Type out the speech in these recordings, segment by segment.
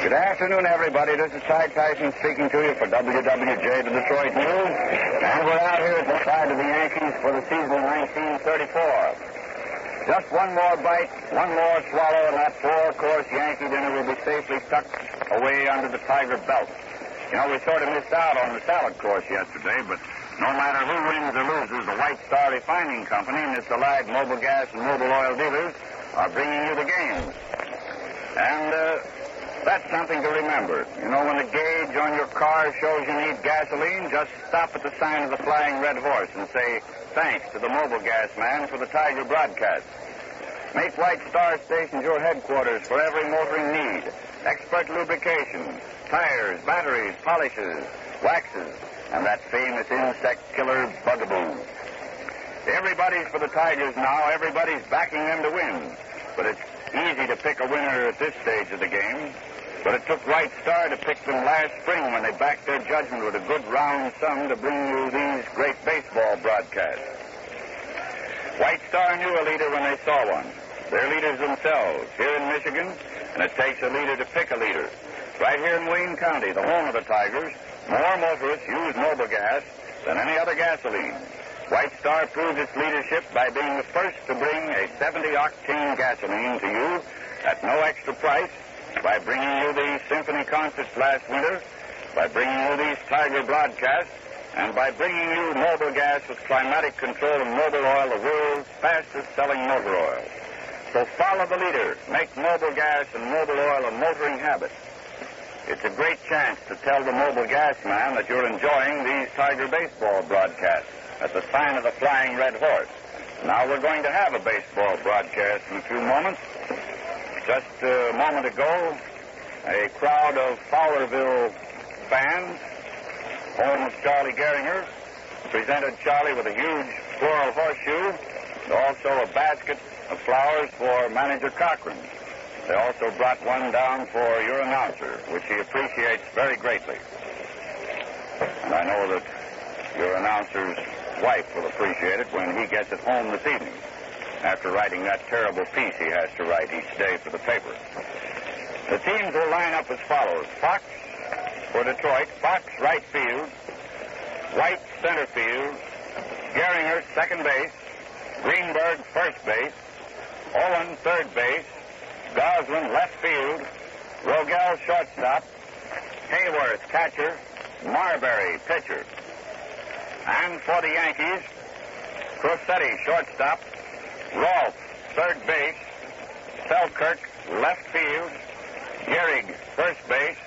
Good afternoon, everybody. This is Ty Tyson speaking to you for WWJ, the Detroit News. And we're out here at the side of the Yankees for the season of 1934. Just one more bite, one more swallow, and that four-course Yankee dinner will be safely tucked away under the Tiger belt. You know, we sort of missed out on the salad course yesterday, but no matter who wins or loses, the White Star Refining Company and its allied Mobil Gas and Mobil Oil dealers are bringing you the games. And that's something to remember. You know, when the gauge on your car shows you need gasoline, just stop at the sign of the Flying Red Horse and say thanks to the Mobil Gas man for the Tiger broadcast. Make White Star stations your headquarters for every motoring need. Expert lubrication, tires, batteries, polishes, waxes, and that famous insect killer bugaboo. Everybody's for the Tigers now. Everybody's backing them to win. But it's easy to pick a winner at this stage of the game. But it took White Star to pick them last spring when they backed their judgment with a good round sum to bring you these great baseball broadcasts. White Star knew a leader when they saw one. They're leaders themselves here in Michigan, and it takes a leader to pick a leader. Right here in Wayne County, the home of the Tigers, more motorists use Mobil Gas than any other gasoline. White Star proved its leadership by being the first to bring a 70-octane gasoline to you at no extra price, by bringing you the symphony concerts last winter, by bringing you these Tiger broadcasts, and by bringing you Mobil Gas with climatic control and Mobil Oil, the world's fastest-selling motor oil. So follow the leader. Make Mobil Gas and Mobil Oil a motoring habit. It's a great chance to tell the Mobil Gas man that you're enjoying these Tiger baseball broadcasts at the sign of the Flying Red Horse. Now we're going to have a baseball broadcast in a few moments. Just a moment ago, a crowd of Fowlerville fans, home of Charlie Gehringer, presented Charlie with a huge floral horseshoe and also a basket of flowers for Manager Cochran. They also brought one down for your announcer, which he appreciates very greatly. And I know that your announcer's wife will appreciate it when he gets it home this evening, after writing that terrible piece he has to write each day for the paper. The teams will line up as follows. Fox for Detroit, Fox right field, White center field, Gehringer second base, Greenberg first base, Owen third base, Goslin left field, Rogel shortstop, Hayworth catcher, Marbury pitcher. And for the Yankees, Crosetti shortstop, Rolfe third base, Selkirk left field, Gehrig first base,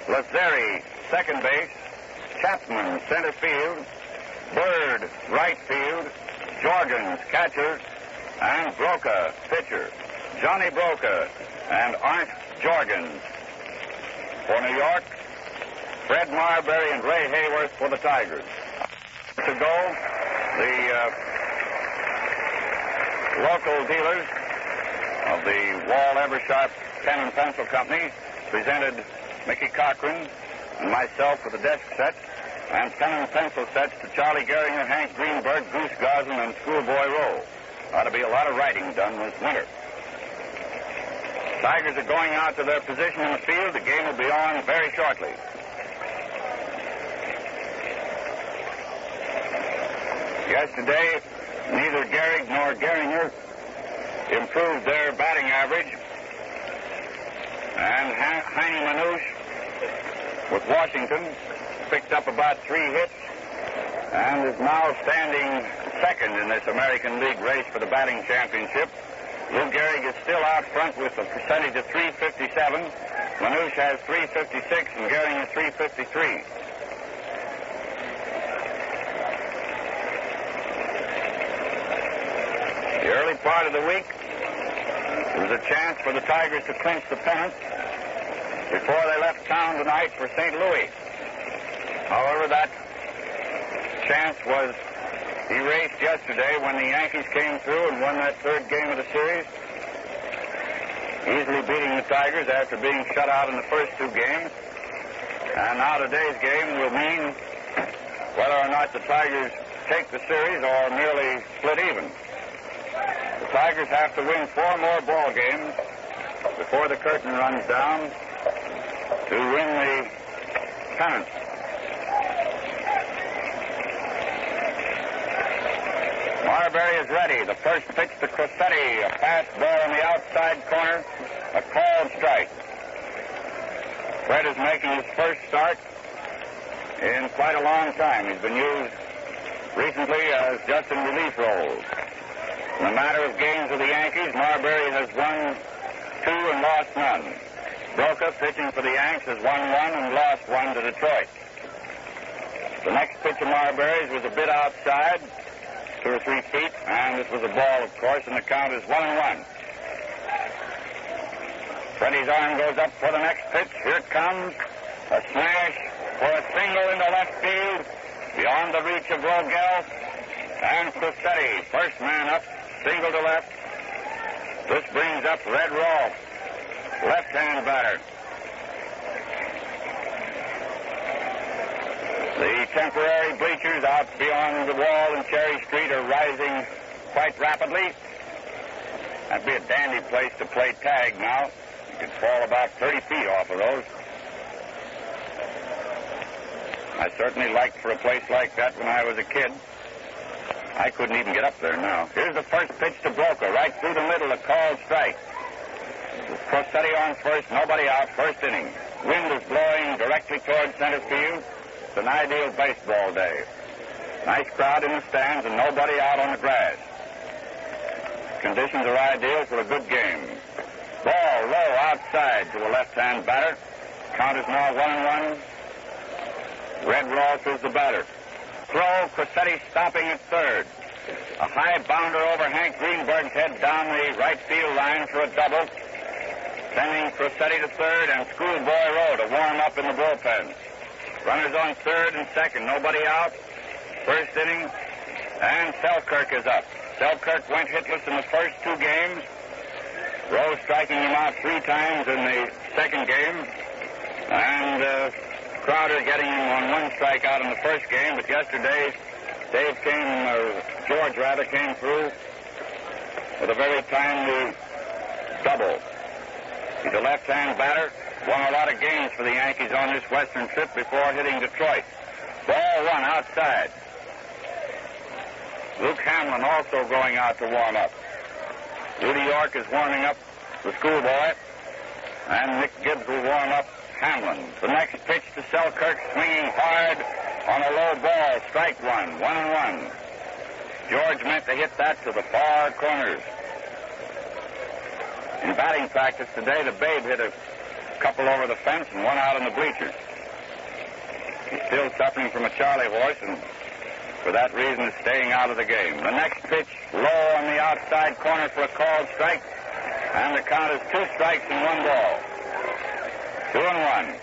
Lazzeri second base, Chapman center field, Bird right field, Jorgens catcher, and Broca pitcher. Johnny Broca and Arndt Jorgens. For New York, Fred Marbury and Ray Hayworth for the Tigers. To go, the local dealers of the Wall Eversharp Pen and Pencil Company presented Mickey Cochran and myself with the desk sets and pen and pencil sets to Charlie Gehringer, Hank Greenberg, Goose Goslin, and Schoolboy Rowe. Ought to be a lot of writing done this winter. Tigers are going out to their position in the field. The game will be on very shortly. Yesterday, neither Gehrig nor Gehringer improved their batting average. And Heine Manouche with Washington picked up about 3 hits and is now standing second in this American League race for the batting championship. Lou Gehrig is still out front with a percentage of .357. Manouche has .356 and Gehringer 353. The early part of the week, there was a chance for the Tigers to clinch the pennant before they left town tonight for St. Louis. However, that chance was erased yesterday when the Yankees came through and won that third game of the series, easily beating the Tigers after being shut out in the first 2 games. And now today's game will mean whether or not the Tigers take the series or merely split even. The Tigers have to win 4 more ball games before the curtain runs down, to win the pennant. Marbury is ready. The first pitch to Crissetti, a fast ball in the outside corner, a called strike. Fred is making his first start in quite a long time. He's been used recently as just in relief roles. In the matter of games with the Yankees, Marbury has won 2 and lost none. Broca, pitching for the Yanks, has won 1 and lost 1 to Detroit. The next pitch of Marbury's was a bit outside, 2 or 3 feet, and it was a ball, of course, and the count is 1-1. Freddie's arm goes up for the next pitch. Here it comes. A smash for a single into left field, beyond the reach of Rogel. And Crissetti, first man up, single to left. This brings up Red Rolfe, left-hand batter. The temporary bleachers out beyond the wall in Cherry Street are rising quite rapidly. That'd be a dandy place to play tag now. You could fall about 30 feet off of those. I certainly liked for a place like that when I was a kid. I couldn't even get up there now. Here's the first pitch to Broca, right through the middle, a called strike. Crissetti on first, nobody out, first inning. Wind is blowing directly toward center field. It's an ideal baseball day. Nice crowd in the stands and nobody out on the grass. Conditions are ideal for a good game. Ball low outside to a left-hand batter. Count is now 1-1. Red Rolfe is the batter. Throw, Crissetti stopping at third. A high bounder over Hank Greenberg's head down the right field line for a double. Sending Crissetti to third and Schoolboy Rowe to warm up in the bullpen. Runners on third and second, nobody out. First inning, and Selkirk is up. Selkirk went hitless in the first 2 games. Rowe striking him out 3 times in the second game. And Crowder getting him on 1 strikeout in the first game. But yesterday, George came through with a very timely double. He's a left-hand batter. Won a lot of games for the Yankees on this western trip before hitting Detroit. Ball 1 outside. Luke Hamlin also going out to warm up. Rudy York is warming up the Schoolboy. And Nick Gibbs will warm up Hamlin. The next pitch to Selkirk, swinging hard on a low ball. Strike 1, 1-1. George meant to hit that to the far corners. In batting practice today, the Babe hit a couple over the fence and 1 out on the bleachers. He's still suffering from a Charlie horse, and for that reason is staying out of the game. The next pitch, low on the outside corner for a called strike, and the count is 2 strikes and 1 ball. 2-1.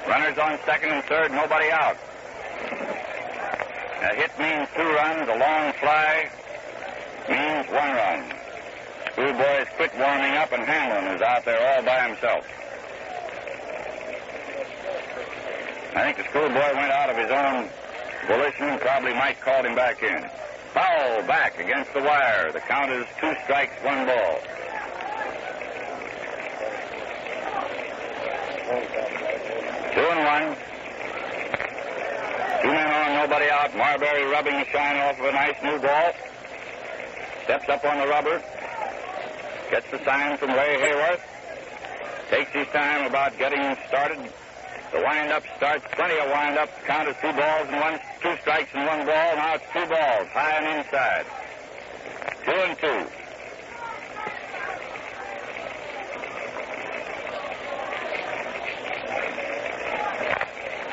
Runners on second and third, nobody out. A hit means 2 runs, a long fly means 1 run. Schoolboy has quit warming up, and Hamlin is out there all by himself. I think the Schoolboy went out of his own volition and probably Mike called him back in. Foul back against the wire. The count is 2 strikes, 1 ball. Two and 1. 2 men on, nobody out. Marbury rubbing the shine off of a nice new ball. Steps up on the rubber. Gets the sign from Ray Hayworth. Takes his time about getting started. The windup starts, plenty of windup. Count is 2 balls and 2 strikes and 1 ball. Now it's 2 balls, high and inside. 2-2.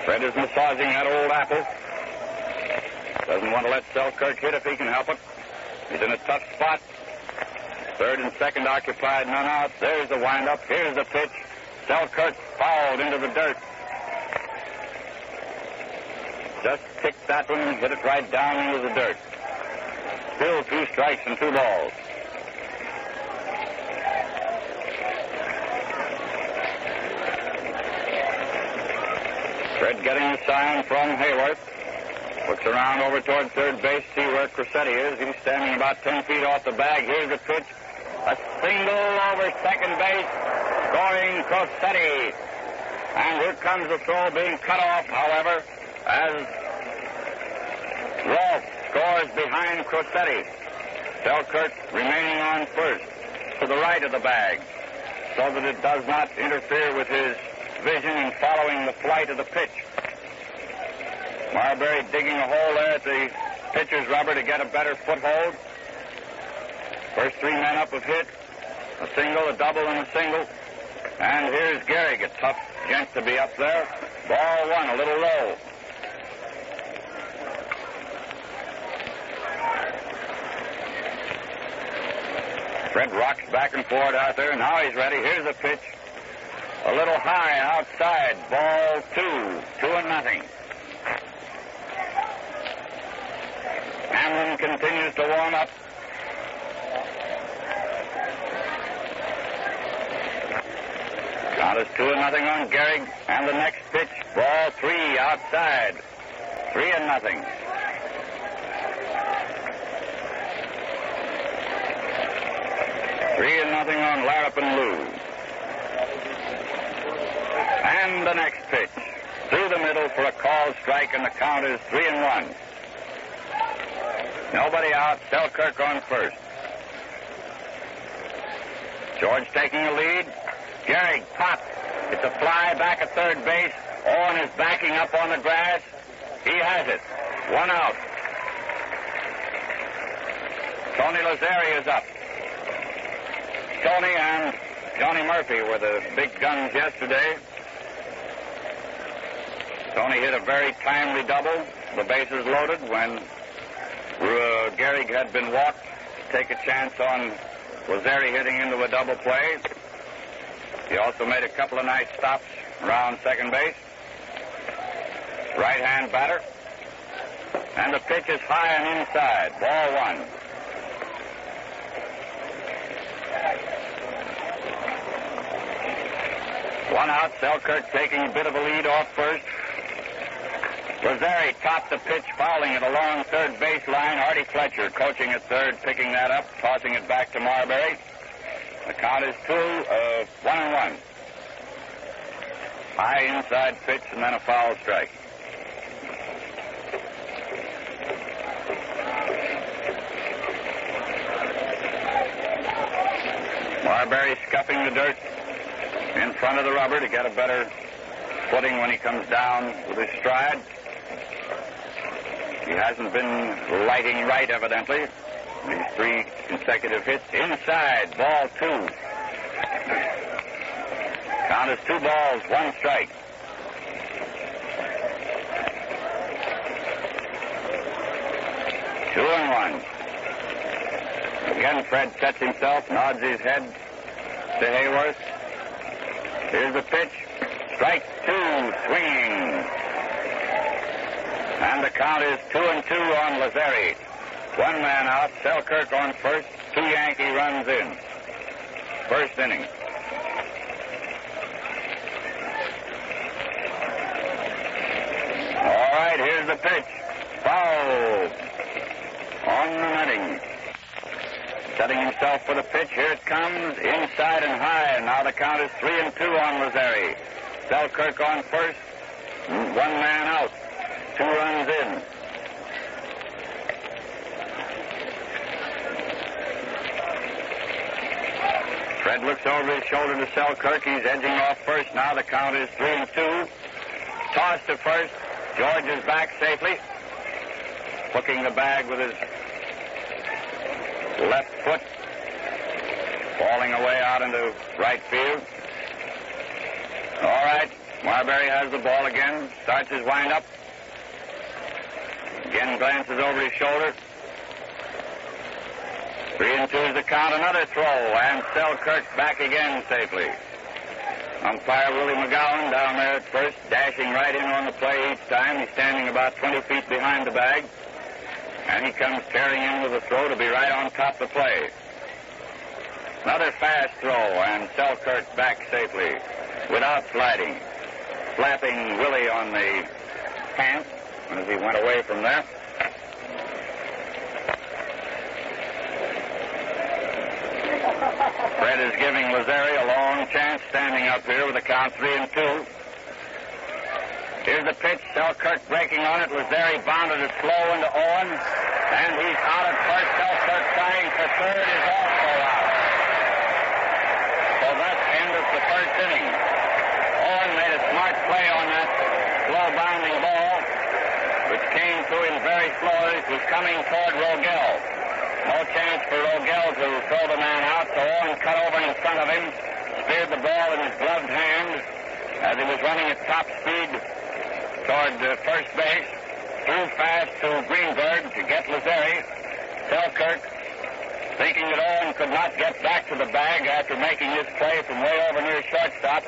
Fred is massaging that old apple. Doesn't want to let Selkirk hit if he can help it. He's in a tough spot. Third and second occupied, none out. There's the windup. Here's the pitch. Selkirk fouled into the dirt. Just kicked that one and hit it right down into the dirt. Still 2 strikes and 2 balls. Fred getting the sign from Hayworth. Looks around over toward third base, see where Crissetti is. He's standing about 10 feet off the bag. Here's the pitch. A single over second base. Scoring Crissetti. And here comes the throw being cut off, however, as Rolfe scores behind Crosetti. Selkirk remaining on first, to the right of the bag, so that it does not interfere with his vision in following the flight of the pitch. Marbury digging a hole there at the pitcher's rubber to get a better foothold. First three men up have hit. A single, a double, and a single. And here's Gehrig, a tough gent to be up there. Ball one, a little low. Fred rocks back and forth out there. Now he's ready. Here's the pitch. A little high outside. Ball two. 2-0. Hamlin continues to warm up. Count is 2-0 on Gehrig. And the next pitch, ball three outside. 3-0. Three and nothing on Larrapin Lou. And the next pitch. Through the middle for a called strike, and the count is 3-1. Nobody out. Selkirk on first. George taking the lead. Gehrig pops. It's a fly back at third base. Owen is backing up on the grass. He has it. One out. Tony Lazzeri is up. Tony and Johnny Murphy were the big guns yesterday. Tony hit a very timely double. The bases loaded when Gehrig had been walked to take a chance on Lazzeri hitting into a double play. He also made a couple of nice stops around second base. Right-hand batter. And the pitch is high and inside. Ball one. One out. Selkirk taking a bit of a lead off first. Lazzeri topped the pitch, fouling it along third base line. Artie Fletcher coaching at third, picking that up, tossing it back to Marbury. The count is 1-1. High inside pitch and then a foul strike. Marbury scuffing the dirt in front of the rubber to get a better footing when he comes down with his stride. He hasn't been lighting right, evidently. These three consecutive hits. Inside, ball two. Count is 2 balls, 1 strike. Two and one. Again, Fred sets himself, nods his head to Hayworth. Here's the pitch. Strike 2, swinging. And the count is 2-2 on Lazzeri. 1 man out, Selkirk on first, 2 Yankee runs in. First inning. All right, here's the pitch. Foul. On the netting. Setting himself for the pitch. Here it comes. Inside and high. And now the count is 3-2 on Lazzeri. Selkirk on first. 1 man out. 2 runs in. Fred looks over his shoulder to Selkirk. He's edging off first. Now the count is 3-2. Toss to first. George is back safely. Hooking the bag with his left foot. Falling away out into right field. All right. Marbury has the ball again. Starts his windup. Again glances over his shoulder. 3-2 is the count. Another throw. And Selkirk back again safely. Umpire Willie McGowan down there at first, dashing right in on the play each time. He's standing about 20 feet behind the bag. And he comes tearing in with a throw to be right on top of the play. Another fast throw, and Selkirk back safely without sliding. Slapping Willie on the pants as he went away from there. Fred is giving Lazzeri a long chance standing up here with the count 3-2. Here's the pitch. Selkirk breaking on it. Lazeri bounded it slow into Owen. And he's out at first. Selkirk trying for third is also out. So that ends the first inning. Owen made a smart play on that slow bounding ball, which came to him very slowly. It was coming toward Rogel. No chance for Rogel to throw the man out, so Owen cut over in front of him, speared the ball in his gloved hand as he was running at top speed toward first base, threw fast to Greenberg to get Lazeri. Selkirk, thinking that Owen could not get back to the bag after making this play from way over near shortstop,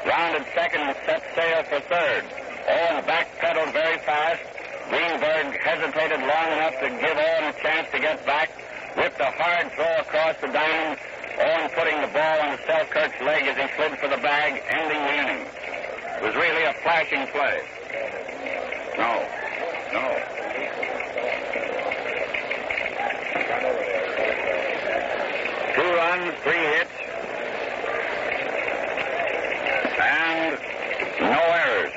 rounded second and set sail for third. Owen backpedaled very fast. Greenberg hesitated long enough to give Owen a chance to get back, whipped a hard throw across the diamond, Owen putting the ball on Selkirk's leg as he slid for the bag, ending the inning. It was really a flashing play. No. 2 runs, 3 hits, and no errors.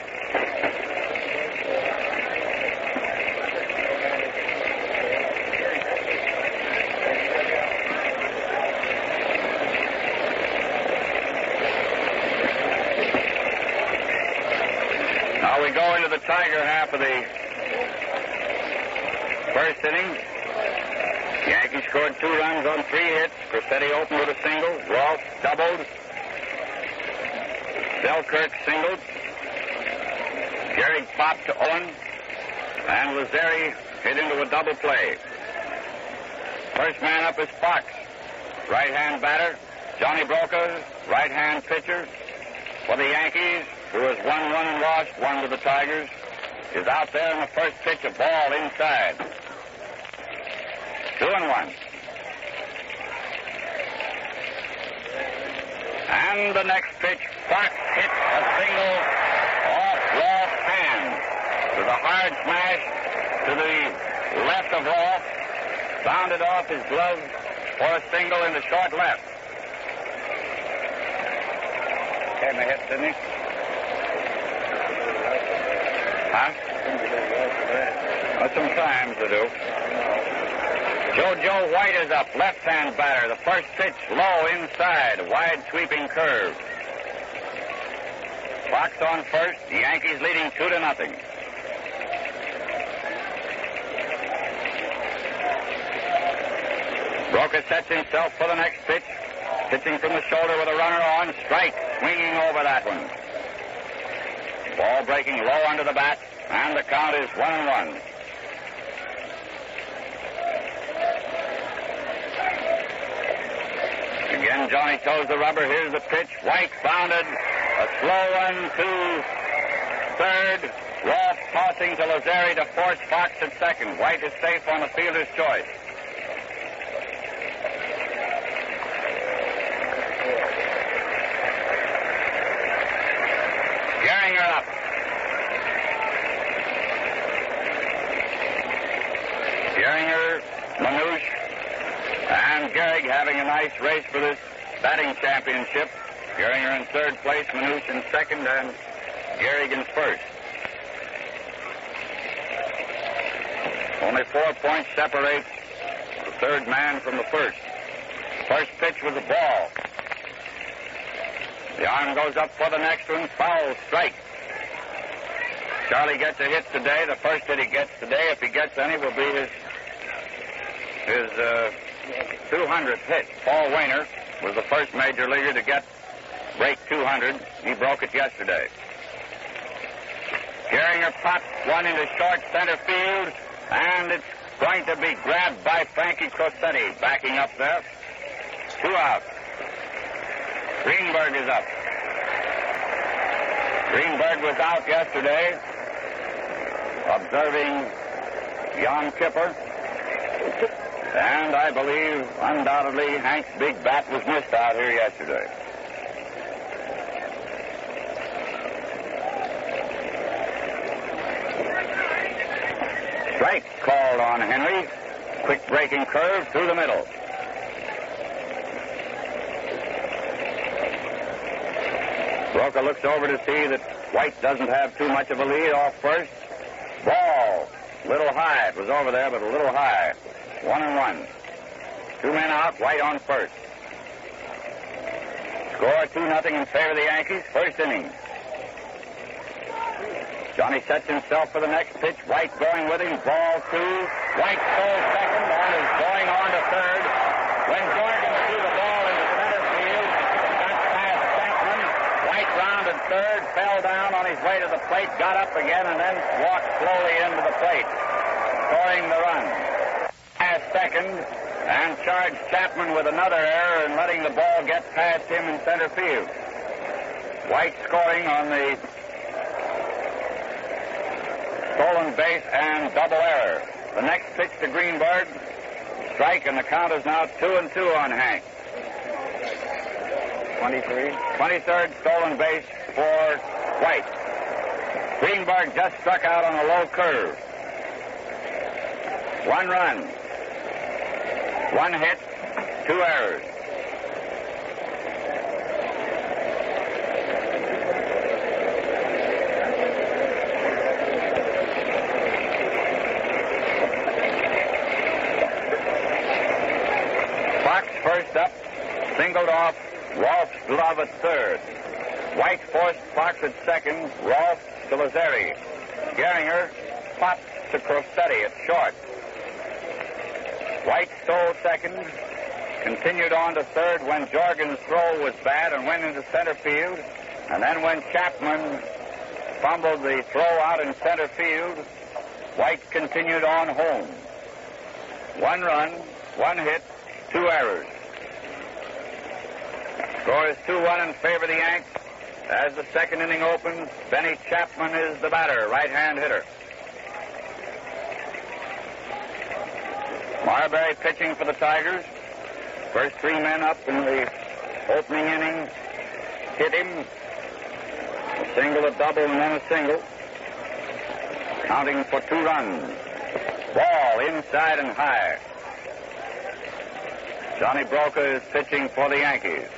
Now we go into the Tiger half of the first inning. The Yankees scored 2 runs on 3 hits. Cressetti opened with a single. Rolfe doubled. Selkirk singled. Gehrig popped to Owen. And Lazeri hit into a double play. First man up is Fox, right-hand batter. Johnny Broca, right-hand pitcher for the Yankees, who has 1 run and lost 1 to the Tigers, is out there in the first pitch, a ball inside. 2-1. And the next pitch, Fox hits a single off Rolfe's hand with a hard smash to the left of Rolfe, bounded off his glove for a single in the short left. Came a hit, didn't he? Huh? Well, sometimes they do. Joe White is up, left-hand batter. The first pitch low inside, a wide sweeping curve. Fox on first, the Yankees leading 2-0. Broca sets himself for the next pitch, pitching from the shoulder with a runner on, strike, swinging over that one. Ball breaking low under the bat, and the count is 1-1. Again, Johnny toes the rubber. Here's the pitch. White bounded. A slow run to third. Rolfe tossing to Lazeri to force Fox at second. White is safe on the fielder's choice. Gehringer up. Gehringer, Manouche, and Gehrig having a nice race for this batting championship. Gehringer in third place, Manouche in second, and Gehrig in first. Only 4 points separate the third man from the first. First pitch was a ball. The arm goes up for the next one. Foul, strike. Charlie gets a hit today. The first hit he gets today, if he gets any, will be his 200th hit. Paul Wainer was the first major leaguer to break 200. He broke it yesterday. Gehringer pops one into short center field, and it's going to be grabbed by Frankie Cressetti, backing up there. 2 out. Greenberg is up. Greenberg was out yesterday, observing Jan Kipper. And I believe, undoubtedly, Hank's big bat was missed out here yesterday. Strike called on Henry. Quick breaking curve through the middle. Broca looks over to see that White doesn't have too much of a lead off first. Ball. Little high. It was over there, but a little high. 1-1. 2 men out. White on first. Score 2-0 in favor of the Yankees. First inning. Johnny sets himself for the next pitch. White going with him. Ball 2. White stole second and is going on to third. When Jordan threw the ball into center field, got past Chapman. White rounded third, fell down on his way to the plate, got up again, and then walked slowly into the plate, scoring the run. Past second, and charged Chapman with another error in letting the ball get past him in center field. White scoring on the stolen base and double error. The next pitch to Greenberg. Strike, and the count is now 2-2 on Hank. 23rd stolen base for White. Greenberg just struck out on a low curve. 1 run. 1 hit. 2 errors. First up, singled off Rolf's glove at third. White forced Fox at second, Rolf to Lazzeri. Gehringer popped to Crosetti at short. White stole second, continued on to third when Jorgen's throw was bad and went into center field. And then when Chapman fumbled the throw out in center field, White continued on home. 1 run, 1 hit, 2 errors. Score is 2-1 in favor of the Yanks. As the second inning opens, Benny Chapman is the batter, right-hand hitter. Marbury pitching for the Tigers. First 3 men up in the opening inning hit him. A single, a double, and then a single. Counting for 2 runs. Ball inside and high. Johnny Broca is pitching for the Yankees.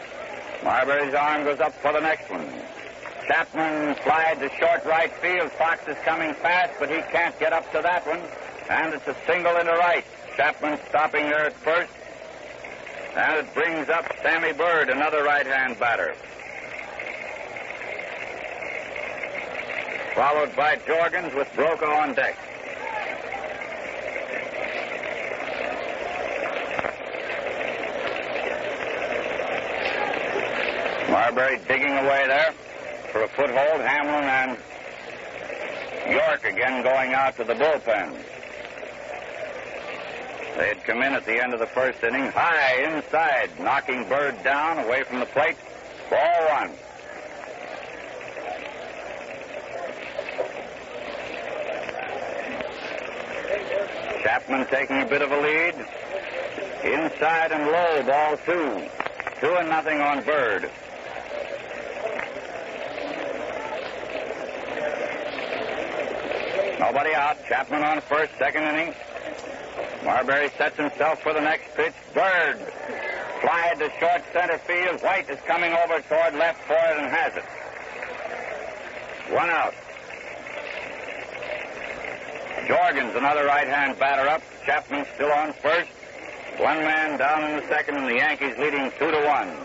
Marbury's arm goes up for the next one. Chapman flied to short right field. Fox is coming fast, but he can't get up to that one. And it's a single into right. Chapman stopping there at first. And it brings up Sammy Bird, another right-hand batter. Followed by Jorgens with Broca on deck. Marbury digging away there for a foothold. Hamlin and York again going out to the bullpen. They had come in at the end of the first inning. High inside, knocking Bird down away from the plate. Ball 1. Chapman taking a bit of a lead. Inside and low, ball 2. 2-0 on Bird. Nobody out. Chapman on first, second inning. Marbury sets himself for the next pitch. Bird flied to short center field. White is coming over toward left for it and has it. 1 out. Jorgens, another right-hand batter up. Chapman still on first. 1 man down in the second, and the Yankees leading 2-1.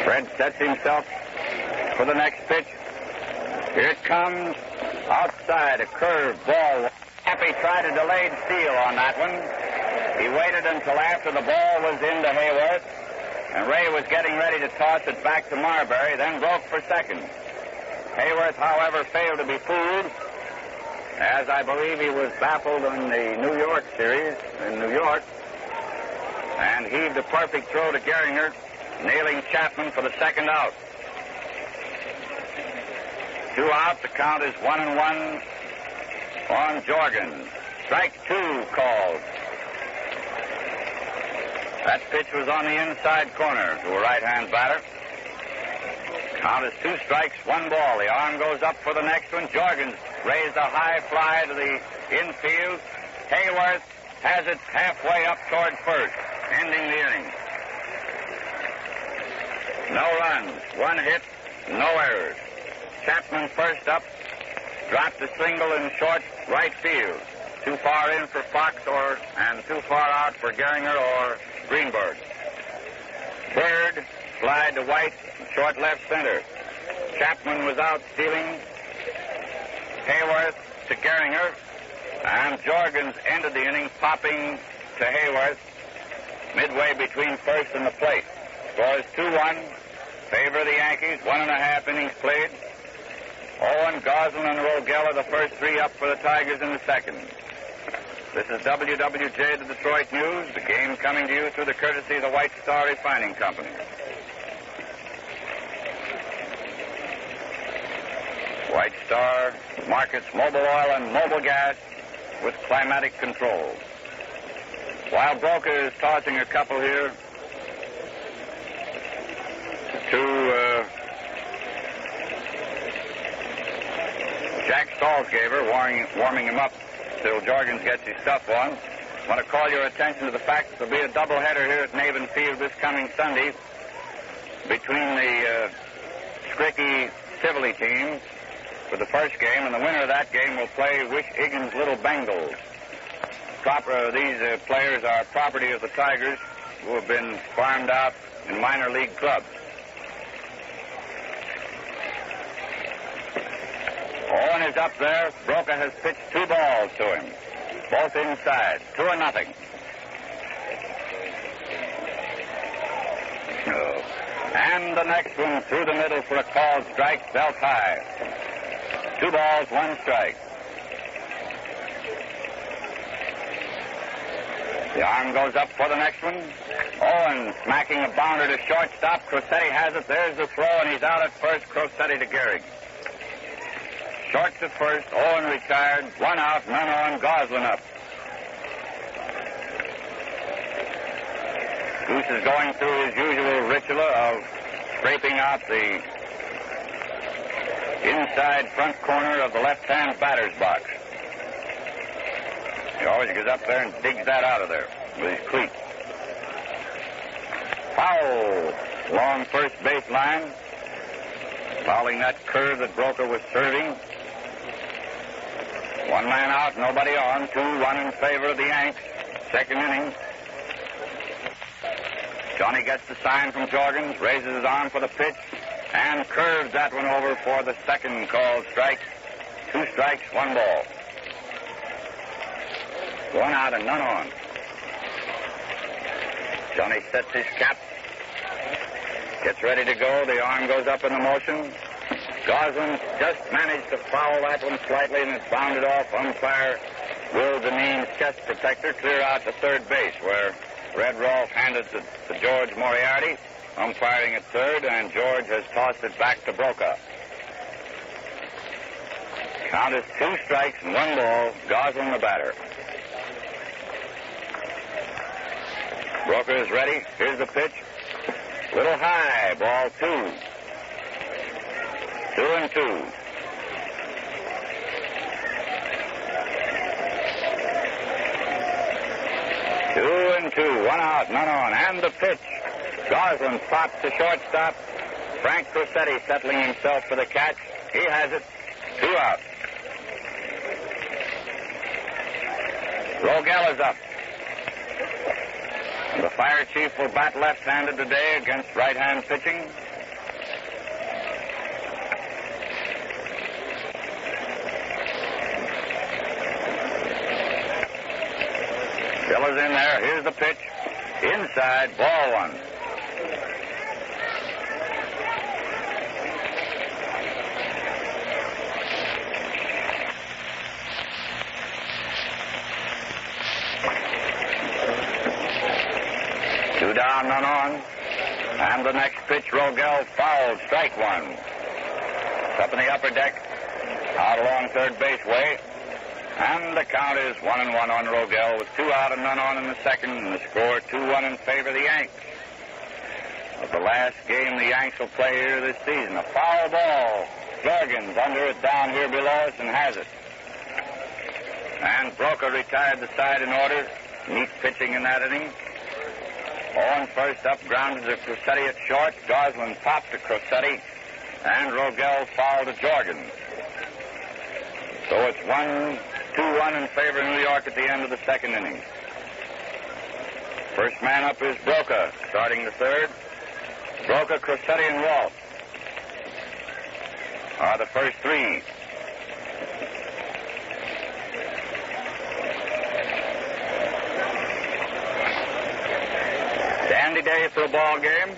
Fred sets himself for the next pitch. Here it comes. Outside, a curve ball. Happy tried a delayed steal on that one. He waited until after the ball was into Hayworth, and Ray was getting ready to toss it back to Marbury, then broke for second. Hayworth, however, failed to be fooled, as I believe he was baffled in the New York series in New York, and heaved a perfect throw to Gehringer, nailing Chapman for the second out. 2 out. The count is 1-1 on Jorgens. Strike 2 called. That pitch was on the inside corner to a right-hand batter. Count is 2 strikes, 1 ball. The arm goes up for the next one. Jorgens raised a high fly to the infield. Hayworth has it halfway up toward first, ending the inning. No runs, one hit, no errors. Chapman first up, dropped a single in short right field. Too far in for Fox and too far out for Gehringer or Greenberg. Bird, slide to White, short left center. Chapman was out stealing. Hayworth to Gehringer, and Jorgens ended the inning popping to Hayworth midway between first and the plate. Scores 2-1, favor of the Yankees, 1.5 innings played. Owen, Goslin, and Rogel are the first three up for the Tigers in the second. This is WWJ, the Detroit News, the game coming to you through the courtesy of the White Star Refining Company. White Star markets mobile oil and mobile gas with climatic control. While Broca is tossing a couple here to Jack Stallsgaver, warming him up till Jorgens gets his stuff on. I want to call your attention to the fact that there'll be a doubleheader here at Navin Field this coming Sunday between the Scricky Tivoli teams for the first game, and the winner of that game will play Wish-Iggins Little Bengals. These players are property of the Tigers, who have been farmed out in minor league clubs. Owen is up there. Broca has pitched 2 balls to him, both inside, 2-0. And the next one through the middle for a called strike, belt high. 2 balls, 1 strike. The arm goes up for the next one. Owen smacking a bounder to shortstop. Crosetti has it. There's the throw, and he's out at first. Crosetti to Gehrig. Short to first. Owen retired. 1 out, none on. Goslin up. Goose is going through his usual ritual of scraping out the inside front corner of the left-hand batter's box. He always goes up there and digs that out of there with his cleat. Foul along first base line, fouling that curve that Broca was serving. 1 man out, nobody on. 2-1 in favor of the Yanks. Second inning. Johnny gets the sign from Jorgens, raises his arm for the pitch, and curves that one over for the second called strike. 2 strikes, 1 ball. 1 out and none on. Johnny sets his cap, gets ready to go. The arm goes up in the motion. Goslin just managed to foul that one slightly, and it bounded off umpire Will Dineen's chest protector clear out to third base, where Red Rolfe handed it to George Moriarty, umpiring at third, and George has tossed it back to Broca. Count is 2 strikes and 1 ball. Goslin the batter. Broca is ready. Here's the pitch. Little high. Ball 2. 2-2. Two and 2. 1 out, none on. And the pitch. Goslin pops to shortstop. Frank Crosetti settling himself for the catch. He has it. 2 out. Rogel is up. The fire chief will bat left-handed today against right-hand pitching. Bill is in there. Here's the pitch. Inside, ball 1. Two down, none on. And the next pitch, Rogel fouled, strike 1. It's up in the upper deck, out along third base way. And the count is 1-1 on Rogel with 2 out and none on in the second, and the score 2-1 in favor of the Yanks. Of the last game the Yanks will play here this season. A foul ball. Jorgens under it down here below us and has it. And Broca retired the side in order. neat pitching in that inning. Owen first up, grounded to Crosetti at short. Goslin popped to Crosetti, and Rogel fouled to Jorgen. So it's 2-1 in favor of New York at the end of the second inning. First man up is Broca, starting the third. Broca, Crosetti, and Rolfe are the first three. Dandy day for a ball game,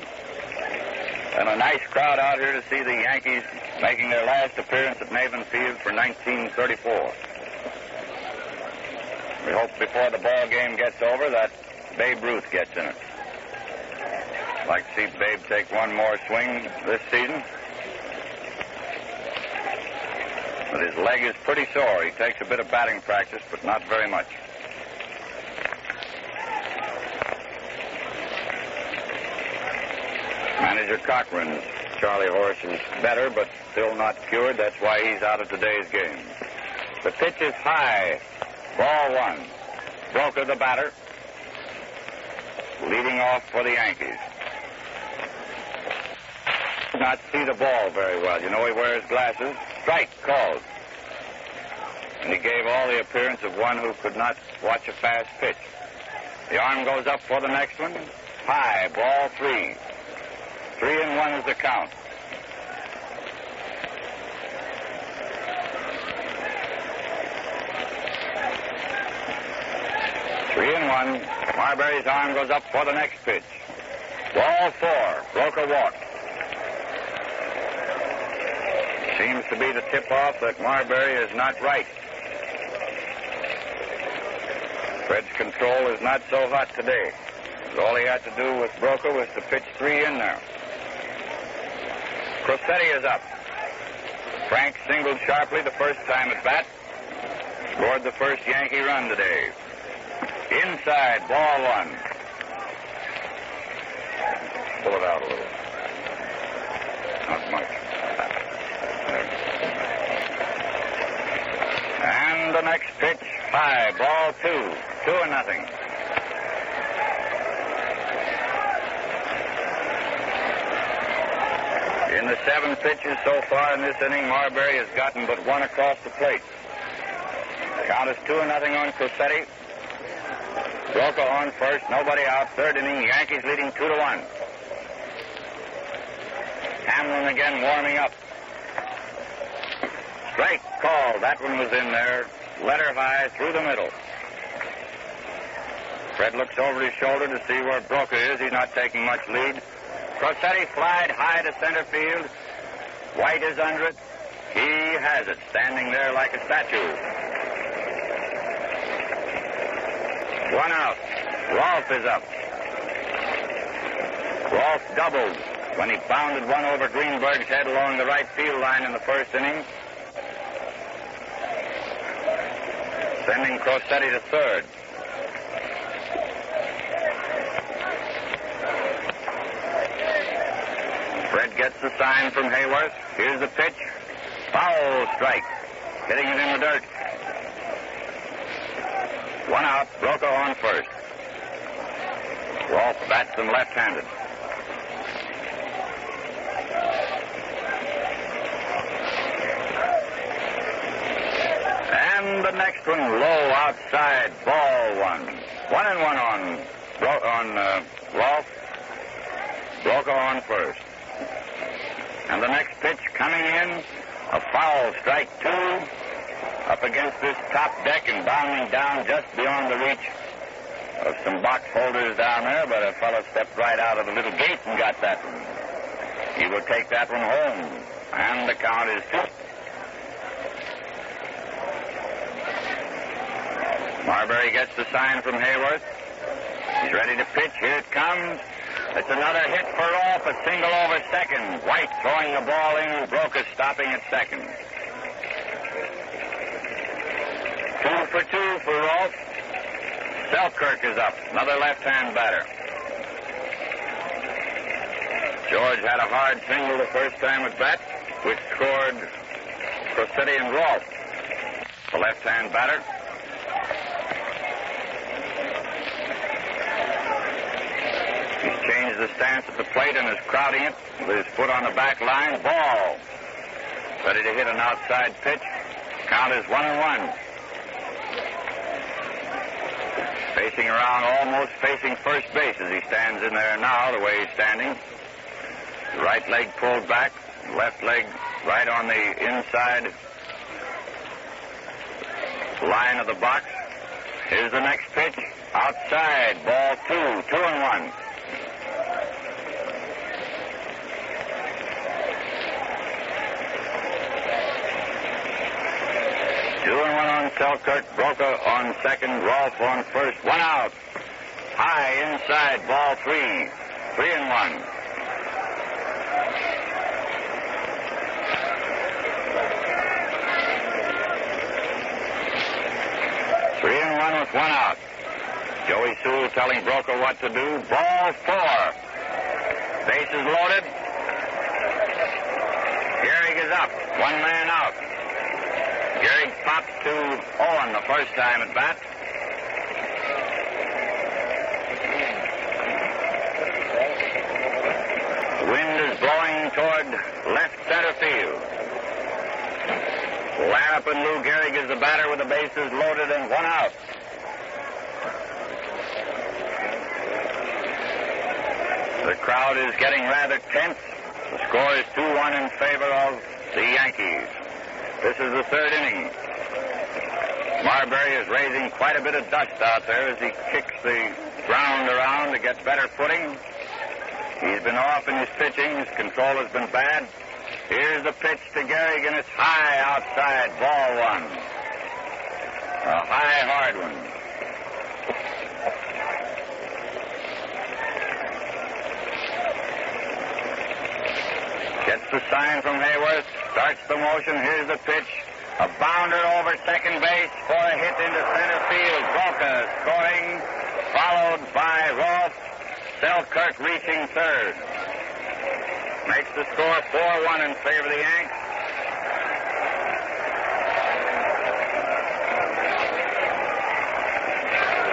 and a nice crowd out here to see the Yankees making their last appearance at Navin Field for 1934. We hope before the ball game gets over that Babe Ruth gets in it. I'd like to see Babe take one more swing this season. But his leg is pretty sore. He takes a bit of batting practice, but not very much. Manager Cochran's Charlie Horse is better, but still not cured. That's why he's out of today's game. The pitch is high. Ball one. Broca, the batter, leading off for the Yankees. Not see the ball very well. You know he wears glasses. Strike called. And he gave all the appearance of one who could not watch a fast pitch. The arm goes up for the next one. High. Ball three. 3-1 is the count. Three and one. Marbury's arm goes up for the next pitch. Ball four. Broca walked. Seems to be the tip-off that Marbury is not right. Fred's control is not so hot today. But all he had to do with Broca was to pitch three in there. Crosetti is up. Frank singled sharply the first time at bat. Scored the first Yankee run today. Inside, ball one. Pull it out a little. Not much. And the next pitch, high, ball two. 2-0. In the 7 pitches so far in this inning, Marbury has gotten but one across the plate. The count is 2-0 on Crosetti. Broca on first, nobody out. Third inning, Yankees leading 2-1. Hamlin again warming up. Strike called. That one was in there. Letter high through the middle. Fred looks over his shoulder to see where Broca is. He's not taking much lead. Crosetti flied high to center field. White is under it. He has it, standing there like a statue. One out. Rolfe is up. Rolfe doubled when he bounded one over Greenberg's head along the right field line in the first inning, sending Crosetti to third. Fred gets the sign from Hayworth. Here's the pitch. Foul strike. Hitting it in the dirt. One out. Broca on first. Rolfe bats him left-handed. And the next one low outside. Ball one. 1-1 on Rolfe. Broca on first. And the next pitch coming in, a foul, strike two, up against this top deck and bounding down just beyond the reach of some box holders down there, but a fellow stepped right out of the little gate and got that one. He will take that one home, and the count is 2. Marbury gets the sign from Hayworth. He's ready to pitch. Here it comes. It's another hit for Rolfe, a single over second. White throwing the ball in, Broca stopping at second. 2 for 2 for Rolfe. Selkirk is up, another left-hand batter. George had a hard single the first time at bat, which scored Crosetti and Rolfe. The left-hand batter. Changes the stance at the plate and is crowding it with his foot on the back line. Ball. Ready to hit an outside pitch. Count is 1-1. Facing around, almost facing first base as he stands in there now, the way he's standing. Right leg pulled back, left leg right on the inside line of the box. Here's the next pitch. Outside, ball 2-1. On Selkirk, Broca on second, Rolfe on first, 1 out. High inside, ball 3-1. 3-1 with 1 out. Joey Sewell telling Broca what to do. Ball 4. Bases loaded. Gehrig is up. 1 man out. Gehrig pops to Owen the first time at bat. The wind is blowing toward left center field. Lanup and Lou Gehrig is the batter with the bases loaded and 1 out. The crowd is getting rather tense. The score is 2-1 in favor of the Yankees. This is the third inning. Marbury is raising quite a bit of dust out there as he kicks the ground around to get better footing. He's been off in his pitching. His control has been bad. Here's the pitch to Gehrig, and it's high outside, ball 1. A high, hard one. Gets the sign from Hayworth. Starts the motion. Here's the pitch. A bounder over second base for a hit into center field. Broca scoring, followed by Rolfe. Selkirk reaching third. Makes the score 4-1 in favor of the Yanks.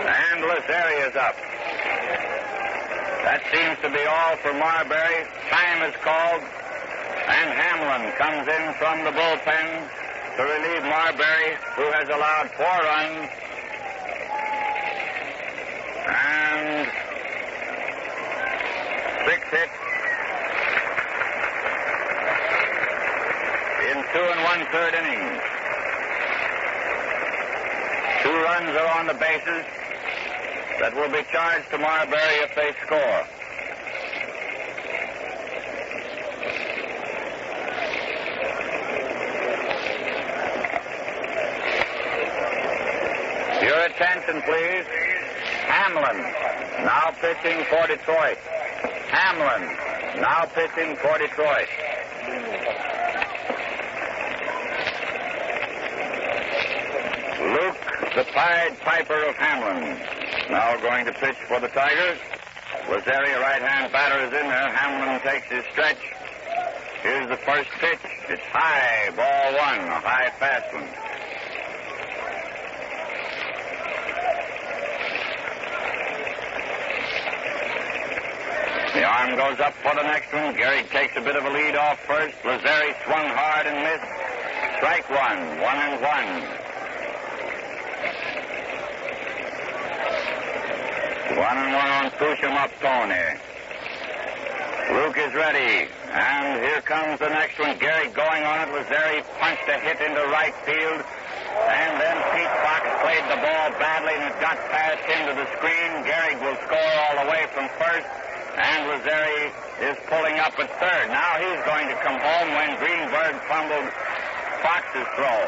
And Lazeri is up. That seems to be all for Marbury. Time is called. And Hamlin comes in from the bullpen to relieve Marbury, who has allowed 4 runs and 6 hits in 2 1/3 innings. 2 runs are on the bases that will be charged to Marbury if they score. Your attention, please. Hamlin, now pitching for Detroit. Hamlin, now pitching for Detroit. Luke, the Pied Piper of Hamlin, now going to pitch for the Tigers. Lazeri, a right-hand batter, is in there. Hamlin takes his stretch. Here's the first pitch. It's high, ball 1, a high fast one. The arm goes up for the next one. Gehrig takes a bit of a lead off first. Lazeri swung hard and missed. Strike 1, 1-1. 1-1 on Push'em up Tony. Luke is ready. And here comes the next one. Gehrig going on it. Lazeri punched a hit into right field. And then Pete Fox played the ball badly and it got past him to the screen. Gehrig will score all the way from first. And Lazeri is pulling up at third. Now he's going to come home when Greenberg fumbled Fox's throw.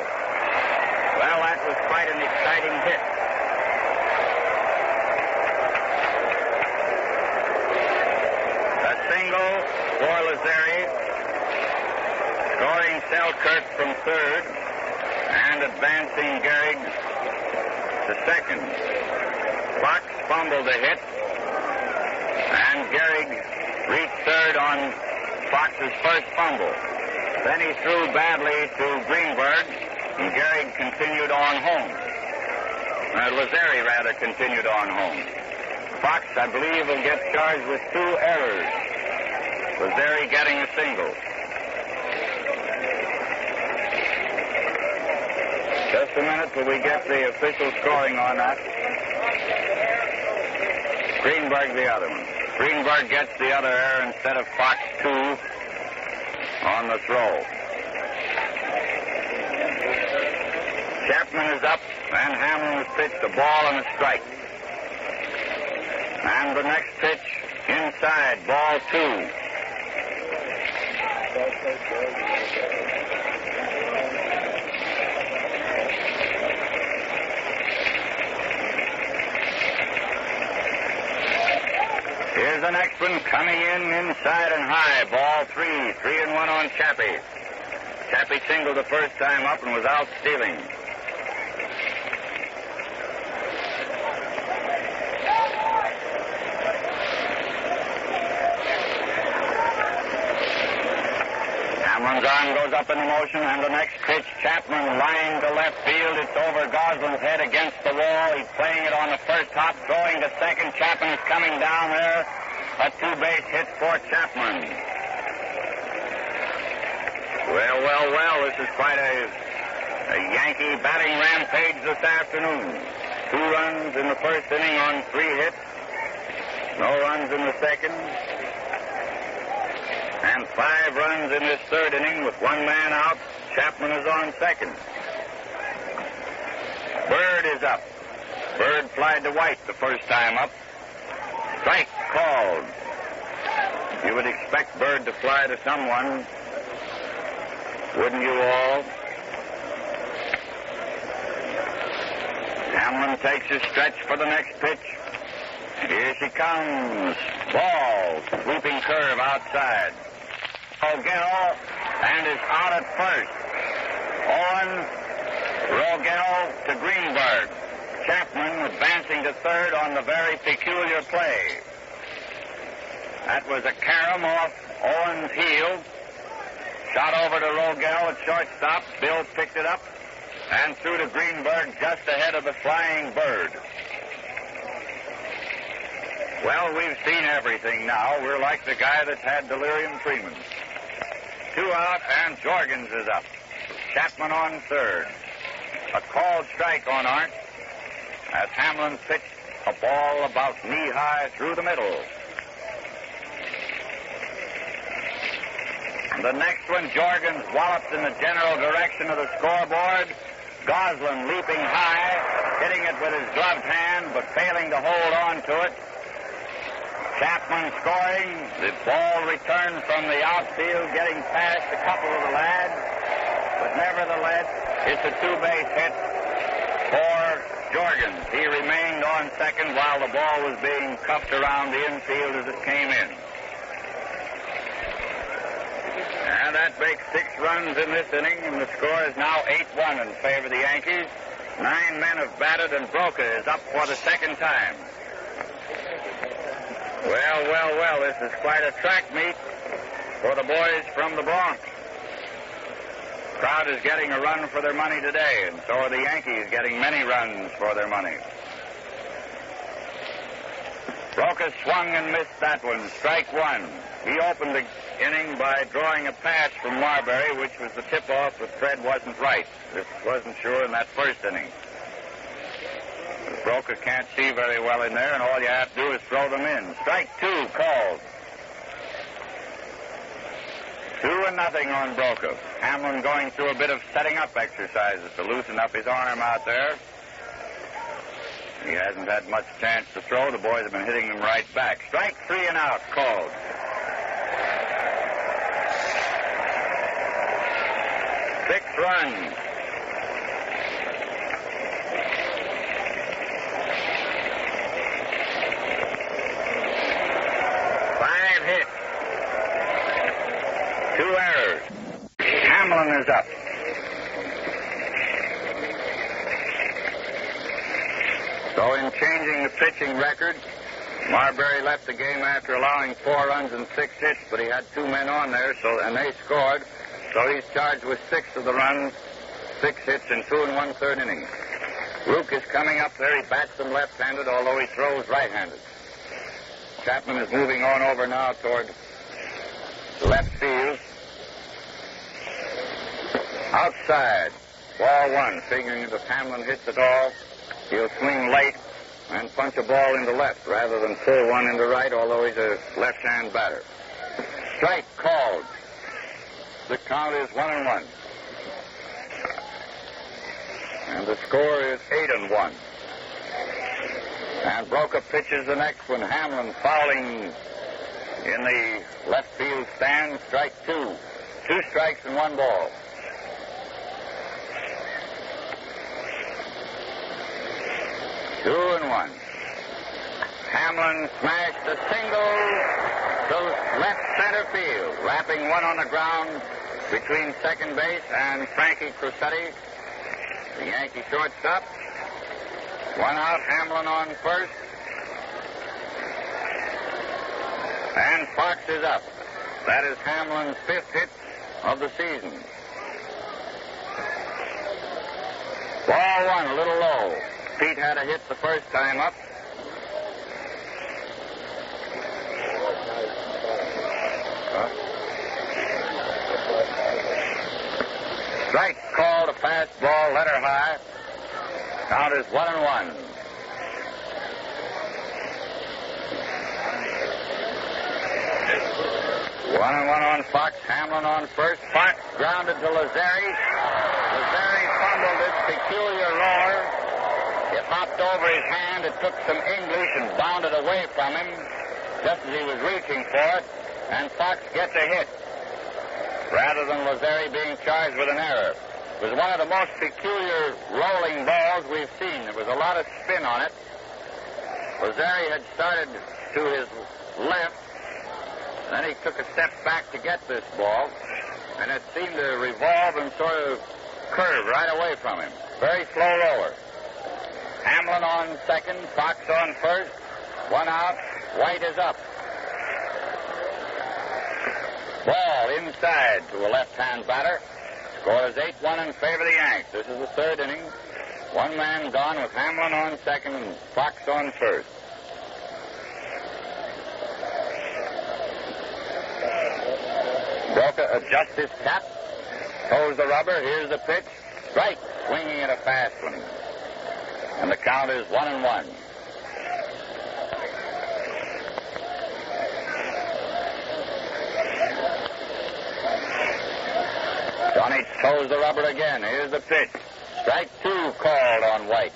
Well, that was quite an exciting hit. A single for Lazeri, scoring Selkirk from third, and advancing Gehrig to second. Fox fumbled the hit. And Gehrig reached third on Fox's first fumble. Then he threw badly to Greenberg, and Gehrig continued on home. Lazeri, rather, continued on home. Fox, I believe, will get charged with 2 errors. With Berry getting a single. Just a minute till we get the official scoring on that. Greenberg the other one. Greenberg gets the other error instead of Fox 2 on the throw. Chapman is up, and Hamlin has pitched a ball and a strike. And the next pitch inside, ball 2. Here's the next one coming in inside and high. Ball 3. 3-1 on Chappie. Chappie singled the first time up and was out stealing. Hamlin's arm goes up in motion, and the next pitch, Chapman line to left field. It's over Goslin's head against the wall. He's playing it on the first hop, throwing to second. Chapman is coming down there. A 2-base hit for Chapman. Well, this is quite a Yankee batting rampage this afternoon. 2 runs in the first inning on 3 hits. No runs in the second. And 5 runs in this third inning with 1 man out. Chapman is on second. Bird is up. Bird flied to White the first time up. Strike called. You would expect Bird to fly to someone. Wouldn't you all? Hamlin takes his stretch for the next pitch. Here she comes. Ball. Swooping curve outside. Rogel, and is out at first. On Rogel to Greenberg. Chapman advancing to third on the very peculiar play. That was a carom off Owen's heel. Shot over to Rogel at shortstop. Bill picked it up and threw to Greenberg just ahead of the flying Bird. Well, we've seen everything now. We're like the guy that's had delirium tremens. 2 out, and Jorgens is up. Chapman on third. A called strike on Arndt as Hamlin pitched a ball about knee-high through the middle. The next one, Jorgens wallops in the general direction of the scoreboard. Goslin leaping high, hitting it with his gloved hand, but failing to hold on to it. Chapman scoring. The ball returned from the outfield, getting past a couple of the lads. But nevertheless, it's a 2-base hit for Jorgens. He remained on second while the ball was being cuffed around the infield as it came in. And that makes 6 runs in this inning, and the score is now 8-1 in favor of the Yankees. 9 men have batted, and Broca is up for the second time. Well, this is quite a track meet for the boys from the Bronx. The crowd is getting a run for their money today, and so are the Yankees getting many runs for their money. Broca swung and missed that one. Strike 1. He opened the inning by drawing a pass from Marbury, which was the tip-off that Fred wasn't right. This wasn't sure in that first inning. Broca can't see very well in there, and all you have to do is throw them in. Strike 2 called. 2-0 on Broca. Hamlin going through a bit of setting up exercises to loosen up his arm out there. He hasn't had much chance to throw. The boys have been hitting him right back. Strike 3 and out called. Six runs. Hamlin is up. So in changing the pitching record, Marbury left the game after allowing 4 runs and 6 hits, but he had 2 men on there, and they scored. So he's charged with 6 of the runs, 6 hits in 2 1/3 innings. Luke is coming up there. He bats them left-handed, although he throws right-handed. Chapman is moving on over now toward left field. Outside, ball one, figuring if Hamlin hits it all, he'll swing late and punch a ball into left rather than pull one into right, although he's a left-hand batter. Strike called. The count is 1-1. And the score is 8-1. And Broca pitches the next one. Hamlin fouling in the left field stand. Strike two. 2 strikes and 1 ball. Two and one. Hamlin smashed a single to left center field, wrapping one on the ground between second base and Frankie Crosetti, the Yankee shortstop. 1 out, Hamlin on first. And Fox is up. That is Hamlin's 5th hit of the season. Ball one, a little low. Pete had a hit the first time up. Strike called, a fastball, letter high. Count is 1-1. One and one on Fox. Hamlin on first. Fox grounded to Lazzeri. Lazzeri fumbled his peculiar roar. It hopped over his hand. It took some English and bounded away from him just as he was reaching for it. And Fox gets a hit rather than Lazzeri being charged with an error. It was one of the most peculiar rolling balls we've seen. There was a lot of spin on it. Lazzeri had started to his left. Then he took a step back to get this ball, and it seemed to revolve and sort of curve right away from him. Very slow roller. Hamlin on second, Fox on first. 1 out, White is up. Ball inside to a left-hand batter. Score is 8-1 in favor of the Yanks. This is the 3rd inning. 1 man gone with Hamlin on second and Fox on first. Broca adjusts his cap, toes the rubber. Here's the pitch. Strike, swinging at a fast one. And the count is 1-1. Johnny toes the rubber again. Here's the pitch. Strike 2 called on White.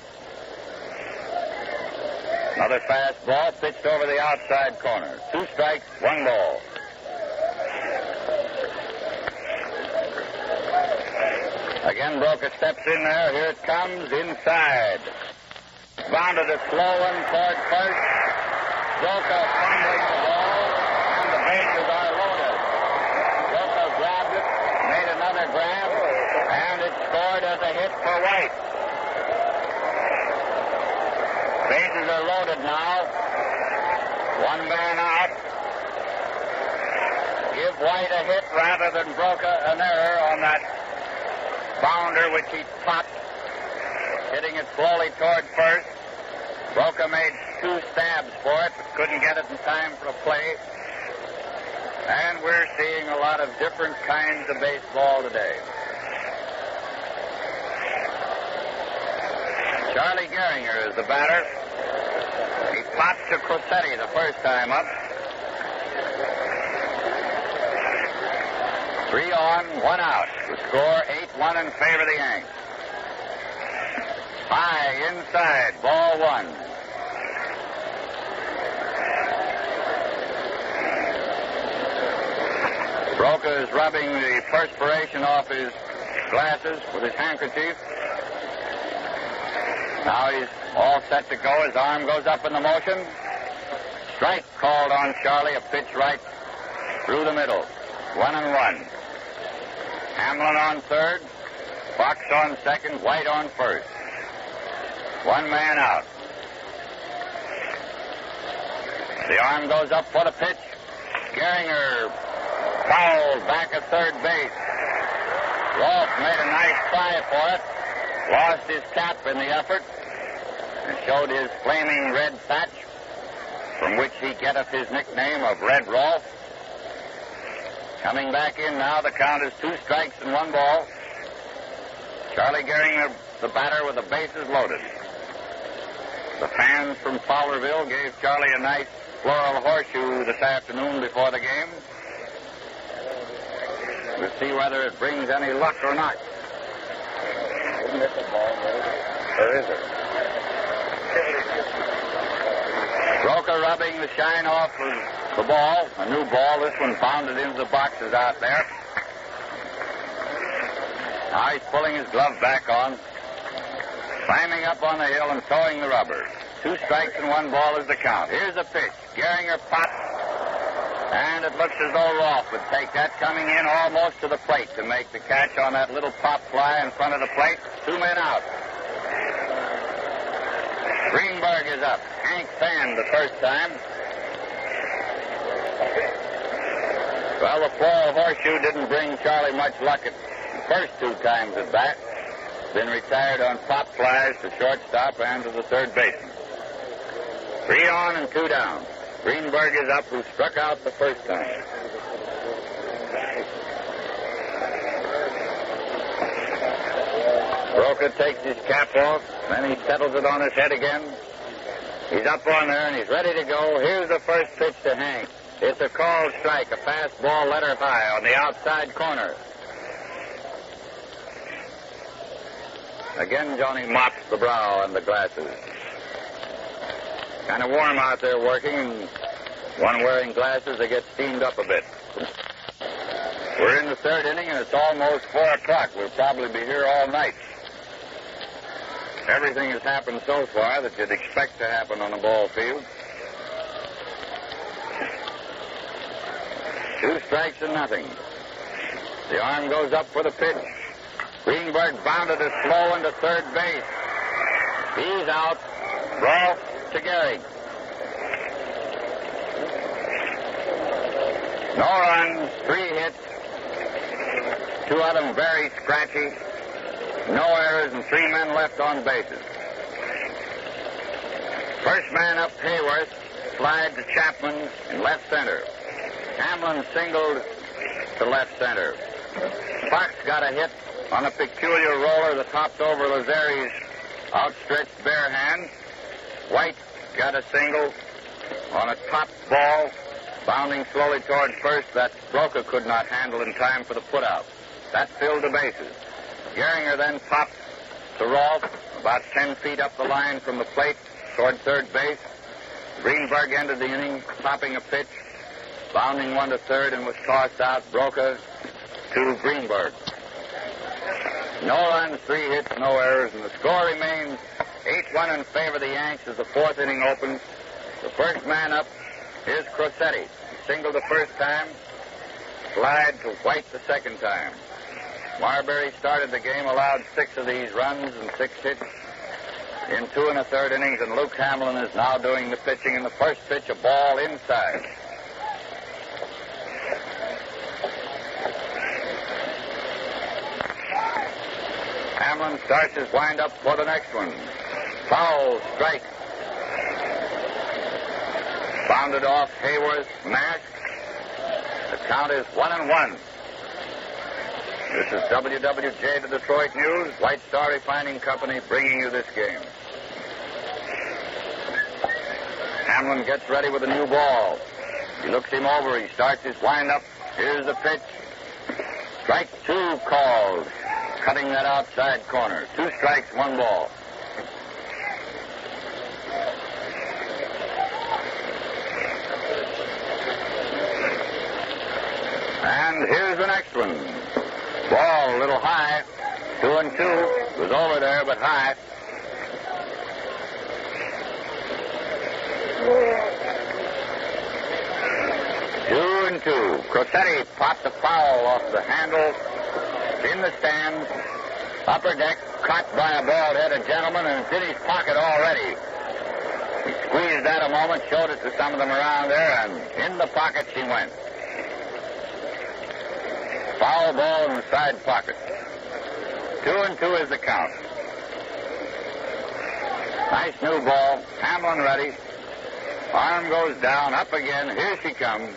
Another fastball pitched over the outside corner. 2 strikes, 1 ball. Again, Broca steps in there. Here it comes inside. Bounded a slow one toward first. Broca fumbling the ball, and the bases are loaded. Broca grabbed it, made another grab, and it scored as a hit for White. Bases are loaded now. 1 man out. Give White a hit rather than Broca an error on that bounder which he popped, hitting it slowly toward first. Broca made 2 stabs for it, but couldn't get it in time for a play. And we're seeing a lot of different kinds of baseball today. Charlie Gehringer is the batter. He popped to Crosetti the first time up. 3 on, 1 out. The score 8-1 in favor of the Yanks. High inside, ball 1. Broca is rubbing the perspiration off his glasses with his handkerchief. Now he's all set to go. His arm goes up in the motion. Strike called on Charlie, a pitch right through the middle. 1-1. Hamlin on third, Fox on second, White on first. 1 man out. The arm goes up for the pitch. Gehringer fouled back at third base. Rolfe made a nice try for it. Lost his cap in the effort and showed his flaming red patch. from which he getteth his nickname of Red Rolf. Coming back in now, the count is 2 strikes and 1 ball. Charlie Gehringer, the batter, with the bases loaded. The fans from Fowlerville gave Charlie a nice floral horseshoe this afternoon before the game. We'll see whether it brings any luck or not. Isn't this a ball, or is it? Broca rubbing the shine off of the ball. A new ball. This one bounded into the boxes out there. Now he's pulling his glove back on. Climbing up on the hill and towing the rubber. 2 strikes and 1 ball is the count. Here's the pitch. Gehringer pops. And it looks as though Rolf would take that, coming in almost to the plate to make the catch on that little pop fly in front of the plate. 2 men out. Greenberg is up. Hank fanned the first time. Well, the floral horseshoe didn't bring Charlie much luck at the first 2 times at bat. Been retired on pop flies to shortstop and to the third baseman. 3 on and 2 down. Greenberg is up, who struck out the first time. Broca takes his cap off, then he settles it on his head again. He's up on there, and he's ready to go. Here's the first pitch to Hank. It's a called strike, a fastball letter high on the outside corner. Again, Johnny mops the brow and the glasses. Kind of warm out there working, and one wearing glasses, they get steamed up a bit. We're in the 3rd inning, and it's almost 4 o'clock. We'll probably be here all night. Everything has happened so far that you'd expect to happen on a ball field. 2 strikes and nothing. The arm goes up for the pitch. Greenberg bounded it slow into third base. He's out. Rolf to Gehrig. No runs, 3 hits. 2 of them very scratchy. No errors and 3 men left on bases. First man up, Hayworth, slide to Chapman in left center. Hamlin singled to left center. Fox got a hit on a peculiar roller that hopped over Lazari's outstretched bare hand. White got a single on a top ball, bounding slowly toward first that Broca could not handle in time for the putout. That filled the bases. Gehringer then popped to Rolf about 10 feet up the line from the plate toward third base. Greenberg ended the inning, popping a pitch, bounding 1 to third, and was tossed out. Broca to Greenberg. No runs, 3 hits, no errors, and the score remains 8-1 in favor of the Yanks as the 4th inning opens. The first man up is Crosetti. He singled the first time, slide to White the second time. Marbury started the game, allowed 6 of these runs and 6 hits in 2 1/3 innings, and Luke Hamlin is now doing the pitching. In the first pitch, a ball inside. Hamlin starts his windup for the next one. Foul strike. Bounded off Hayworth's mask. The count is 1-1. This is WWJ, the Detroit News, White Star Refining Company, bringing you this game. Hamlin gets ready with a new ball. He looks him over. He starts his windup. Here's the pitch. Strike 2 called, cutting that outside corner. 2 strikes, 1 ball. And here's the next one. Ball a little high. 2-2. It was over there, but high. Two and two. Crosetti popped the foul off the handle in the stands. Upper deck, caught by a bald-headed gentleman, and it's in his pocket already. He squeezed that a moment, showed it to some of them around there, and in the pocket she went. Foul ball in the side pocket. 2-2 is the count. Nice new ball. Hamlin ready. Arm goes down, up again. Here she comes.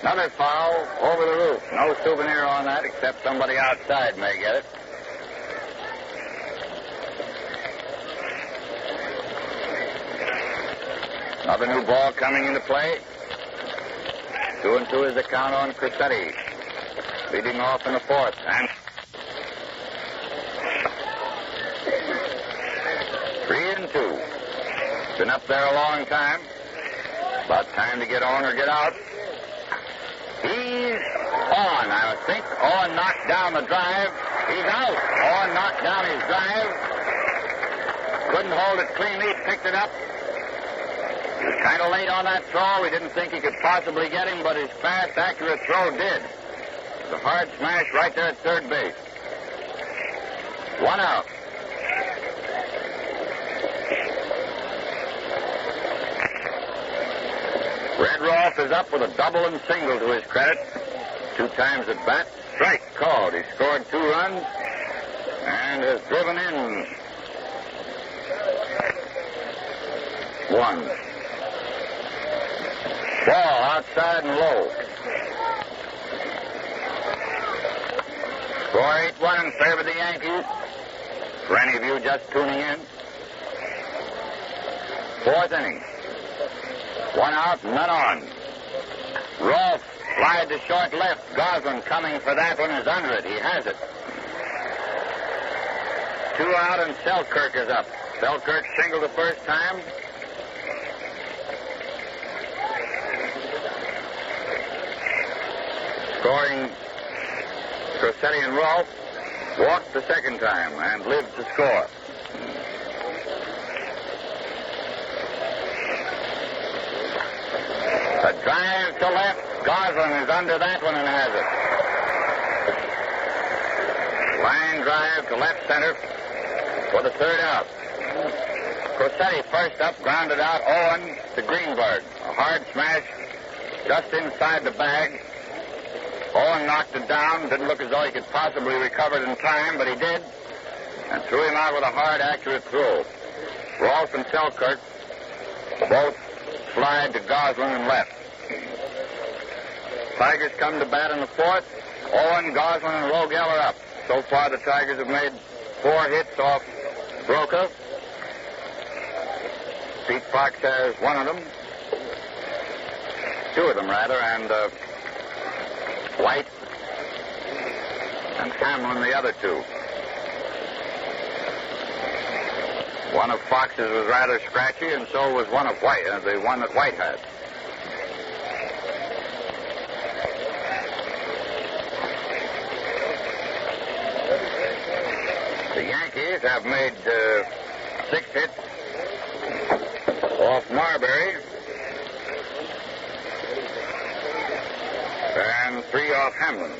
Another foul over the roof. No souvenir on that except somebody outside may get it. Another new ball coming into play. 2-2 is the count on Cressetti. Leading off in the fourth. And 3-2. Been up there a long time. About time to get on or get out. He's on, I think. On knocked down the drive. He's out. On knocked down his drive. Couldn't hold it cleanly. Picked it up. He was kind of late on that throw. We didn't think he could possibly get him, but his fast, accurate throw did. It was a hard smash right there at third base. 1 out. Red Rolfe is up with a double and single to his credit. 2 times at bat. Strike called. He scored 2 runs and has driven in 1. Ball outside and low. Score 8-1 in favor of the Yankees. For any of you just tuning in. 4th inning. 1 out, none on. Rolfe flied to short left. Goslin coming for that one is under it. He has it. 2 out and Selkirk is up. Selkirk singled the first time. Scoring Cressetti and Rolfe. Walked the second time and lived to score. A drive to left. Goslin is under that one and has it. Line drive to left center for the 3rd out. Cressetti first up, grounded out. Owen to Greenberg. A hard smash just inside the bag. Owen knocked it down. Didn't look as though he could possibly recover it in time, but he did. And threw him out with a hard, accurate throw. Rolfe and Selkirk both slide to Goslin and left. Tigers come to bat in the 4th. Owen, Goslin, and Rogel are up. So far, the Tigers have made 4 hits off Broca. Pete Fox has 1 of them. 2 of them, rather, and White and Hamlin the other 2. One of Fox's was rather scratchy, and so was one of White, the one that White had. The Yankees have made 6 hits off Marbury and 3 off Hamlin.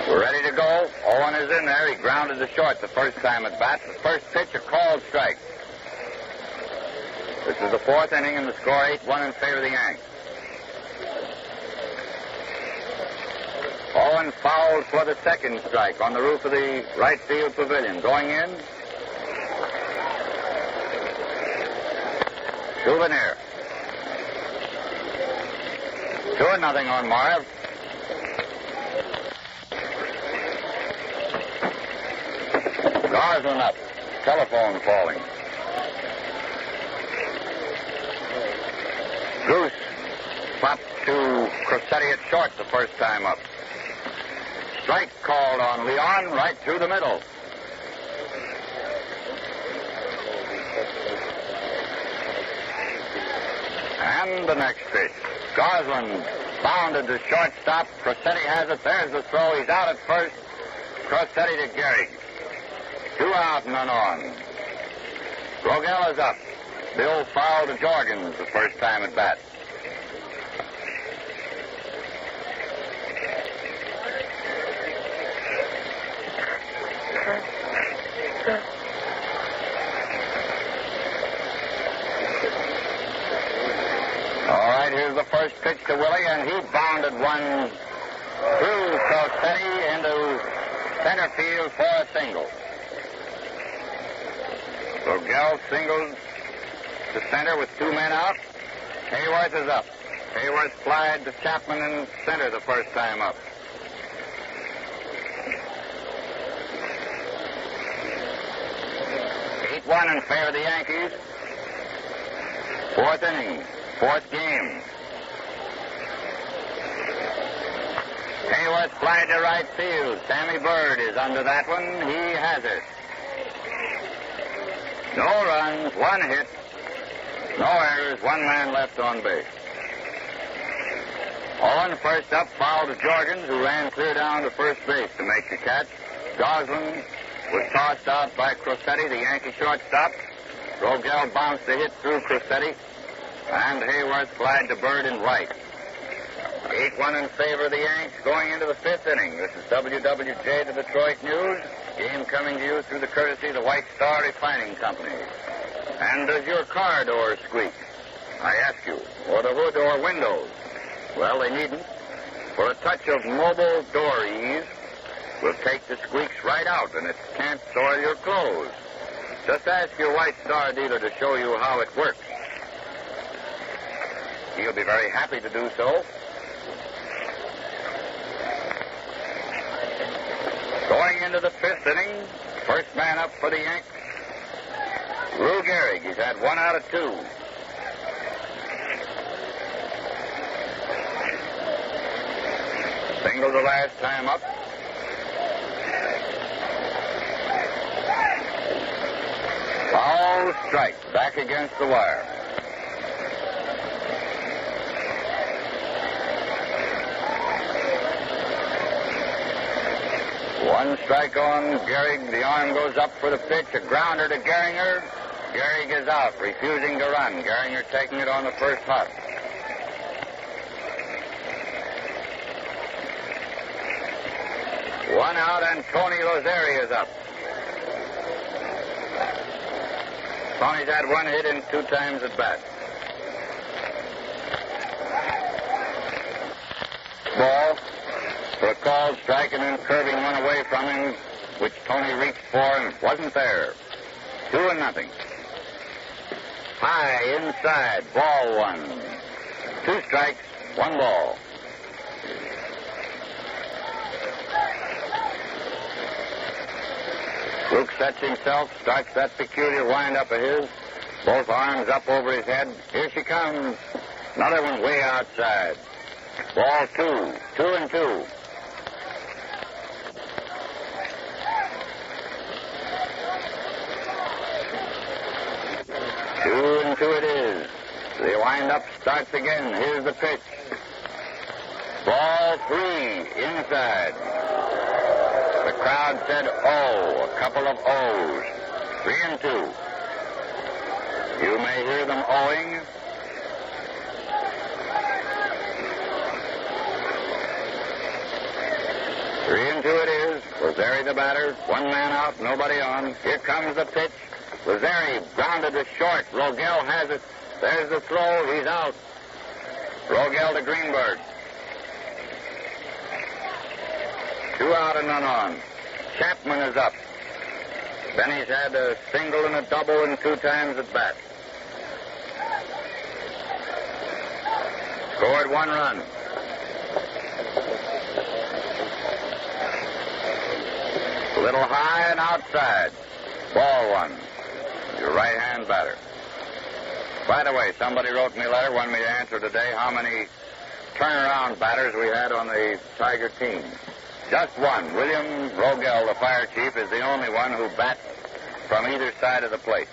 We're ready to go. Owen is in there. He grounded to short the first time at bat. The first pitch, a called strike. This is the 4th inning, and the score 8-1 in favor of the Yanks. Owen fouled for the 2nd strike on the roof of the right field pavilion. Going in. Souvenir. 2-0 on Marv. Goslin up. Telephone falling. Goose popped to Cressetti at short the first time up. Strike called on Leon right through the middle. And the next pitch. Goslin bounded to shortstop. Cressetti has it. There's the throw. He's out at first. Cressetti to Gehrig. 2 out, none on. Rogel is up. Bill fouled to Jorgens the first time at bat. All right, here's the first pitch to Willie, and he bounded one through Cressetti into center field for a single. Rogel singles to center with 2 men out. Hayworth is up. Hayworth flied to Chapman in center the first time up. One in favor of the Yankees. 4th inning, 4th game. Hayworth flied to right field. Sammy Bird is under that one. He has it. No runs, 1 hit, no errors, 1 man left on base. Owen first up, fouled to Jorgens, who ran clear down to first base to make the catch. Goslin was tossed out by Crosetti, the Yankee shortstop. Rogel bounced a hit through Crosetti, and Hayworth flied to Bird in right. 8-1 in favor of the Yanks going into the 5th inning. This is WWJ, the Detroit News. Game coming to you through the courtesy of the White Star Refining Company. And does your car door squeak? I ask you. Or the hood or windows? Well, they needn't. For a touch of mobile door ease will take the squeaks right out, and it can't soil your clothes. Just ask your White Star dealer to show you how it works. He'll be very happy to do so. Going into the 5th inning, first man up for the Yanks, Lou Gehrig. He's had 1 out of 2. Single the last time up. Foul strike, back against the wire. One strike on Gehrig. The arm goes up for the pitch. A grounder to Gehringer. Gehrig is out, refusing to run. Gehringer taking it on the first hop. One out, and Tony Lozeri is up. Tony's had 1 hit in 2 times at bat. Ball for a called strike, and then curving one away from him, which Tony reached for and wasn't there. 2-0. High inside, ball 1. 2 strikes, 1 ball. Luke sets himself, starts that peculiar wind-up of his. Both arms up over his head. Here she comes. Another one way outside. Ball 2. 2-2. It is. The wind-up starts again. Here's the pitch. Ball 3, inside. The crowd said, oh, a couple of O's. 3-2. You may hear them owing. Three and 2 it is. Lozeri the batter. 1 man out, nobody on. Here comes the pitch. Lozeri grounded to short. Rogel has it. There's the throw. He's out. Rogel to Greenberg. 2 out and none on. Chapman is up. Benny's had a single and a double and 2 times at bat. Scored 1 run. A little high and outside. Ball 1. Your right-hand batter. By the way, somebody wrote me a letter, wanted me to answer today how many turnaround batters we had on the Tiger team. Just 1. William Rogel, the fire chief, is the only one who bats from either side of the plate.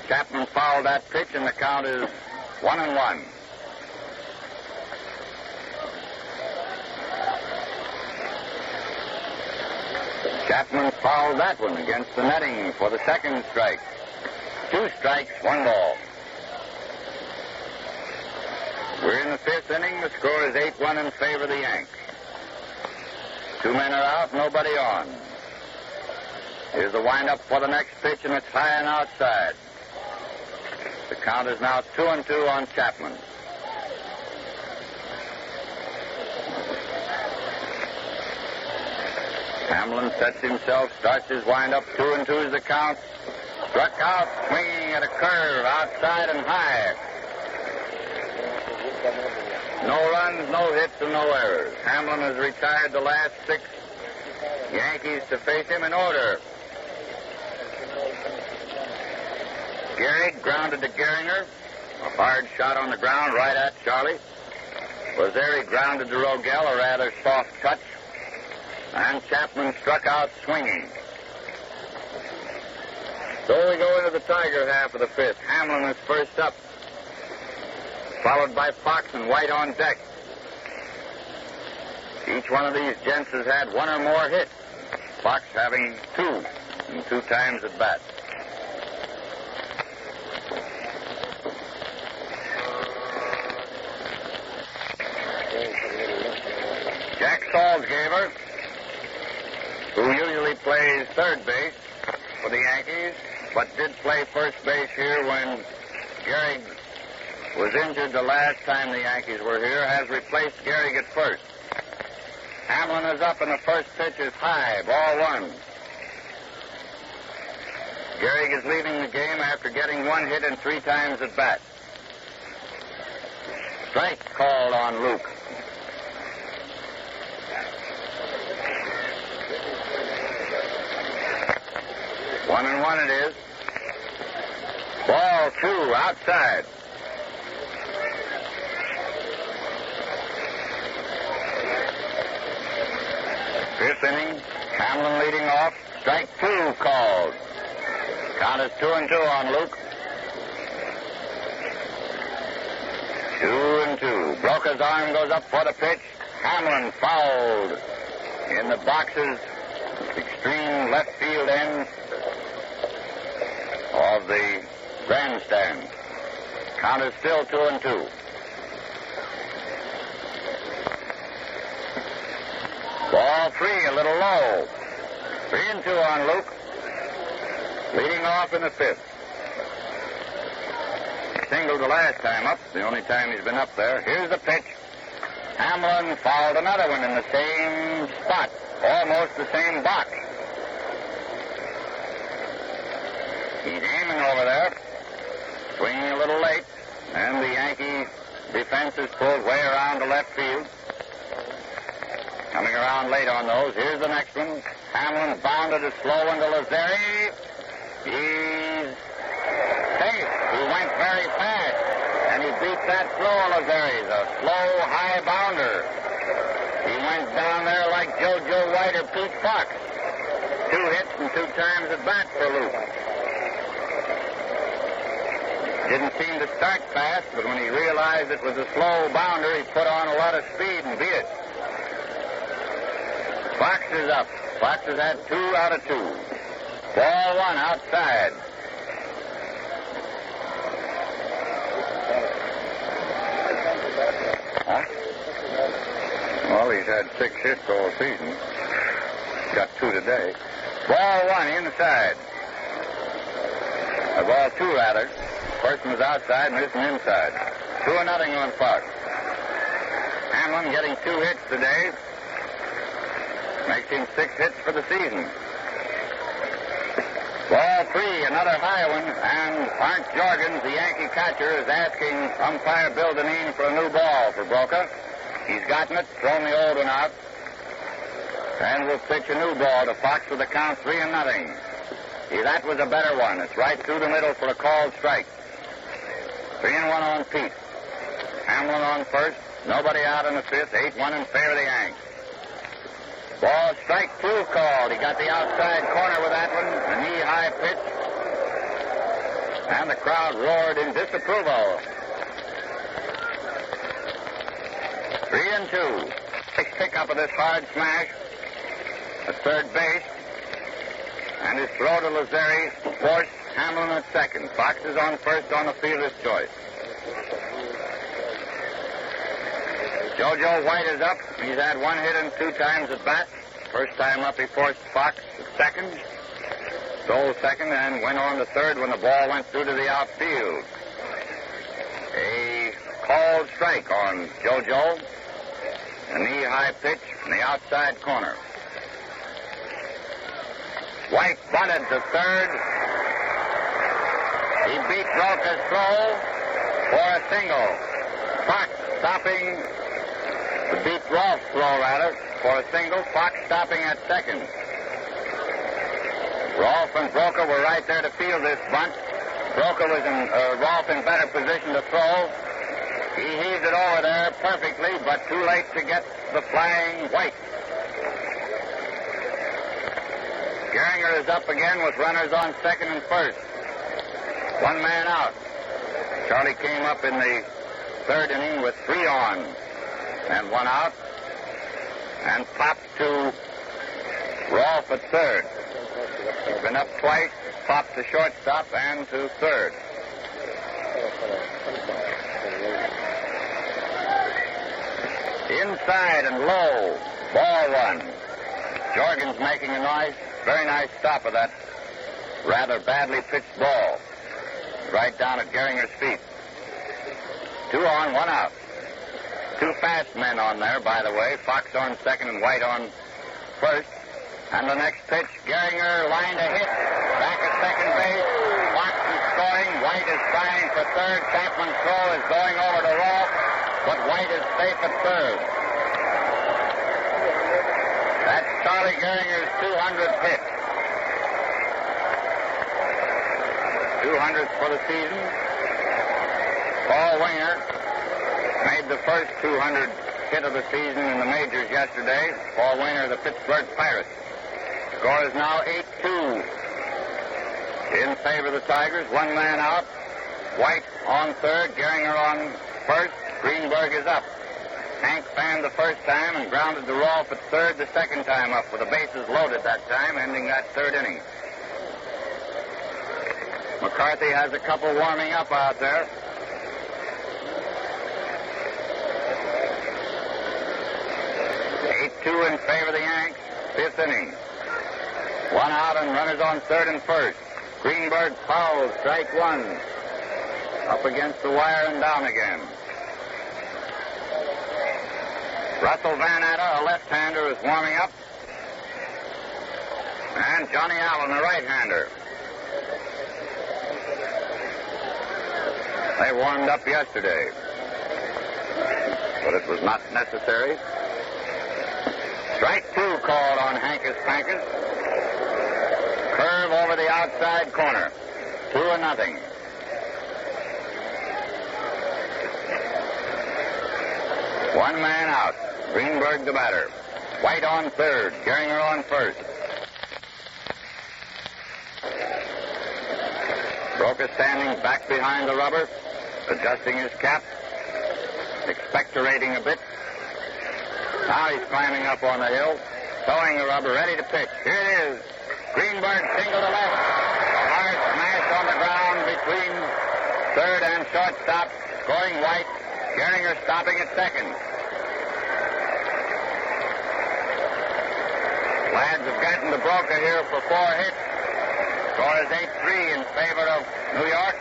Chapman fouled that pitch, and the count is 1-1. Chapman fouled that one against the netting for the 2nd strike. 2 strikes, 1 ball. We're in the 5th inning. The score is 8-1 in favor of the Yanks. 2 men are out, nobody on. Here's the windup for the next pitch, and it's high and outside. The count is now 2-2 on Chapman. Hamlin sets himself, starts his windup. 2-2 is the count. Struck out, swinging at a curve, outside and high. No runs, no hits, and no errors. Hamlin has retired the last 6 Yankees to face him in order. Gehrig grounded to Gehringer. A hard shot on the ground right at Charlie. Lazeri grounded to Rogel, a rather soft touch. And Chapman struck out swinging. So we go into the Tiger half of the 5th. Hamlin is first up, followed by Fox and White on deck. Each one of these gents has had 1 or more hits. Fox having 2 and 2 times at bat. Jack Salzgaber, who usually plays third base for the Yankees, but did play first base here when Gehrig was injured the last time the Yankees were here, has replaced Gehrig at first. Hamlin is up, and the first pitch is high, ball 1. Gehrig is leaving the game after getting 1 hit and 3 times at bat. Strike called on Luke. One and 1 it is. Ball 2, outside. Fifth inning, Hamlin leading off. Strike 2 called. Count is 2-2 on Luke. 2-2. Broca's arm goes up for the pitch. Hamlin fouled in the boxes, extreme left field end of the grandstand. Count is still 2-2. Ball 3, a little low. 3-2 on Luke. Leading off in the 5th. Singled the last time up, the only time he's been up there. Here's the pitch. Hamlin fouled another one in the same spot, almost the same box. He's aiming over there, swinging a little late, and the Yankee defense is pulled way around to left field. Coming around late on those. Here's the next one. Hamlin bounded a slow one to Lazeri. He's safe. He went very fast, and he beat that throw of Lazeri's, a slow, high bounder. He went down there like JoJo White or Pete Fox. 2 hits and 2 times at bat for Luke. Didn't seem to start fast, but when he realized it was a slow bounder, he put on a lot of speed and beat it. Fox is up. Fox has had 2 out of 2. Ball 1 outside. Huh? Well, he's had 6 hits all season. Got 2 today. Ball 1 inside. Ball 2 rather. First one's outside and this one inside. 2-0 on Fox. Hamlin getting 2 hits today. Makes him 6 hits for the season. Ball 3, another high one, and Arndt Jorgens, the Yankee catcher, is asking umpire Bill Dineen for a new ball for Broca. He's gotten it, thrown the old one out, and will pitch a new ball to Fox with a count 3-0. That was a better one. It's right through the middle for a called strike. 3-1 on Pete. Hamlin on first, nobody out in the 5th, 8-1 in favor of the Yanks. Ball strike 2 called. He got the outside corner with that one. A knee-high pitch. And the crowd roared in disapproval. 3-2. Nice pickup of this hard smash at third base. And his throw to Lazeri forced Hamlin at second. Fox is on first on the fielder's choice. JoJo White is up. He's had 1 hit and 2 times at bat. First time up, he forced Fox at second. Stole second and went on to third when the ball went through to the outfield. A called strike on JoJo. A knee-high pitch from the outside corner. White bunted to third. He beat Broca's throw for a single. Fox stopping to beat Rolf's throw, rather, for a single. Fox stopping at second. Rolf and Broca were right there to field this bunt. Broca was Rolf in better position to throw. He heaved it over there perfectly, but too late to get the flying White. Gehringer is up again with runners on second and first. One man out. Charlie came up in the third inning with 3 on and 1 out, and popped to Rolf at third. He's been up twice, popped to shortstop and to third. Inside and low, ball 1. Jorgens making a very nice stop of that rather badly pitched ball. Right down at Gehringer's feet. 2 on, 1 out. 2 fast men on there, by the way. Fox on second and White on first. And the next pitch, Gehringer lined a hit. Back at second base. Fox is scoring. White is trying for third. Chapman's throw is going over to Rolf, but White is safe at third. That's Charlie Gehringer's 200th hit. 200th for the season. Paul Winger made the first 200 hit of the season in the majors yesterday. Paul Winger, the Pittsburgh Pirates. Score is now 8-2 in favor of the Tigers. 1 man out. White on third. Gehringer on first. Greenberg is up. Hank fanned the first time and grounded to Rolf at third the second time up with the bases loaded that time, ending that third inning. McCarthy has a couple warming up out there. Two in favor of the Yanks. 5th inning. 1 out and runners on third and first. Greenberg fouls. Strike 1. Up against the wire and down again. Russell Van Atta, a left-hander, is warming up. And Johnny Allen, a right-hander. They warmed up yesterday, but it was not necessary. Strike 2 called on Hankus Pankus. Curve over the outside corner. 2-0. One man out. Greenberg the batter. White on third. Gehringer on first. Broca standing back behind the rubber, adjusting his cap, expectorating a bit. Now he's climbing up on the hill, towing the rubber, ready to pitch. Here it is. Greenberg single to left. A hard smash on the ground between third and shortstop. Scoring White. Gehringer stopping at second. Lads have gotten to Broca here for 4 hits. Score is 8-3 in favor of New York.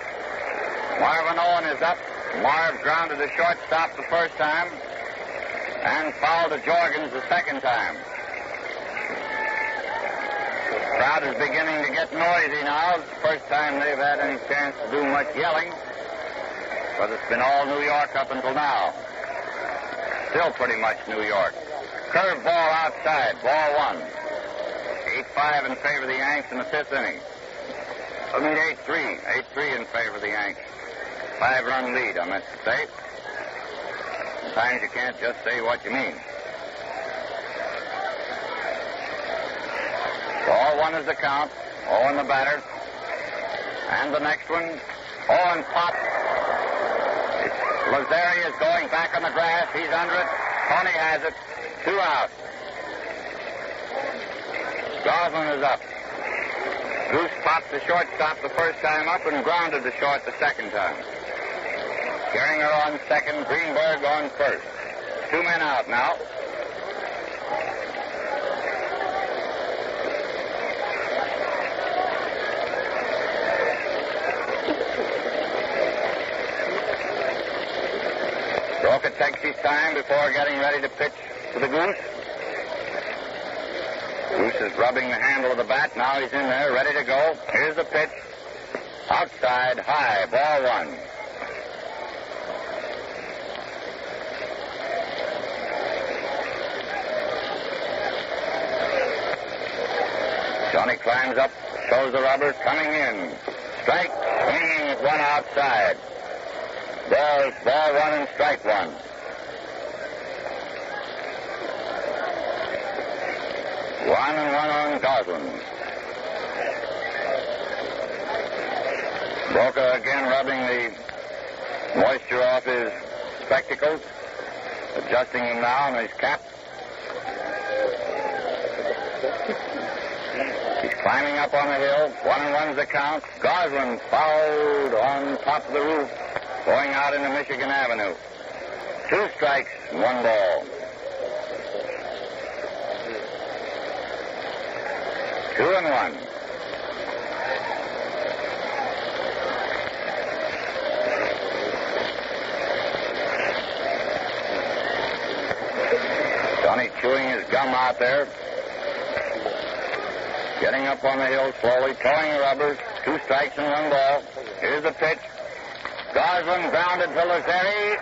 Marvin Owen is up. Marv grounded the shortstop the first time and fouled to Jorgens the second time. The crowd is beginning to get noisy now. It's the first time they've had any chance to do much yelling, but it's been all New York up until now. Still pretty much New York. Curve ball outside, ball 1. 8-5 in favor of the Yanks in the 5th inning. 8-3. 8-3 in favor of the Yanks. 5-run lead, I meant to say. Sometimes you can't just say what you mean. Ball 1 is the count. Owen the batter. And the next one, Owen pops. Lazzari is going back on the grass. He's under it. Tony has it. 2 out. Goslin is up. Goose popped the shortstop the first time up and grounded the short the second time. Gehringer on second, Greenberg on first. 2 men out now. Broca takes his time before getting ready to pitch to the Goose. Goose is rubbing the handle of the bat. Now he's in there, ready to go. Here's the pitch. Outside, high, ball one. Johnny climbs up, shows the rubber, coming in. Strike, swinging, one outside. Ball one and strike one. One and one on Goslin. Broca again rubbing the moisture off his spectacles, adjusting him now on his cap. He's climbing up on the hill. 1-1's the count. Goslin fouled on top of the roof, going out into Michigan Avenue. 2 strikes and 1 ball. 2-1. Johnny chewing his gum out there. Getting up on the hill slowly, towing the rubber. 2 strikes and 1 ball. Here's the pitch. Goslin grounded to Lazzeri.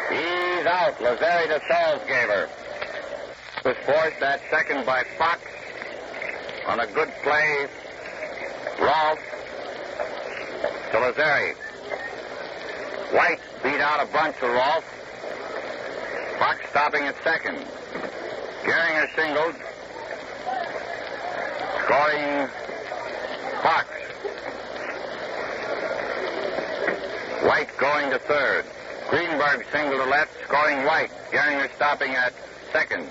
He's out. Lazzeri to Salzgeber. Was forced at second by Fox on a good play. Rolfe to Lazzeri. White beat out a bunch of Rolfe. Fox stopping at second. Gehringer singled. Scoring Fox. White going to third. Greenberg singled to left, scoring White. Gehringer stopping at second.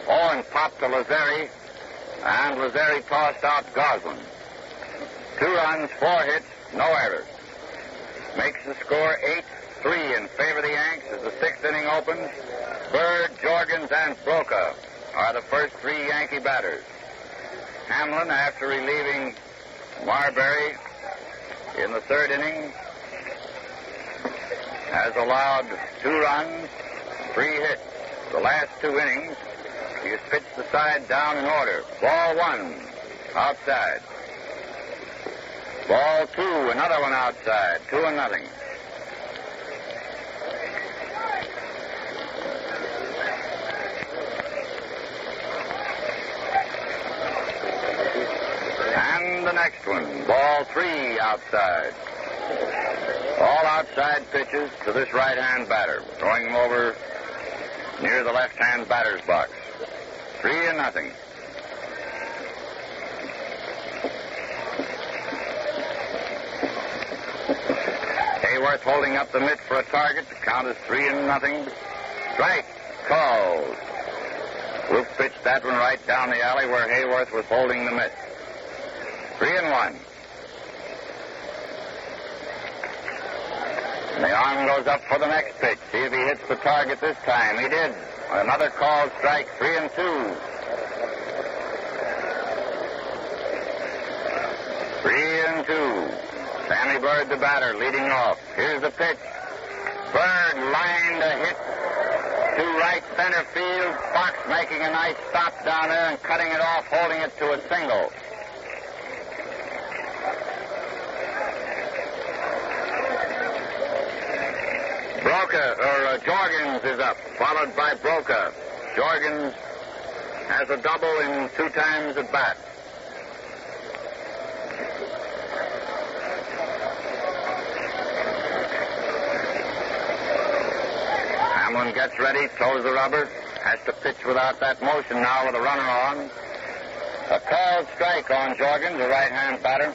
Owen popped to Lazzeri, and Lazzeri tossed out Goslin. 2 runs, 4 hits, no errors. Makes the score 8-3 in favor of the Yanks as the 6th inning opens. Bird, Jorgens, and Broca are the first 3 Yankee batters. Hamlin, after relieving Marbury in the 3rd inning, has allowed 2 runs, 3 hits. The last 2 innings, he has pitched the side down in order. Ball 1, outside. Ball 2, another one outside. 2-0. And the next one, ball 3, outside. All outside pitches to this right-hand batter, throwing him over near the left-hand batter's box. 3-0. Hayworth holding up the mitt for a target. The count is 3-0. Strike called. Wolf pitched that one right down the alley where Hayworth was holding the mitt. 3-1. And the arm goes up for the next pitch. See if he hits the target this time. He did. Another called strike, 3-2. 3-2. Sammy Bird, the batter, leading off. Here's the pitch. Bird lined a hit to right center field. Fox making a nice stop down there and cutting it off, holding it to a single. Jorgens is up, followed by Broca. Jorgens has a double in 2 times at bat. Hamlin gets ready, toes the rubber, has to pitch without that motion now with a runner on. A called strike on Jorgens, the right-hand batter.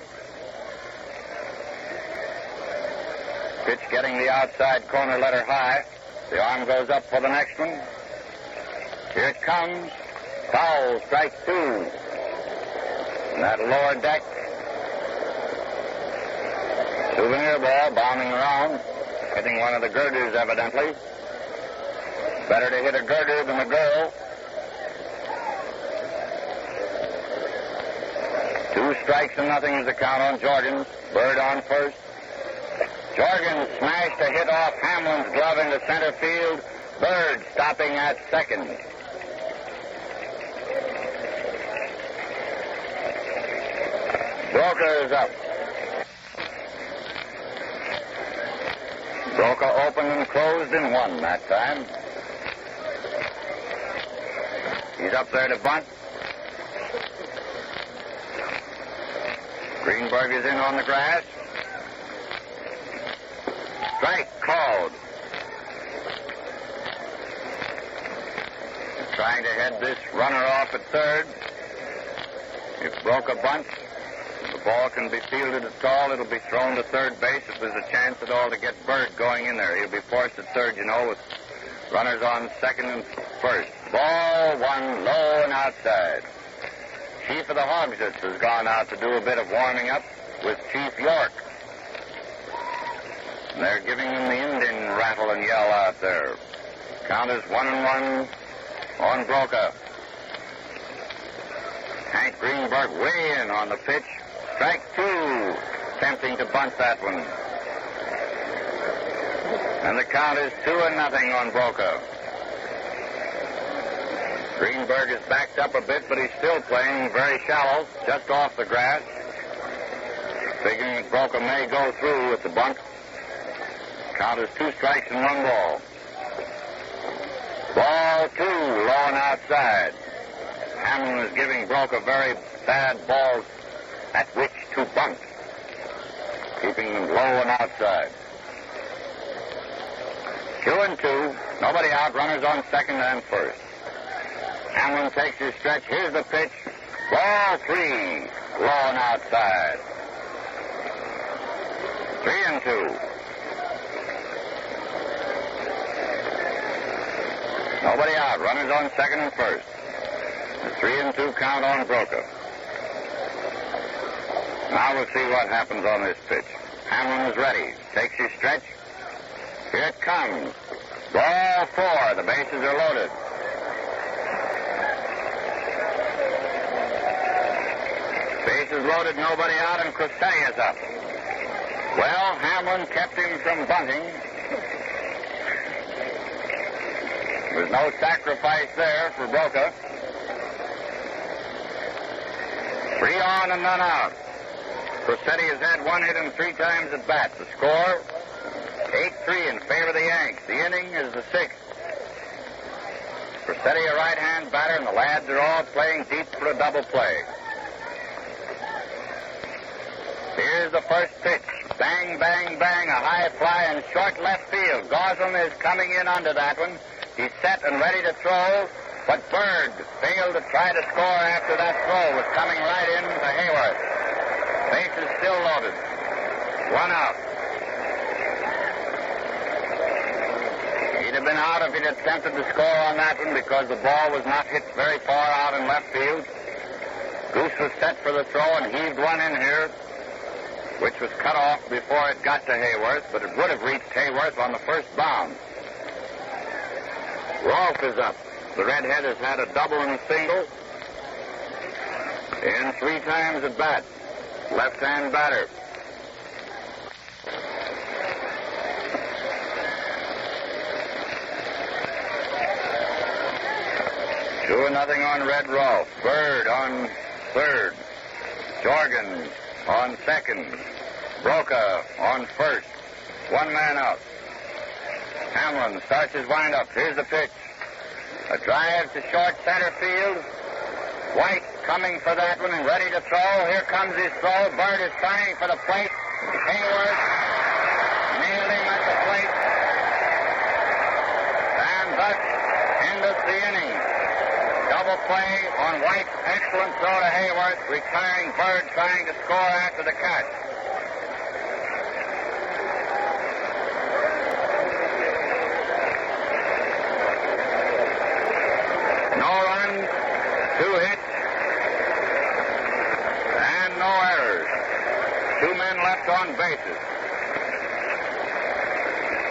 Pitch getting the outside corner letter high. The arm goes up for the next one. Here it comes. Foul, strike 2. And that lower deck. Souvenir ball bounding around. Hitting one of the girders, evidently. Better to hit a girder than a girl. 2 strikes and nothing is the count on Jorgens. Bird on first. Jorgens smashed a hit off Hamlin's glove into center field. Bird stopping at second. Broca is up. Broca opened and closed in one that time. He's up there to bunt. Greenberg is in on the grass. Strike called. Trying to head this runner off at third. If Broca bunts, the ball can be fielded at all. It'll be thrown to third base if there's a chance at all to get Bird going in there. He'll be forced at third, with runners on second and first. Ball one, low and outside. Chief of the Hogsets has gone out to do a bit of warming up with Chief York. And they're giving him the Indian rattle and yell out there. Count is 1-1 on Broca. Hank Greenberg way in on the pitch. Strike two. Attempting to bunt that one. And the count is 2-0 on Broca. Greenberg is backed up a bit, but he's still playing very shallow, just off the grass. Figuring Broca may go through with the bunt. Count is 2 strikes and 1 ball. Ball 2, low and outside. Hamlin is giving Broca very bad balls at which to bunt, keeping them low and outside. 2-2, nobody out, runners on second and first. Hamlin takes his stretch. Here's the pitch. Ball 3, low and outside. 3-2. Nobody out. Runners on second and first. The 3-2 count on Broca. Now we'll see what happens on this pitch. Hamlin is ready. Takes his stretch. Here it comes. Ball 4. The bases are loaded. Bases loaded, nobody out, and Crosetti is up. Well, Hamlin kept him from bunting. There's no sacrifice there for Broca. 3 on and none out. Crosetti has had 1 hit and 3 times at bat. The score, 8-3 in favor of the Yanks. The inning is the 6th. Crosetti a right-hand batter, and the lads are all playing deep for a double play. Here's the first pitch. Bang, bang, bang. A high fly in short left field. Goslin is coming in under that one. He's set and ready to throw, but Bird failed to try to score after that throw. Was coming right in to Hayworth. Bases still loaded. 1 out. He'd have been out if he'd attempted to score on that one because the ball was not hit very far out in left field. Goose was set for the throw and heaved one in here, which was cut off before it got to Hayworth, but it would have reached Hayworth on the first bound. Rolfe is up. The redhead has had a double and a single in 3 times at bat. Left-hand batter. Two nothing on Red Rolfe. Bird on third. Jorgens on second. Broca on first. 1 man out. Hamlin starts his windup. Here's the pitch. A drive to short center field. White coming for that one and ready to throw. Here comes his throw. Bird is trying for the plate. Hayworth nailed him at the plate. And thus endeth the inning. Double play on White's excellent throw to Hayworth, retiring Bird trying to score after the catch. No runs, 2 hits, and no errors. 2 men left on bases.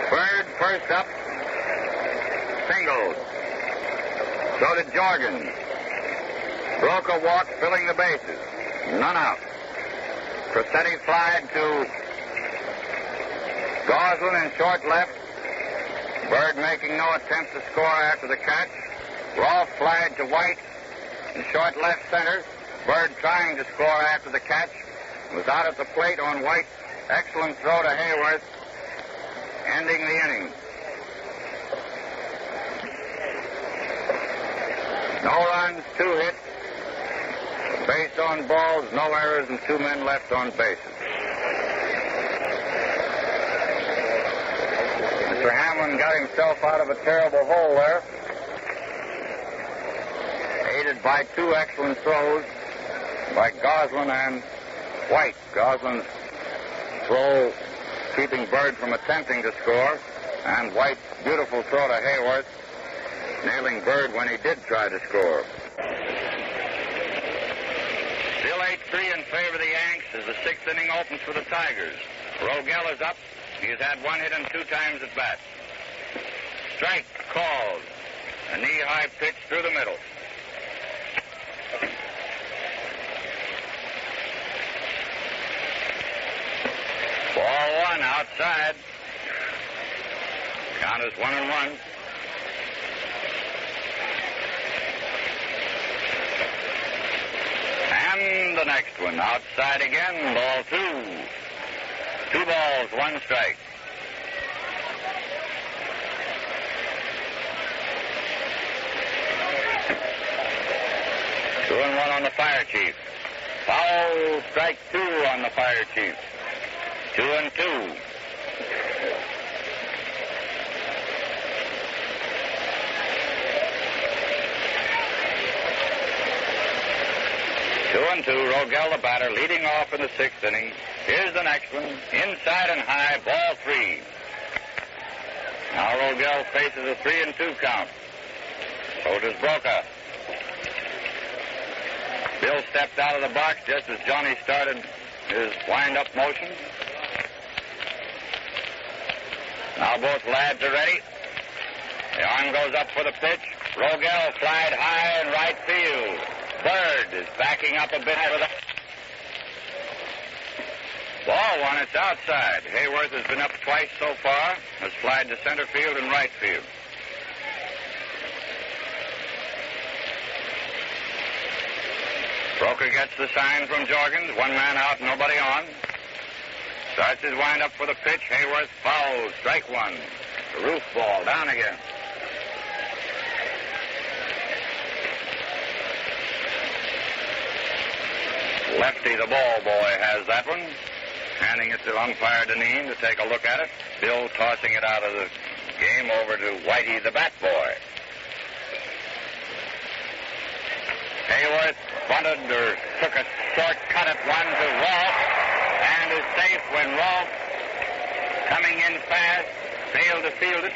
Bird first up, singled. So did Jorgens. Broca walked, filling the bases. None out. Crosetti flied to Goslin in short left. Bird making no attempt to score after the catch. Rolfe flied to White in short left center. Bird trying to score after the catch. Was out at the plate on White's excellent throw to Hayworth. ending the inning. No runs, 2 hits, base on balls, no errors, and 2 men left on bases. Mr. Hamlin got himself out of a terrible hole there, aided by 2 excellent throws by Goslin and White. Goslin's throw keeping Bird from attempting to score, and White's beautiful throw to Hayworth, nailing Bird when he did try to score. Still 8-3 in favor of the Yanks as the 6th inning opens for the Tigers. Rogel is up. He has had 1 hit and 2 times at bat. Strike called. A knee-high pitch through the middle. Ball 1 outside. Count is 1-1. And the next one outside again. Ball 2. 2 balls, 1 strike. Two and 1 on the Fire Chief. Foul, strike 2 on the Fire Chief. 2-2. Rogel, the batter, leading off in the 6th inning. Here's the next one. Inside and high, ball 3. Now Rogel faces a 3-2 count. So does Broca. Bill stepped out of the box just as Johnny started his wind-up motion. Now both lads are ready. The arm goes up for the pitch. Rogel flied high in right field. Bird is backing up a bit for the ball 1. It's outside. Hayworth has been up twice so far. Has flied to center field and right field. Broca gets the sign from Jorgens. 1 man out, nobody on. Starts his wind-up for the pitch. Hayworth fouls. Strike 1. The roof ball down again. Lefty, the ball boy, has that one. Handing it to umpire Deneen to take a look at it. Bill tossing it out of the game over to Whitey, the bat boy. Hayworth bunted or took a short cut at one to Rolfe and is safe when Rolfe, coming in fast, failed to field it.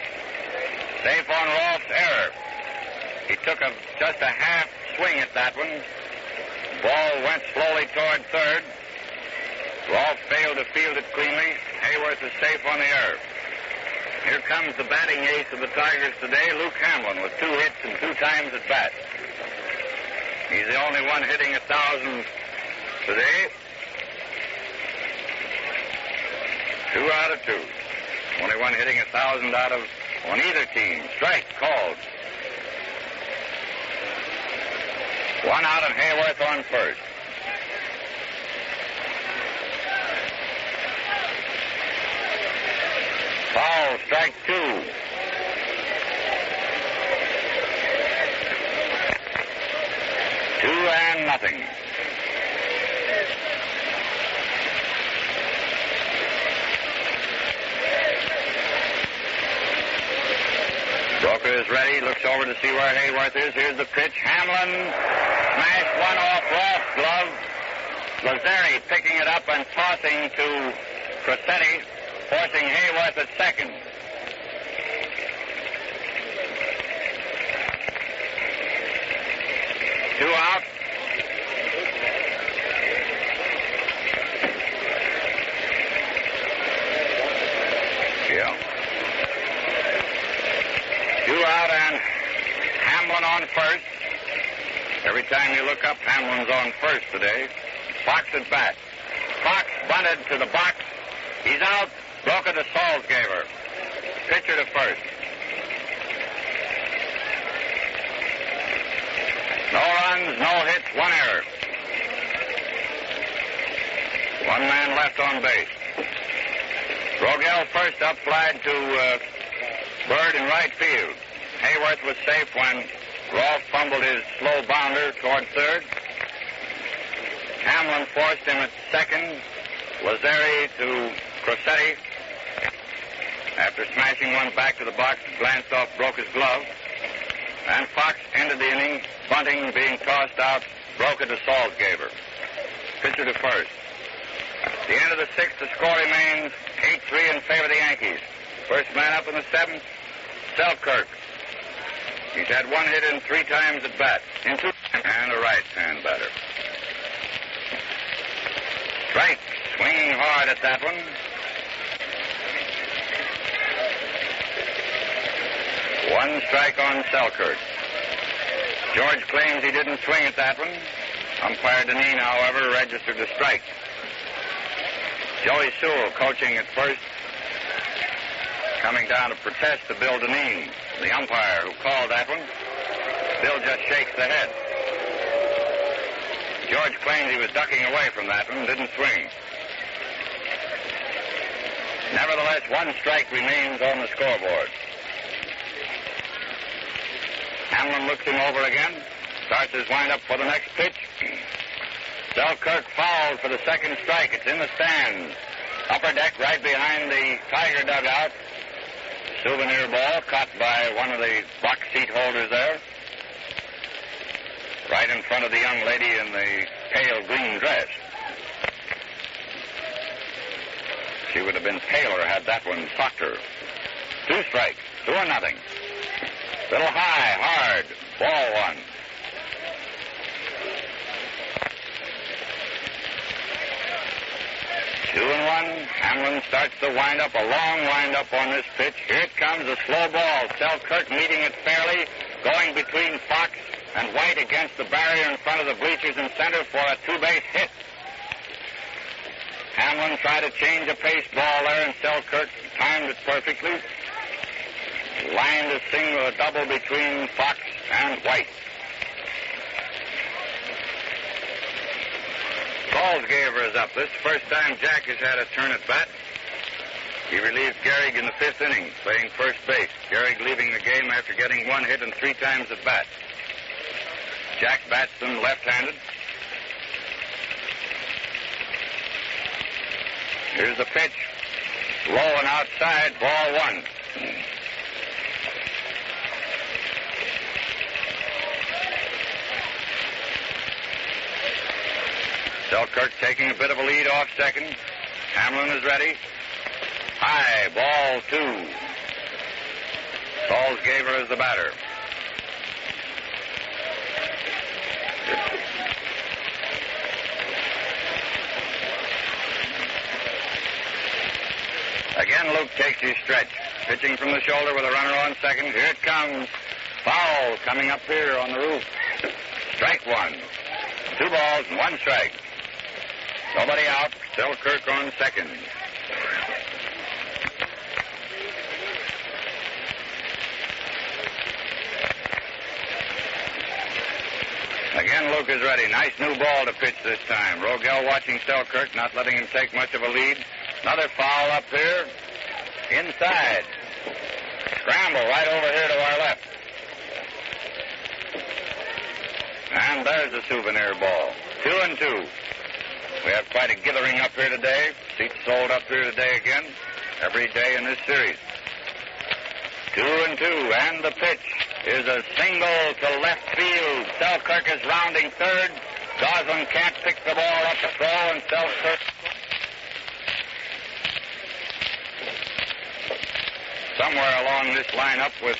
Safe on Rolfe's error. He took just a half swing at that one. Ball went slowly toward third. Rolfe failed to field it cleanly. Hayworth is safe on the error. Here comes the batting ace of the Tigers today, Luke Hamlin, with 2 hits and 2 times at bat. He's the only one hitting 1,000 today. 2 out of 2. Only one hitting 1,000 out of on either team. Strike called. 1 out and Hayworth on first. Foul, strike 2. 2-0. Broca is ready, looks over to see where Hayworth is. Here's the pitch. Hamlin smashed one off Rolfe's glove. Lazzeri picking it up and tossing to Crosetti, forcing Hayworth at second. Two out. Yeah. 2 out and Hamlin on first. Every time you look up, Hamlin's on first today. Fox at bat. Fox bunted to the box. He's out. Broca to Salzgaber. Pitcher to first. No runs, no hits, 1 error. 1 man left on base. Rogel first up, flied to Bird in right field. Hayworth was safe when Rolfe fumbled his slow bounder toward third. Hamlin forced him at second. Lazeri to Crosetti. After smashing one back to the box, glanced off, broke his glove. And Fox ended the inning, bunting, being tossed out, broke it to Salzgeber. Pitcher to first. At the end of the sixth, the score remains 8-3 in favor of the Yankees. First man up in the seventh, Selkirk. He's had one hit in 3 times at bat. And a right-hand batter. Strike, swinging hard at that one. One strike on Selkirk. George claims he didn't swing at that one. Umpire Deneen, however, registered a strike. Joey Sewell coaching at first, coming down to protest to Bill Deneen, the umpire who called that one. Bill just shakes the head. George claims he was ducking away from that one, didn't swing. Nevertheless, one strike remains on the scoreboard. Hamlin looks him over again, starts his windup for the next pitch. Selkirk fouled for the second strike. It's in the stands. Upper deck right behind the Tiger dugout. Souvenir ball caught by one of the box seat holders there. Right in front of the young lady in the pale green dress. She would have been paler had that one socked her. 2 strikes, 2-0. Little high, hard, ball one. 2-1. Hamlin starts the windup, a long windup on this pitch. Here it comes, a slow ball. Selkirk meeting it fairly, going between Fox and White against the barrier in front of the bleachers in center for a 2-base hit. Hamlin tried to change a pace ball there, and Selkirk timed it perfectly. Lined a single, a double between Fox and White. Salzgeber is up. This is the first time Jack has had a turn at bat. He relieved Gehrig in the 5th inning, playing first base. Gehrig leaving the game after getting 1 hit and 3 times at bat. Jack bats them left-handed. Here's the pitch. Low and outside, ball 1. Selkirk taking a bit of a lead off second. Hamlin is ready. High, ball 2. Salzgeber is the batter. Again, Luke takes his stretch. Pitching from the shoulder with a runner on second. Here it comes. Foul coming up here on the roof. Strike 1. 2 balls and 1 strike. Nobody out. Selkirk on second. Again, Luke is ready. Nice new ball to pitch this time. Rogel watching Selkirk, not letting him take much of a lead. Another foul up here. Inside. Scramble right over here to our left. And there's a souvenir ball. 2-2. We have quite a gathering up here today. Seats sold up here today again. Every day in this series. 2-2. And the pitch is a single to left field. Selkirk is rounding third. Goslin can't pick the ball up to throw, and Selkirk. Somewhere along this lineup with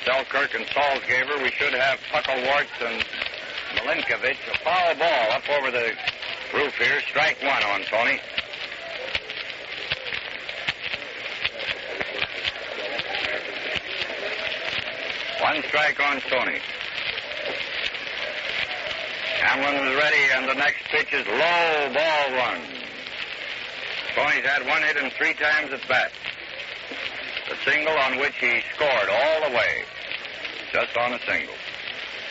Selkirk and Salzgeber, we should have Pucklewarts and Milinkovic. A foul ball up over the roof here. Strike 1 on Tony. One strike on Tony. Hamlin is ready, and the next pitch is low, ball 1. Tony's had 1 hit and 3 times at bat. The single on which he scored all the way, just on a single.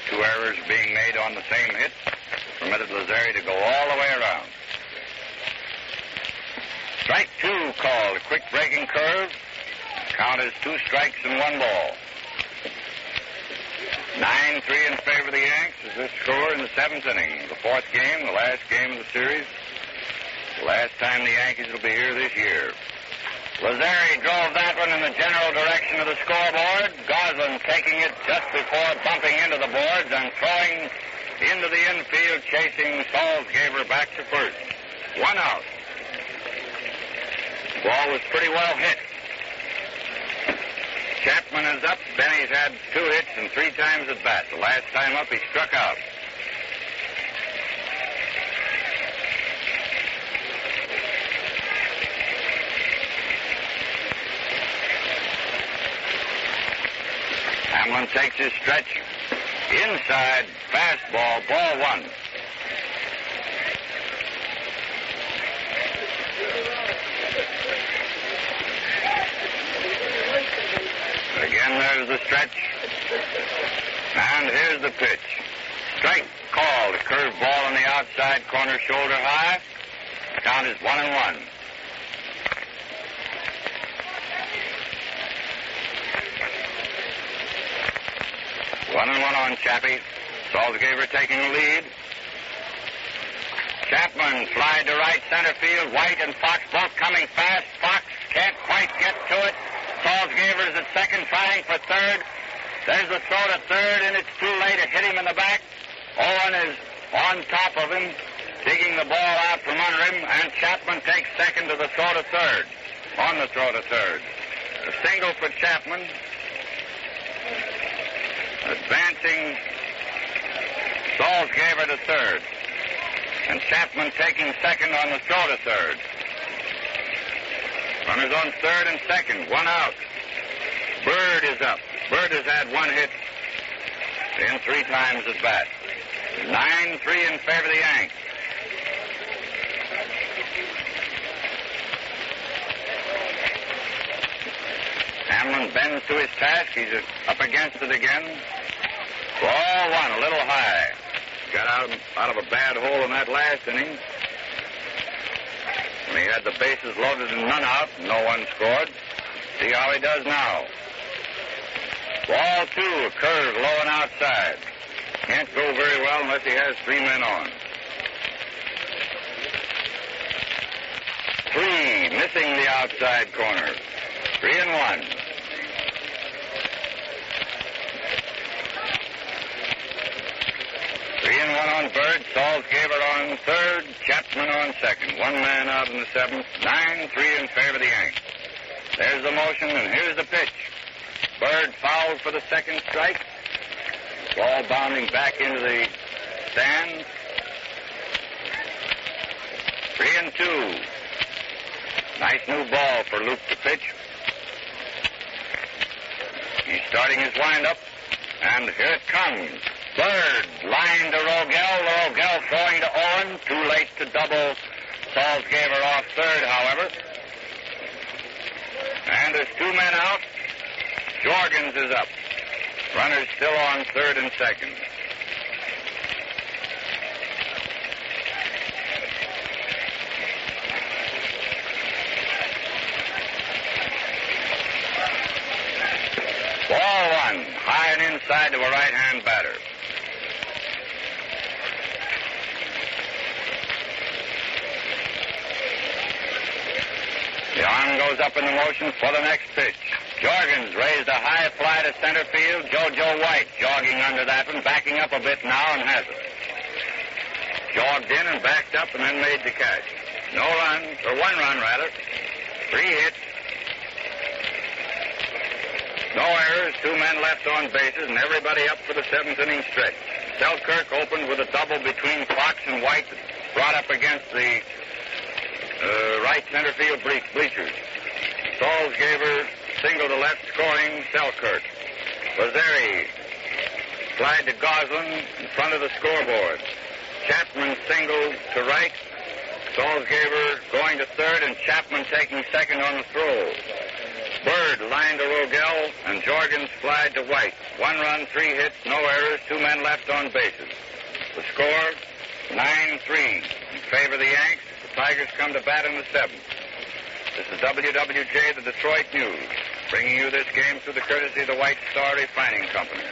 2 errors being made on the same hit permitted Lazeri to go all the way around. Strike two called. A quick breaking curve. Count is 2 strikes and 1 ball. 9-3 in favor of the Yanks is the score in the 7th inning. The 4th game, the last game of the series. The last time the Yankees will be here this year. Lazari drove that one in the general direction of the scoreboard. Goslin taking it just before bumping into the boards and throwing into the infield, chasing Salzgeber back to first. 1 out. Ball was pretty well hit. Chapman is up. Benny's had 2 hits and 3 times at bat. The last time up, he struck out. Hamlin takes his stretch. Inside, fastball, ball 1. Again, there's the stretch. And here's the pitch. Strike called. A curved ball on the outside corner, shoulder high. Count is 1-1. One on Chappie. Salzgeber taking the lead. Chapman fly to right center field. White and Fox both coming fast. Fox can't quite get to it. Salzgeber's at second, trying for third. There's the throw to third, and it's too late. It hit him in the back. Owen is on top of him, digging the ball out from under him, and Chapman takes second to the throw to third. On the throw to third. A single for Chapman. Advancing Salzgeber to third. And Chapman taking second on the throw to third. Runners on third and second. 1 out. Bird is up. Bird has had 1 hit in 3 times at bat. 9-3 in favor of the Yanks. Hamlin bends to his task. He's up against it again. Ball 1, a little high. Got out of a bad hole in that last inning. When he had the bases loaded and none out, no one scored. See how he does now. Ball 2, a curve low and outside. Can't go very well unless he has 3 men on. 3, missing the outside corner. 3-1. On Bird, Salzgeber on third, Chapman on second. 1 man out in the 7th. 9-3 in favor of the Yanks. There's the motion, and here's the pitch. Bird fouled for the second strike. Ball bounding back into the stands. 3-2. Nice new ball for Luke to pitch. He's starting his windup, and here it comes. Bird, line to Rogel. Rogel throwing to Owen. Too late to double Salzgeber off third, however. And there's 2 men out. Jorgens is up. Runners still on third and second. Ball 1, high and inside to a right-hand batter. The arm goes up in the motion for the next pitch. Jorgens raised a high fly to center field. JoJo White jogging under that one, backing up a bit now and has it. Jogged in and backed up and then made the catch. No runs, or 1 run rather. 3 hits. No errors, 2 men left on bases, and everybody up for the 7th inning stretch. Selkirk opened with a double between Fox and White that brought up against the right center field bleachers. Salzgeber single to left, scoring Selkirk. Lazari slide to Goslin in front of the scoreboard. Chapman single to right. Salzgeber going to third, and Chapman taking second on the throw. Bird line to Rogel, and Jorgens flied to White. 1 run, 3 hits, no errors, 2 men left on bases. The score, 9-3 in favor of the Yanks. The Tigers come to bat in the 7th. This is WWJ, the Detroit News, bringing you this game through the courtesy of the White Star Refining Company.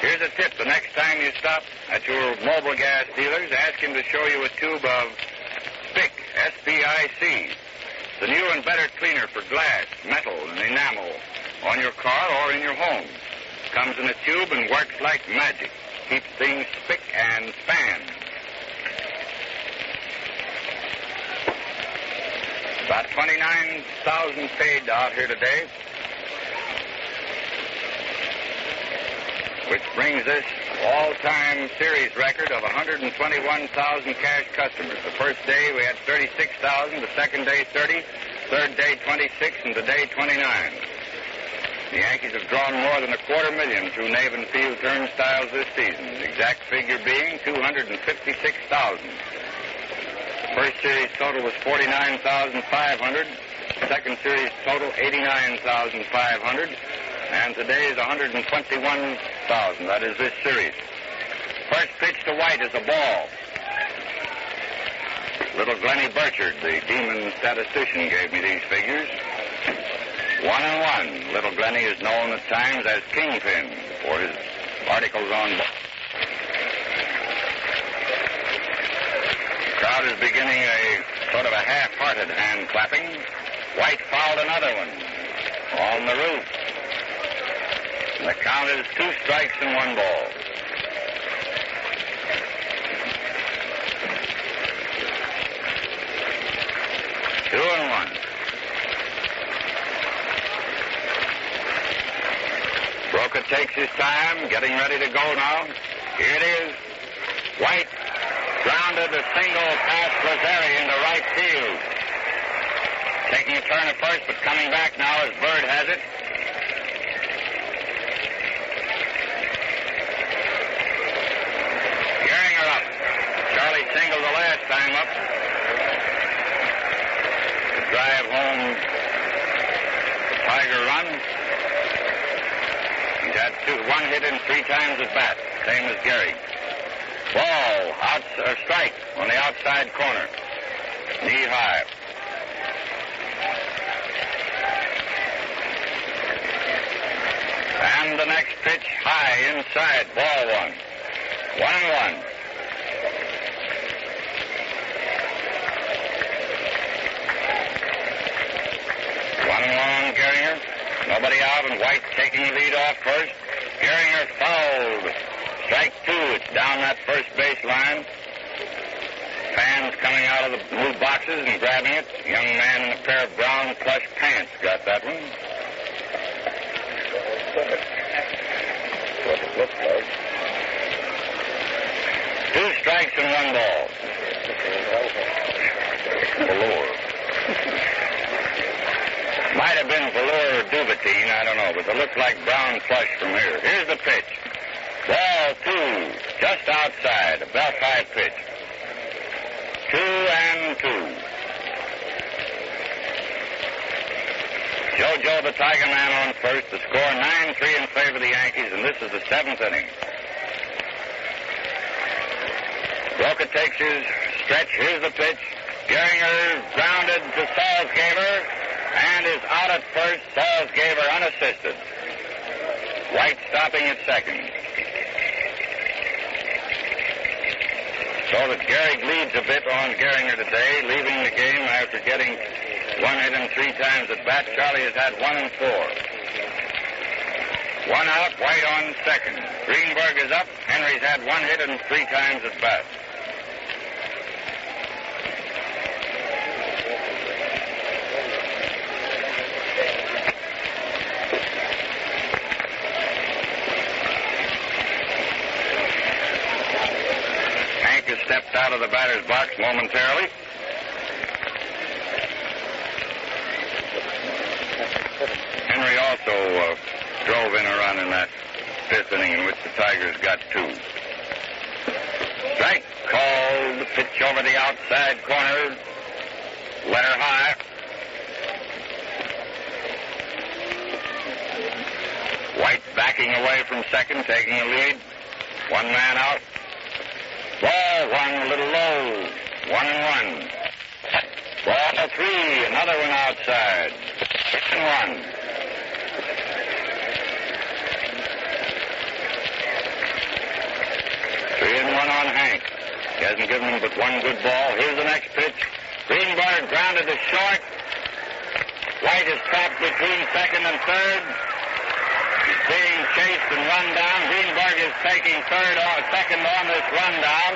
Here's a tip. The next time you stop at your mobile gas dealers, ask him to show you a tube of SPIC, S-P-I-C. The new and better cleaner for glass, metal, and enamel on your car or in your home. Comes in a tube and works like magic. Keeps things spick and span. About 29,000 paid out here today, which brings us all-time series record of 121,000 cash customers. The first day we had 36,000, the second day 30, third day 26, and today 29. The Yankees have drawn more than 250,000 through Nave and Field turnstiles this season, the exact figure being 256,000. First series total was 49,500. Second series total 89,500. And today is 121,000. That is this series. First pitch to White is a ball. Little Glennie Burchard, the demon statistician, gave me these figures. 1-1. Little Glennie is known at times as Kingpin for his articles on ball. The crowd is beginning a sort of a half-hearted hand clapping. White fouled another one on the roof. And the count is 2 strikes and 1 ball. Two and 1. Broca takes his time, getting ready to go now. Here it is. White grounded a single past Lazari into right field. Taking a turn at first, but coming back now as Bird has it. Gehringer up. Charlie singled the last time up to drive home the Tiger run. He's had 1 hit in 3 times at bat, same as Gehrig. Ball, strike on the outside corner. Knee high. And the next pitch high inside. Ball 1. 1-1. One long Gehringer. Nobody out and White taking the lead off first. Gehringer fouled. Strike 2. It's down that first base line. Fans coming out of the blue boxes and grabbing it. A young man in a pair of brown plush pants got that one. What it looks like. 2 strikes and 1 ball. Velour. Might have been velour or duvetine, I don't know, but it looked like brown plush from here. Here's the pitch. Ball 2, just outside, a belt high pitch. 2-2. JoJo, the Tiger Man, on first. The score 9-3 in favor of the Yankees, and this is the 7th inning. Broca takes his stretch. Here's the pitch. Gehringer grounded to Salzgeber and is out at first. Salzgeber unassisted. White stopping at second. So that Gehrig leads a bit on Gehringer today, leaving the game after getting 1 hit in 3 times at bat. Charlie has had 1 and 4. 1 out, White on second. Greenberg is up. Henry's had 1 hit in 3 times at bat. Hank has stepped out of the batter's box momentarily. Henry also drove in a run in that 5th inning in which the Tigers got 2. Strike called. Pitch over the outside corner. Letter high. White backing away from second, taking a lead. 1 man out. Ball 1, a little low. 1-1. Ball 3, another one outside. 1. Three and one on Hank. He hasn't given him but one good ball. Here's the next pitch. Greenberg grounded to short. White is trapped between second and third. He's being chased and run down. Greenberg is taking second on this rundown.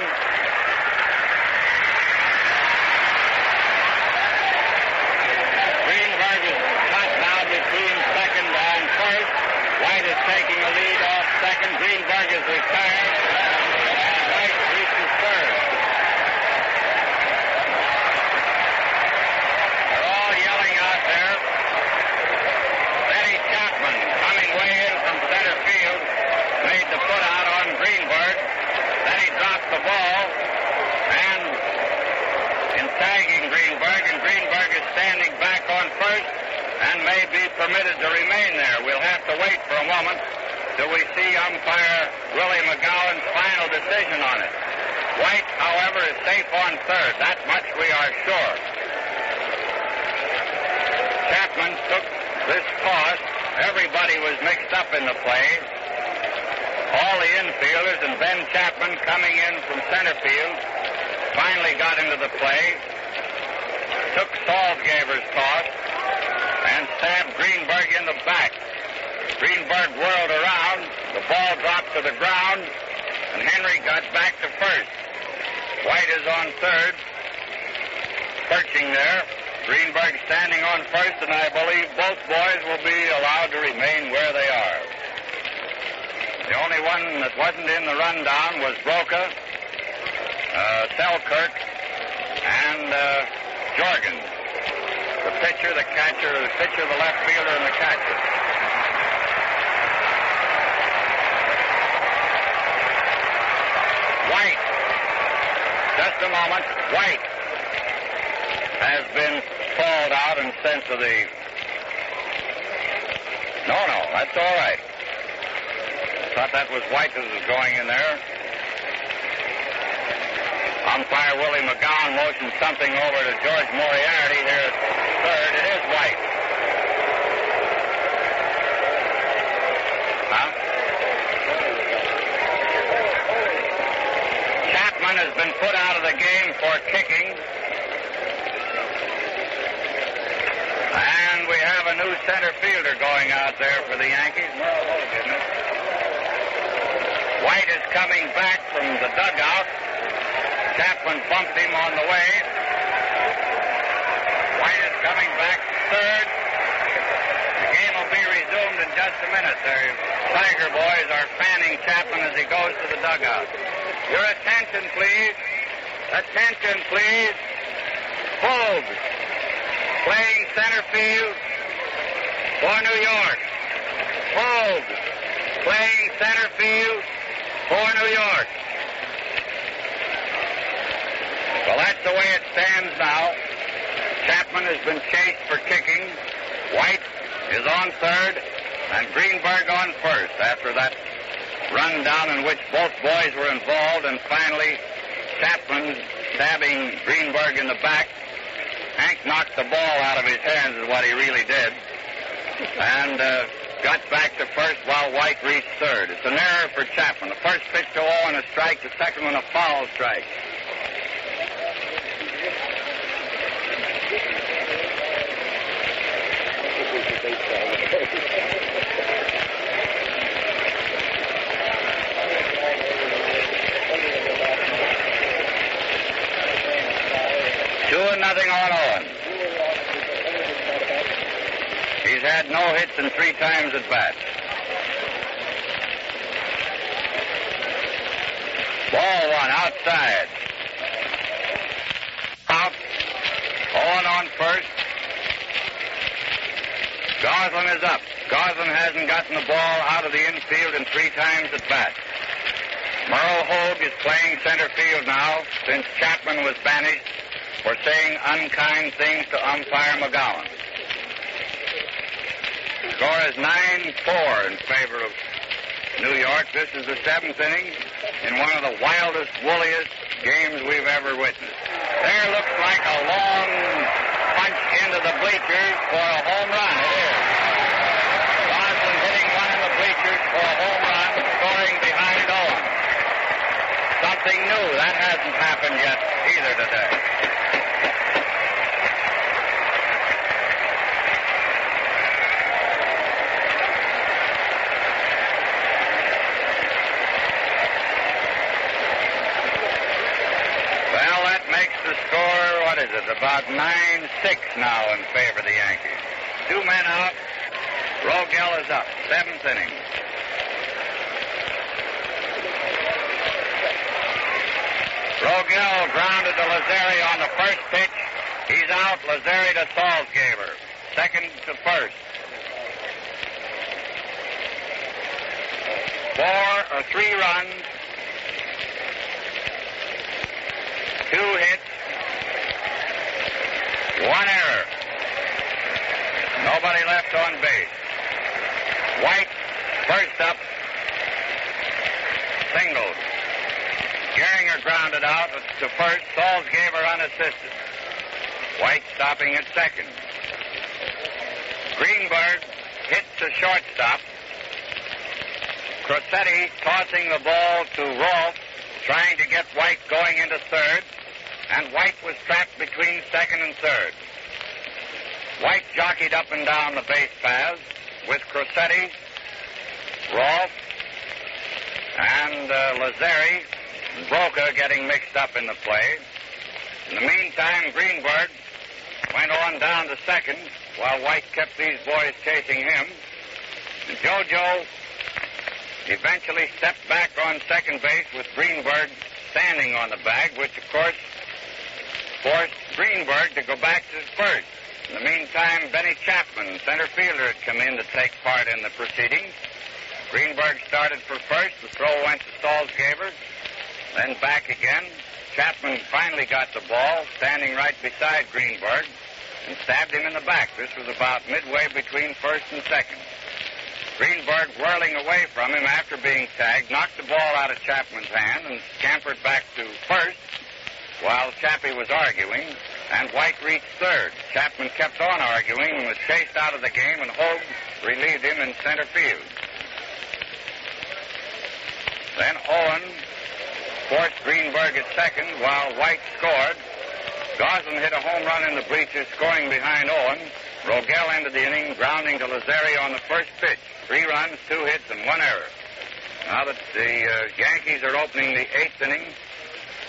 Greenberg is caught now between second and first. White is taking a lead off second. Greenberg is retired. White reaches third. They're all yelling out there. Benny Chapman, coming way in from center field, made the put out on Greenberg. Then he dropped the ball, and in tagging Greenberg, and Greenberg is standing back on first and may be permitted to remain there. We'll have to wait for a moment till we see umpire Willie McGowan's final decision on it. White, however, is safe on third. That much we are sure. Chapman took this toss. Everybody was mixed up in the play. All the infielders and Ben Chapman coming in from center field finally got into the play, took Salzgeber's toss, and stabbed Greenberg in the back. Greenberg whirled around, the ball dropped to the ground, and Henry got back to first. White is on third, perching there. Greenberg standing on first, and I believe both boys will be allowed to remain where they are. The only one that wasn't in the rundown was Broca, Selkirk, and Jorgen. The pitcher, the catcher, the pitcher, the left fielder, and the catcher. White. Just a moment. White has been called out and sent to the... No, that's all right. Thought that was White that was going in there. Umpire Willie McGowan motioned something over to George Moriarty here at third. It is White. Huh? Chapman has been put out of the game for kicking. And we have a new center fielder going out there for the Yankees. White is coming back from the dugout. Chapman bumped him on the way. White is coming back third. The game will be resumed in just a minute. The Tiger boys are fanning Chapman as he goes to the dugout. Your attention, please. Attention, please. Hogue, playing center field for New York. Hogue, playing center field for New York. Well, that's the way it stands now. Chapman has been chased for kicking. White is on third, and Greenberg on first after that rundown in which both boys were involved, and finally Chapman stabbing Greenberg in the back. Hank knocked the ball out of his hands is what he really did, and got back to first while White reached third. It's an error for Chapman. The first pitch to 0 and a strike, the second one a foul strike. Nothing on Owen. He's had no hits and 3 times at bat. Ball 1 outside. Out. Owen on first. Goslin is up. Goslin hasn't gotten the ball out of the infield in 3 times at bat. Merle Hogue is playing center field now since Chapman was banished for saying unkind things to umpire McGowan. The score is 9-4 in favor of New York. This is the 7th inning in one of the wildest, woolliest games we've ever witnessed. There looks like a long punch into the bleachers for a home run. It is. Gosling hitting one in the bleachers for a home run, scoring behind Owen. Something new. That hasn't happened yet either today. Well, that makes the score, what is it, about 9-6 now in favor of the Yankees. 2 men out. Rogel is up. 7th inning. Rogel grounded to Lazzeri on the first pitch. He's out. Lazzeri to Salzgeber. Second to first. 3 runs. 2 hits. 1 error. Nobody left on base. White first up. Singled. Gehringer grounded out to first. Salzgeber unassisted. White stopping at second. Greenberg hits the shortstop. Crosetti tossing the ball to Rolfe, trying to get White going into third, and White was trapped between second and third. White jockeyed up and down the base paths with Crosetti, Rolfe, and Lazzeri, and Broca getting mixed up in the play. In the meantime, Greenberg went on down to second while White kept these boys chasing him. And JoJo eventually stepped back on second base with Greenberg standing on the bag, which, of course, forced Greenberg to go back to first. In the meantime, Benny Chapman, center fielder, had come in to take part in the proceedings. Greenberg started for first. The throw went to Salzgeber, then back again. Chapman finally got the ball, standing right beside Greenberg, and stabbed him in the back. This was about midway between first and second. Greenberg, whirling away from him after being tagged, knocked the ball out of Chapman's hand and scampered back to first while Chappie was arguing, and White reached third. Chapman kept on arguing and was chased out of the game, and Hogue relieved him in center field. Then Owen forced Greenberg at second while White scored. Gosling hit a home run in the bleachers, scoring behind Owen. Rogel ended the inning, grounding to Lazzeri on the first pitch. 3 runs, 2 hits, and 1 error. Now that the Yankees are opening the 8th inning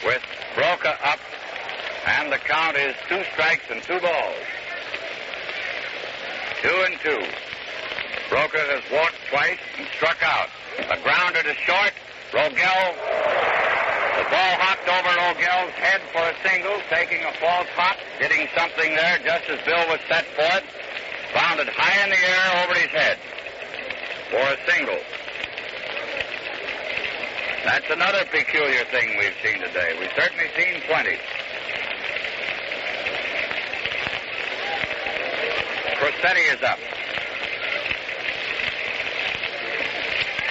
with Broca up, and the count is 2 strikes and 2 balls. 2-2. Broca has walked twice and struck out. A grounder to short. Rogel. The ball hopped over Rogel's head for a single, taking a false hop, hitting something there just as Bill was set for it. Bounded high in the air over his head for a single. That's another peculiar thing we've seen today. We've certainly seen plenty. Crosetti is up.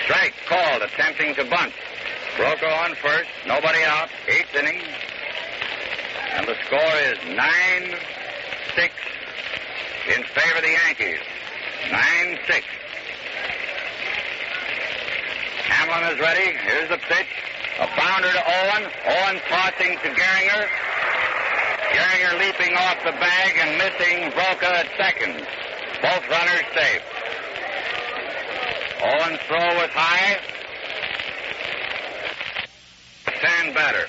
Strike called, attempting to bunt. Broca on first, nobody out, 8th inning. And the score is 9-6 in favor of the Yankees. 9-6. Hamlin is ready. Here's the pitch. A bounder to Owen. Owen tossing to Gehringer. Gehringer leaping off the bag and missing Broca at second. Both runners safe. Owen's throw was high. Stand batter.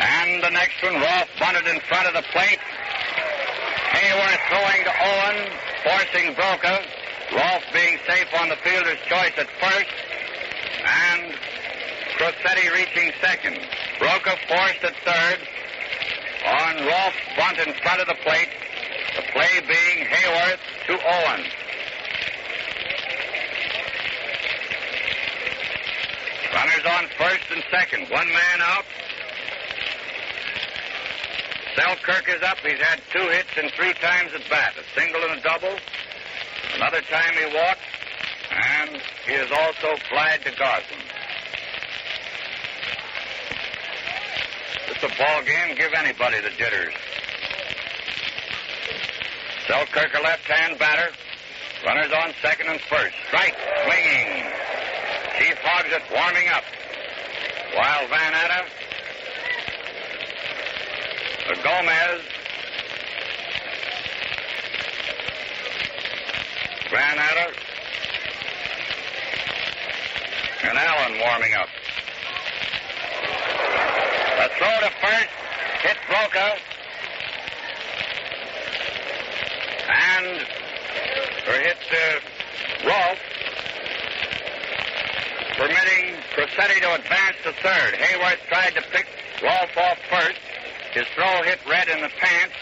And the next one, Rolfe bunted in front of the plate. Hayworth throwing to Owen, forcing Broca. Rolfe being safe on the fielder's choice at first. And Crosetti reaching second. Broca forced at third. On Rolfe's bunt in front of the plate. The play being Hayworth to Owen. Runners on first and second. 1 man out. Selkirk is up. He's had 2 hits and 3 times at bat. A single and a double. Another time he walked. And he is also flied to Garson. It's a ball game. Give anybody the jitters. Selkirk, a left-hand batter. Runners on second and first. Strike, swinging. Chief Hogsett warming up. While Van Atta, Gomez, Van Atta, and Allen warming up. A throw to first, hit Broca, and hit Rolfe, permitting Crosetti to advance to third. Hayworth tried to pick Rolfe off first. His throw hit Red in the pants,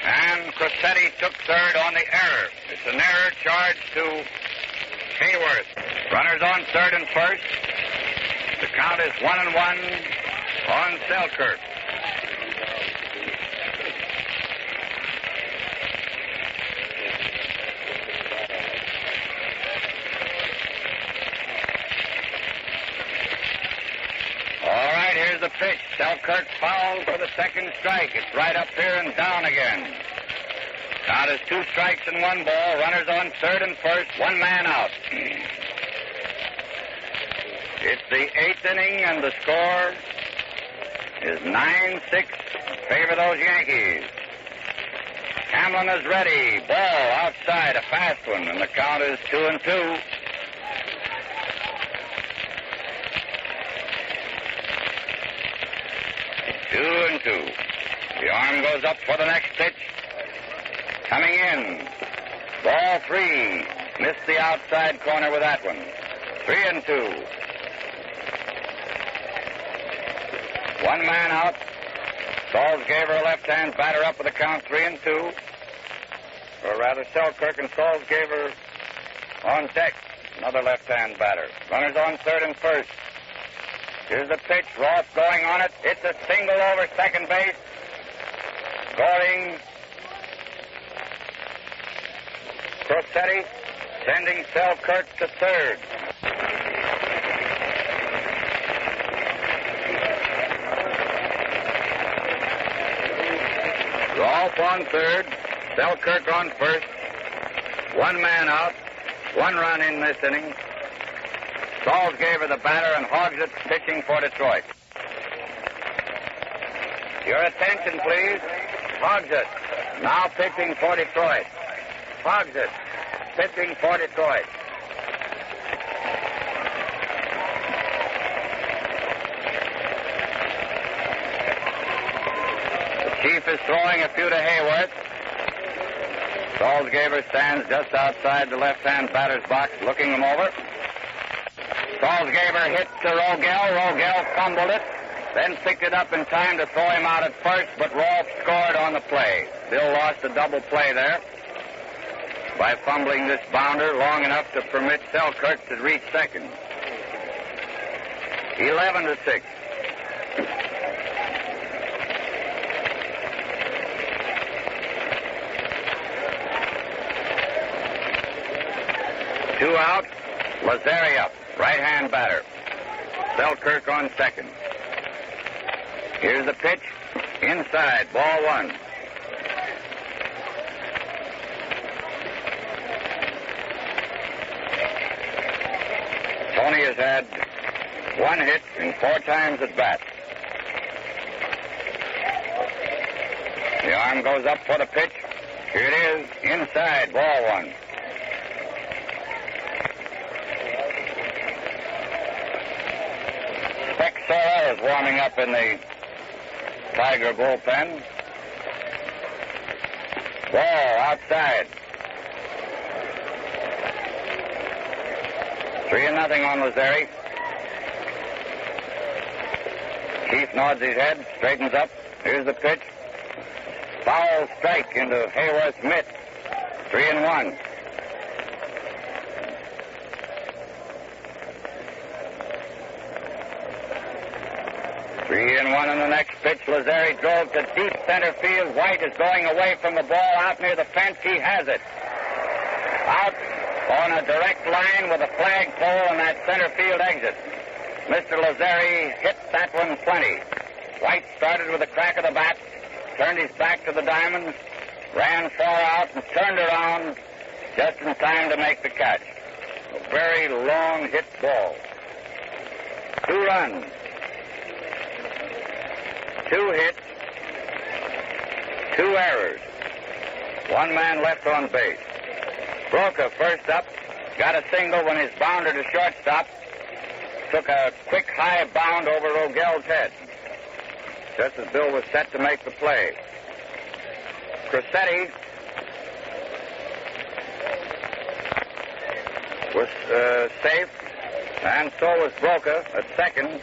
and Crosetti took third on the error. It's an error charged to Hayworth. Runners on third and first. The count is 1-1 on Selkirk. All right, here's the pitch. Selkirk fouled for the second strike. It's right up here and down again. Count is 2 strikes and 1 ball. Runners on third and first. 1 man out. It's the 8th inning, and the score is 9-6 in favor of those Yankees. Hamlin is ready. Ball outside, a fast one, and the count is 2-2. The arm goes up for the next pitch. Coming in. Ball 3. Missed the outside corner with that one. 3-2. 1 man out. Salzgeber, a left-hand batter, up with the count 3-2. Or rather, Selkirk and Salzgeber on deck. Another left-hand batter. Runners on third and first. Here's the pitch. Ross going on it. It's a single over second base. Scoring Crosetti, sending Selkirk to third. Rolfe on third. Selkirk on first. 1 man out. 1 run in this inning. Salzgeber the batter, and Hogsett pitching for Detroit. Your attention, please. Hogsett now pitching for Detroit. Hogsett pitching for Detroit. The Chief is throwing a few to Hayworth. Salzgeber stands just outside the left-hand batter's box, looking him over. Salzgeber hit to Rogel. Rogel fumbled it, then picked it up in time to throw him out at first, but Rolfe scored on the play. Bill lost a double play there by fumbling this bounder long enough to permit Selkirk to reach second. 11-6. Two out. Lazzeri up. Right-hand batter. Selkirk on second. Here's the pitch. Inside. Ball 1. Tony has had 1 hit in 4 times at bat. The arm goes up for the pitch. Here it is. Inside. Ball 1. Sorrell is warming up in the Tiger bullpen. Ball outside. 3-0 on Lazzeri. Chief nods his head, straightens up. Here's the pitch. Foul strike into Hayworth's mitt. 3-1. In the next pitch, Lazzeri drove to deep center field. White is going away from the ball out near the fence. He has it. Out on a direct line with a flagpole and that center field exit. Mr. Lazzeri hit that one plenty. White started with a crack of the bat, turned his back to the diamond, ran far out and turned around just in time to make the catch. A very long hit ball. 2 runs. 2 hits. 2 errors. 1 man left on base. Broca first up, got a single when his bounder to shortstop took a quick high bound over Rogel's head, just as Bill was set to make the play. Cressetti was safe, and so was Broca at second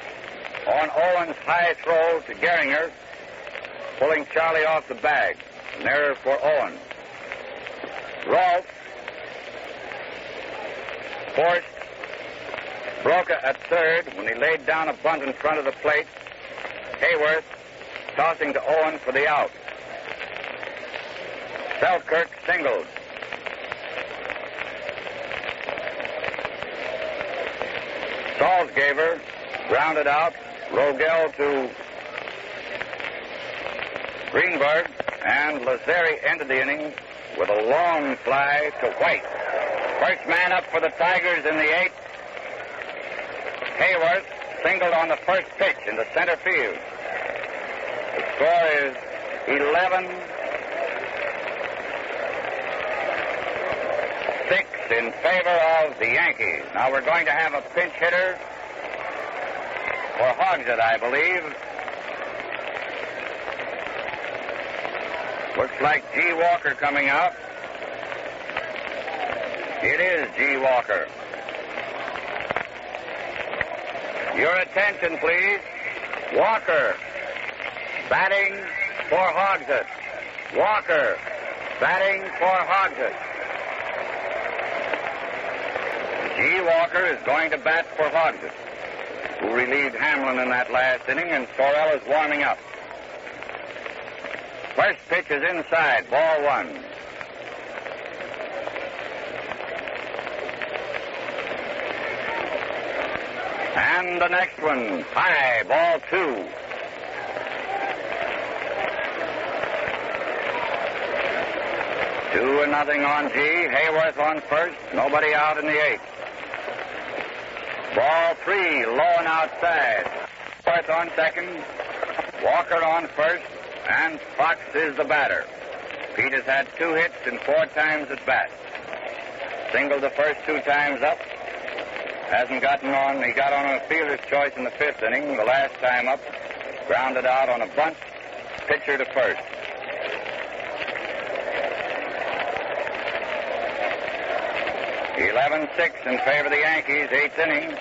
on Owen's high throw to Gehringer, pulling Charlie off the bag. An error for Owen. Rolfe forced Broca at third when he laid down a bunt in front of the plate. Hayworth tossing to Owen for the out. Selkirk singled. Salzgaver grounded out. Rogel to Greenberg, and Lazzeri ended the inning with a long fly to White. First man up for the Tigers in the 8th. Hayworth singled on the first pitch into center field. The score is 11-6 in favor of the Yankees. Now we're going to have a pinch hitter for Hogsett, I believe. Looks like G. Walker coming out. It is G. Walker. Your attention, please. Walker batting for Hogsett. Walker batting for Hogsett. G. Walker is going to bat for Hogsett, who relieved Hamlin in that last inning, and Sorrell is warming up. First pitch is inside, ball 1. And the next one, high, ball 2. Two and nothing on G. Hayworth on first, nobody out in the 8th. Ball 3, low and outside. Hayworth on second, Walker on first, and Fox is the batter. Pete has had 2 hits and 4 times at bat. Singled the first 2 times up. Hasn't gotten on. He got on a fielder's choice in the 5th inning. The last time up, grounded out on a bunt. Pitcher to first. (11-6) in favor of the Yankees, 8th inning.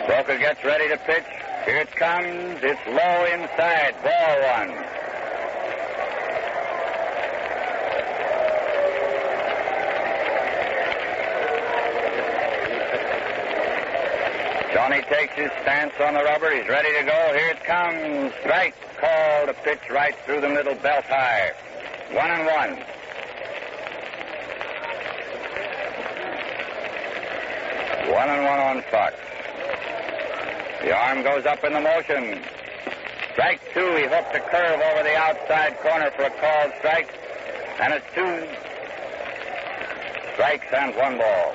Broca gets ready to pitch. Here it comes. It's low inside. Ball 1. Johnny takes his stance on the rubber. He's ready to go. Here it comes. Strike called. A pitch right through the middle, belt high. 1-1. One and one on Fox. The arm goes up in the motion. Strike 2. He hooked a curve over the outside corner for a called strike. And it's 2 strikes and 1 ball.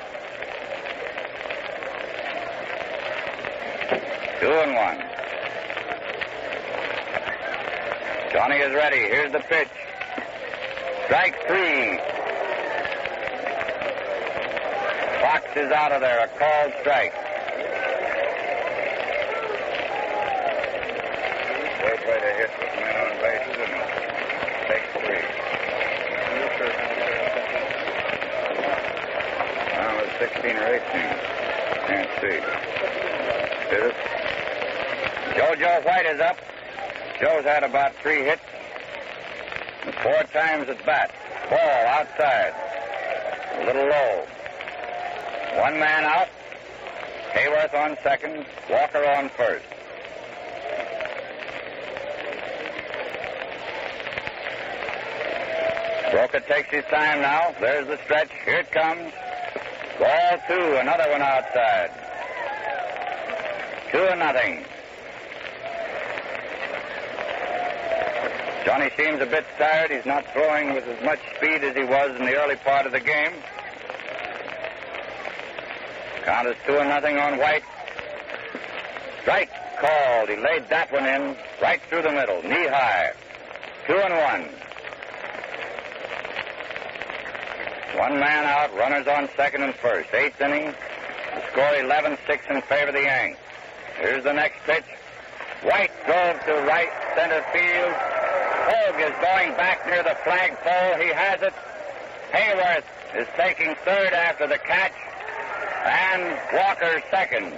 2-1. Johnny is ready. Here's the pitch. Strike 3. Fox is out of there. A called strike. Great way to hit with men on bases and take 3. Well, it's 16 or 18. Can't see. Is it? Joe White is up. Joe's had about 3 hits and 4 times at bat. Ball outside. A little low. 1 man out. Hayworth on second. Walker on first. Broca takes his time now. There's the stretch. Here it comes. Ball 2, another one outside. 2-0. Johnny seems a bit tired. He's not throwing with as much speed as he was in the early part of the game. Count is 2-0 on White. Strike called. He laid that one in right through the middle, knee high. 2-1. One man out, runners on second and first. 8th inning. The score 11-6 in favor of the Yanks. Here's the next pitch. White drove to right center field. Hogue is going back near the flagpole. He has it. Hayworth is taking third after the catch. And Walker second.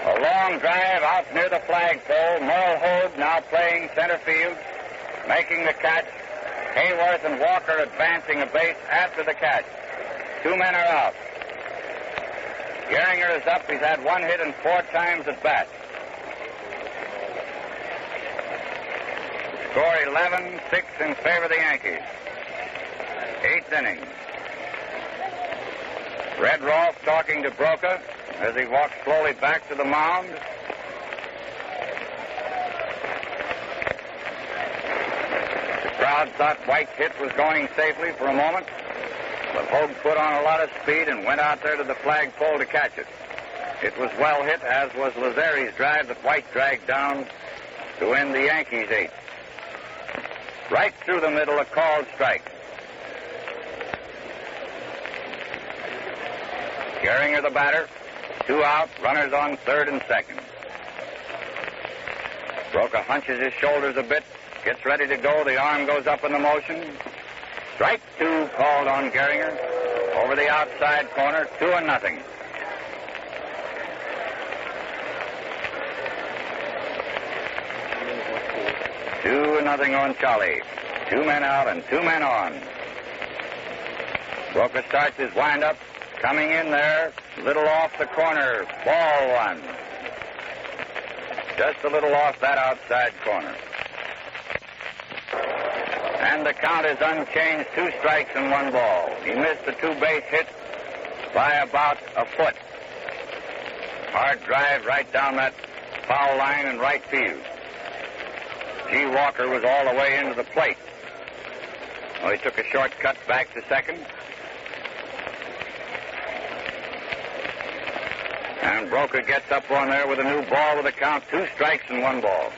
A long drive out near the flagpole. Merle Hogue now playing center field, making the catch. Hayworth and Walker advancing a base after the catch. 2 men are out. Gehringer is up. He's had 1 hit and 4 times at bat. Score 11-6 in favor of the Yankees. 8th inning. Red Rolfe talking to Broca as he walks slowly back to the mound. The crowd thought White's hit was going safely for a moment, but Hogue put on a lot of speed and went out there to the flagpole to catch it. It was well hit, as was Lazzeri's drive that White dragged down to end the Yankees' 8th. Right through the middle, a called strike. Gehringer the batter. 2 out, runners on third and second. Broca hunches his shoulders a bit, gets ready to go. The arm goes up in the motion. Strike 2 called on Gehringer. Over the outside corner, 2-0. Nothing on Charlie. 2 men out and 2 men on. Broca starts his windup. Coming in there, little off the corner. Ball 1. Just a little off that outside corner. And the count is unchanged. 2 strikes and 1 ball. He missed the 2-base hit by about a foot. Hard drive right down that foul line in right field. G. Walker was all the way into the plate. Well, he took a short cut back to second. And Broca gets up on there with a new ball with a count. 2 strikes and 1 ball.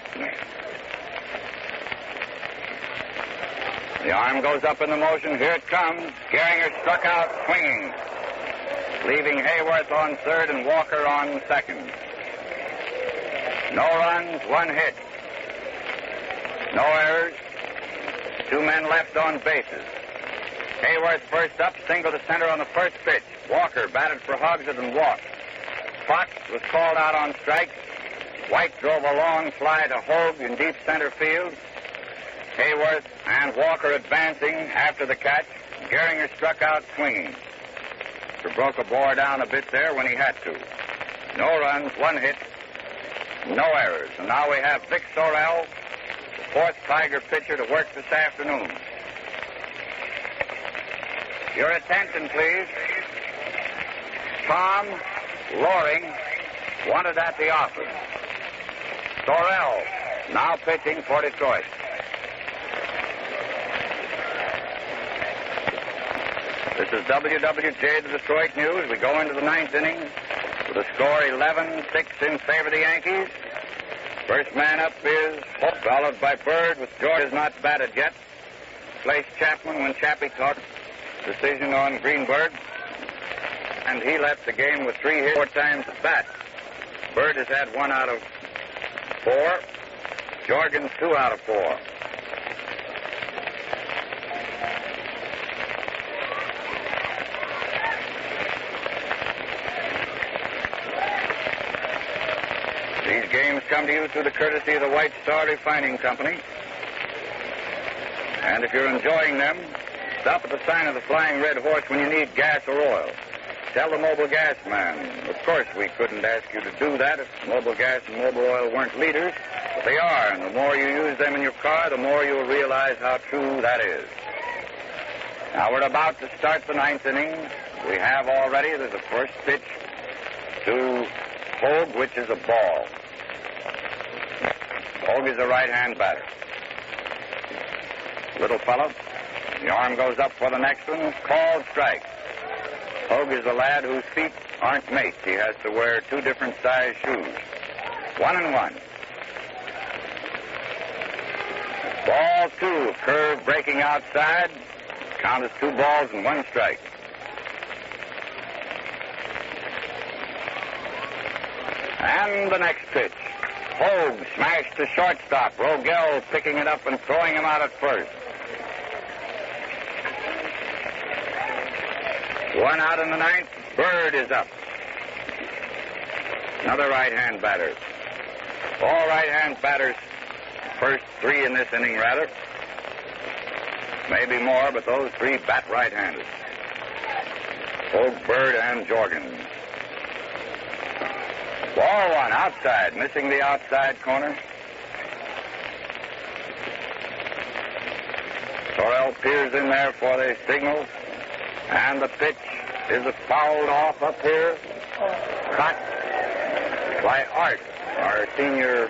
The arm goes up in the motion. Here it comes. Gehringer struck out swinging, leaving Hayworth on third and Walker on second. No runs, 1 hit. No errors. 2 men left on bases. Hayworth first up, single to center on the first pitch. Walker batted for Hogsett and walked. Fox was called out on strikes. White drove a long fly to Hogue in deep center field. Hayworth and Walker advancing after the catch. Gehringer struck out swinging. Broca bore down a bit there when he had to. No runs, 1 hit, no errors. And now we have Vic Sorrell, the 4th Tiger pitcher, to work this afternoon. Your attention, please. Tom Loring wanted at the office. Sorrell now pitching for Detroit. This is WWJ, the Detroit News. We go into the 9th inning with a score 11-6 in favor of the Yankees. First man up is Hope, followed by Bird, with George has not batted yet. Placed Chapman when Chappie talked. Decision on Greenberg. And he left the game with 3 hits, 4 times at bat. Bird has had 1 out of 4. Jorgens 2 out of 4. These games come to you through the courtesy of the White Star Refining Company. And if you're enjoying them, stop at the sign of the Flying Red Horse when you need gas or oil. Tell the Mobile Gas man. Of course, we couldn't ask you to do that if Mobile Gas and Mobile Oil weren't leaders, but they are, and the more you use them in your car, the more you'll realize how true that is. Now we're about to start the ninth inning. We have already, there's a first pitch to Hogue, which is a ball. Hogue is a right-hand batter. Little fellow. The arm goes up for the next one. Called strike. Hogue is a lad whose feet aren't mates. He has to wear two different size shoes. 1-1. Ball two. Curve breaking outside. Count is 2 balls and 1 strike. And the next pitch. Hogue smashed to shortstop. Rogel picking it up and throwing him out at first. 1 out in the ninth. Bird is up. Another right-hand batter. All right-hand batters. First 3 in this inning, rather. Maybe more, but those 3 bat right-handed. Hogue, Bird, and Jorgen. Ball 1 outside, missing the outside corner. Sorrell peers in there for the signal. And the pitch is fouled off up here. Caught by Art, our senior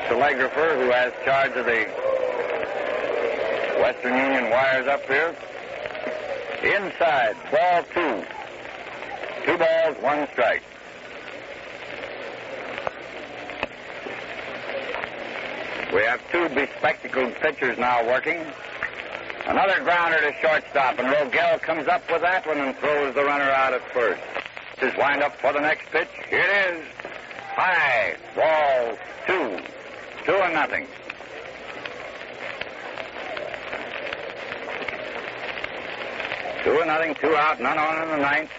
telegrapher who has charge of the Western Union wires up here. Inside, ball 2. 2 balls, 1 strike. We have 2 bespectacled pitchers now working. Another grounder to shortstop, and Rogel comes up with that one and throws the runner out at first. His wind up for the next pitch. Here it is. High. Ball 2. 2-0. Two nothing, 2 out, none on in the ninth.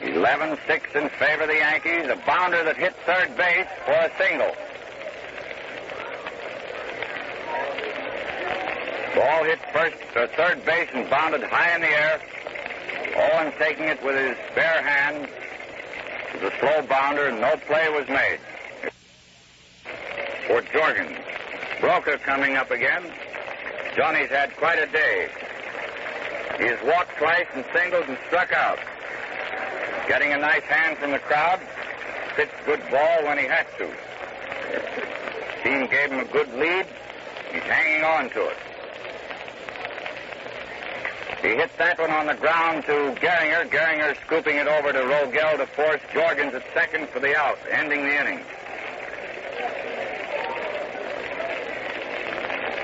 11-6 in favor of the Yankees. A bounder that hit third base for a single. Ball hit third base and bounded high in the air. Owen taking it with his bare hand. It was a slow bounder and no play was made. For Jorgen. Broker coming up again. Johnny's had quite a day. He has walked twice and singled and struck out. Getting a nice hand from the crowd. Pitched good ball when he had to. Team gave him a good lead. He's hanging on to it. He hit that one on the ground to Gehringer. Gehringer scooping it over to Rogel to force Jorgens at second for the out, ending the inning.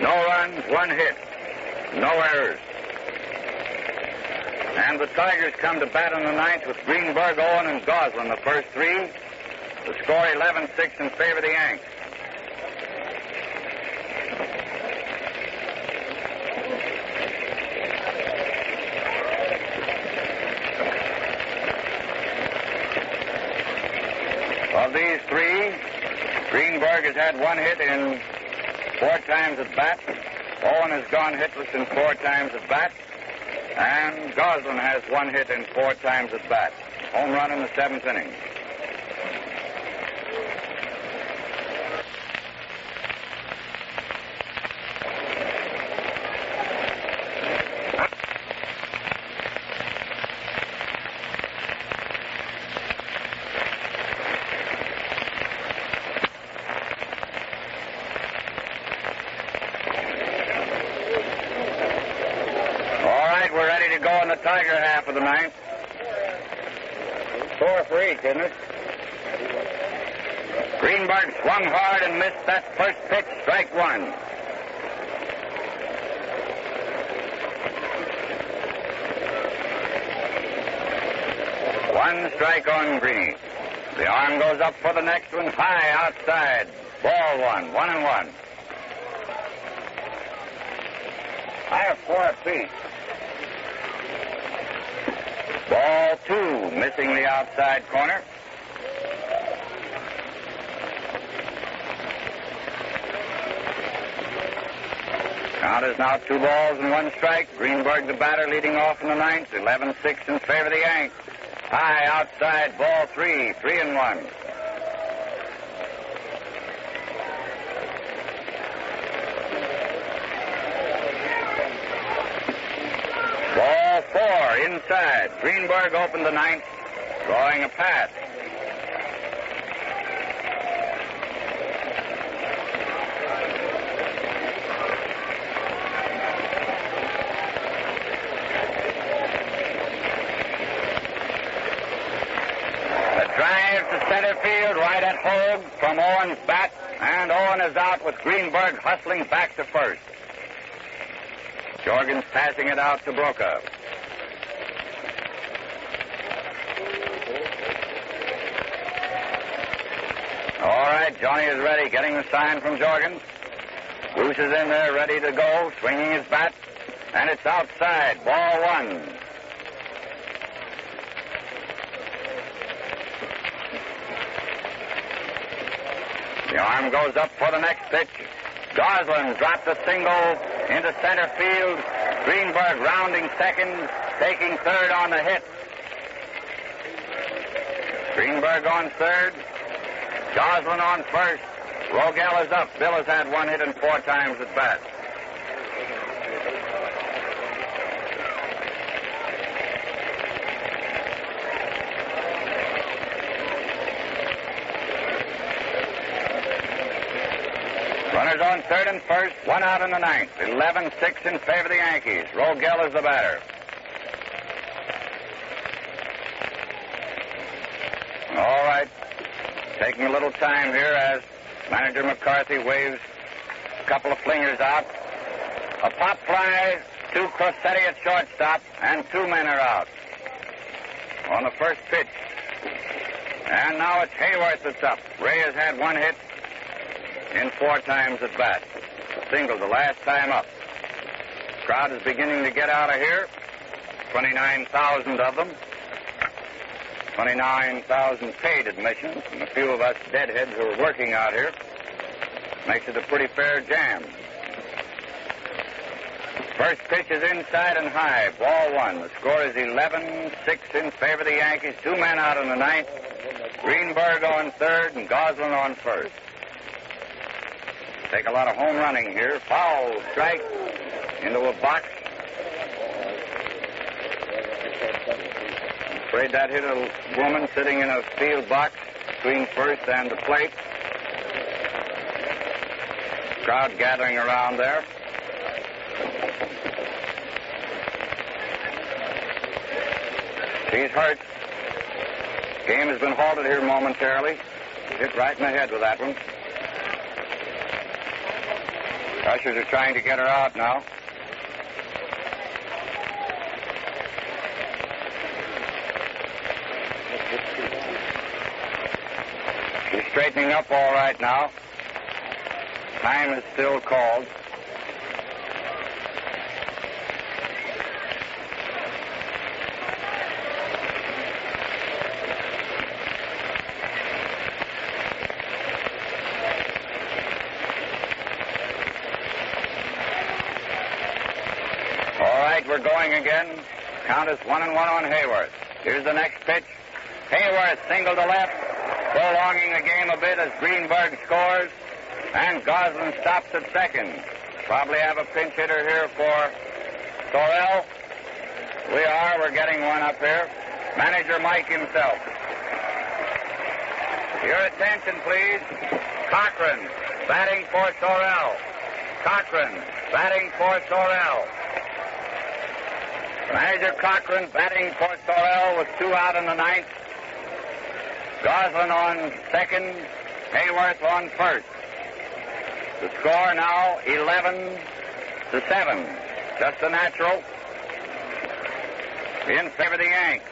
No runs, 1 hit. No errors. And the Tigers come to bat in the ninth with Greenberg, Owen, and Goslin, the first 3. The score 11-6 in favor of the Yanks. Of these 3, Greenberg has had 1 hit in 4 times at bat. Owen has gone hitless in 4 times at bat. And Goslin has 1 hit in 4 times at bat. Home run in the 7th inning. Tiger half of the ninth. 4 for each, isn't it? Greenberg swung hard and missed that first pitch, strike 1. One strike on Greeny. The arm goes up for the next one, high outside. Ball 1, 1-1. I have 4 apiece. Ball 2, missing the outside corner. Count is now 2 balls and 1 strike. Greenberg, the batter, leading off in the ninth. 11-6 in favor of the Yanks. High outside, ball 3, 3-1. inside. Greenberg opened the ninth, throwing a pass. Drive to center field, right at Hogue from Owen's bat, and Owen is out with Greenberg hustling back to first. Jorgens passing it out to Brokaw. All right, Johnny is ready, getting the sign from Jorgens. Bruce is in there, ready to go, swinging his bat, and it's outside, ball one. The arm goes up for the next pitch. Goslin drops a single into center field. Greenberg rounding second, taking third on the hit. Greenberg on third. Goslin on first. Rogel is up. Bill has had one hit and 4 times at bat. Runners on third and first, 1 out in the ninth. 11-6 in favor of the Yankees. Rogel is the batter. All right. Taking a little time here as manager McCarthy waves a couple of flingers out. A pop fly to Crossetti at shortstop, and 2 men are out on the first pitch. And now it's Hayworth that's up. Ray has had 1 hit in 4 times at bat. A single the last time up. Crowd is beginning to get out of here. 29,000 of them. 29,000 paid admissions, and a few of us deadheads who are working out here. Makes it a pretty fair jam. First pitch is inside and high. Ball one. The score is 11-6 in favor of the Yankees. 2 men out in the ninth. Greenberg on third and Goslin on first. Take a lot of home running here. Foul strike into a box. Afraid that hit a woman sitting in a field box between first and the plate. Crowd gathering around there. She's hurt. Game has been halted here momentarily. Hit right in the head with that one. Ushers are trying to get her out now. She's straightening up all right now. Time is still called. We're going again. Count is 1-1 on Hayworth. Here's the next pitch. Hayworth single to left, prolonging the game a bit as Greenberg scores, and Goslin stops at second. Probably have a pinch hitter here for Sorrell. We're getting one up here. Manager Mike himself. Your attention, please. Cochran batting for Sorrell. Cochran batting for Sorrell. Manager Cochran batting for Sorrell with 2 out in the ninth. Goslin on second, Hayworth on first. The score now 11-7. Just a natural in favor of the Yanks.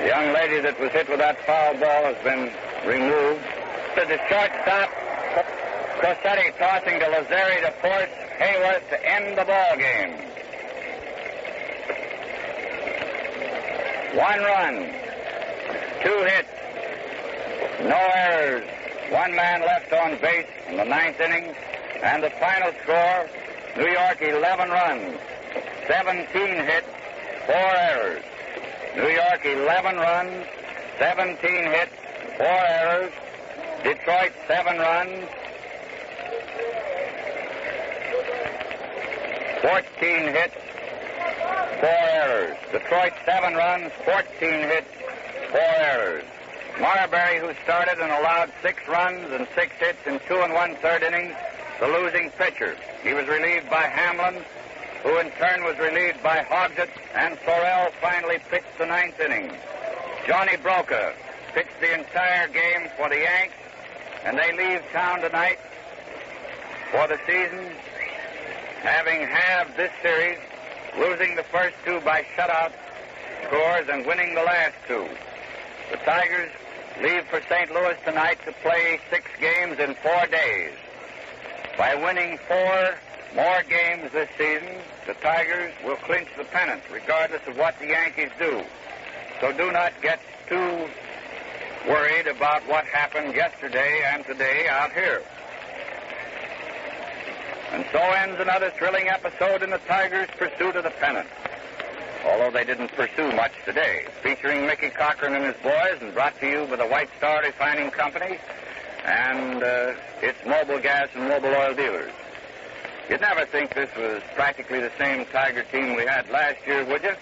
The young lady that was hit with that foul ball has been removed. To the shortstop, Crossetti tossing to Lazzeri to force Hayworth to end the ball game. 1 run, 2 hits, no errors, 1 man left on base in the 9th inning, and the final score, New York 11 runs, 17 hits, 4 errors. New York 11 runs, 17 hits, 4 errors. Detroit, 7 runs. 14 hits, 4 errors. Detroit, 7 runs, 14 hits, 4 errors. Marbury, who started and allowed 6 runs and 6 hits in 2 1/3 innings, the losing pitcher. He was relieved by Hamlin, who in turn was relieved by Hogsett, and Sorrell finally pitched the 9th inning. Johnny Broca pitched the entire game for the Yanks, and they leave town tonight for the season, having halved this series, losing the first 2 by shutout scores and winning the last 2. The Tigers leave for St. Louis tonight to play 6 games in 4 days. By winning 4 more games this season, the Tigers will clinch the pennant, regardless of what the Yankees do. So do not get too worried about what happened yesterday and today out here. And so ends another thrilling episode in the Tigers' pursuit of the pennant. Although they didn't pursue much today. Featuring Mickey Cochran and his boys, and brought to you by the White Star Refining Company and its mobile gas and mobile oil dealers. You'd never think this was practically the same Tiger team we had last year, would you?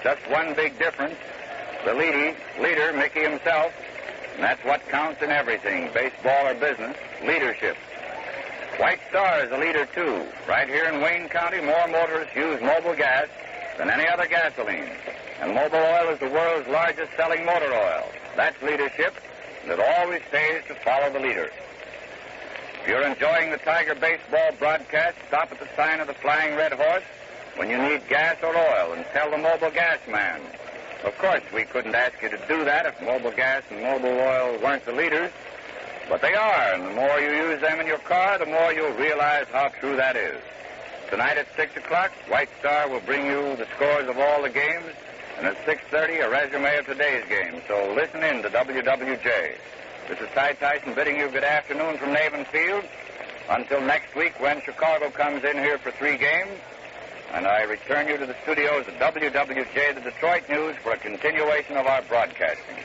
Just one big difference. The leader, Mickey himself, and that's what counts in everything, baseball or business, leadership. White Star is a leader, too. Right here in Wayne County, more motorists use mobile gas than any other gasoline. And mobile oil is the world's largest selling motor oil. That's leadership, and it always pays to follow the leader. If you're enjoying the Tiger baseball broadcast, stop at the sign of the Flying Red Horse when you need gas or oil and tell the mobile gas man. Of course, we couldn't ask you to do that if mobile gas and mobile oil weren't the leaders, but they are, and the more you use them in your car, the more you'll realize how true that is. Tonight at 6 o'clock, White Star will bring you the scores of all the games, and at 6:30, a resume of today's game. So listen in to WWJ. This is Ty Tyson bidding you good afternoon from Navin Field. Until next week when Chicago comes in here for 3 games, and I return you to the studios of WWJ, the Detroit News, for a continuation of our broadcasting.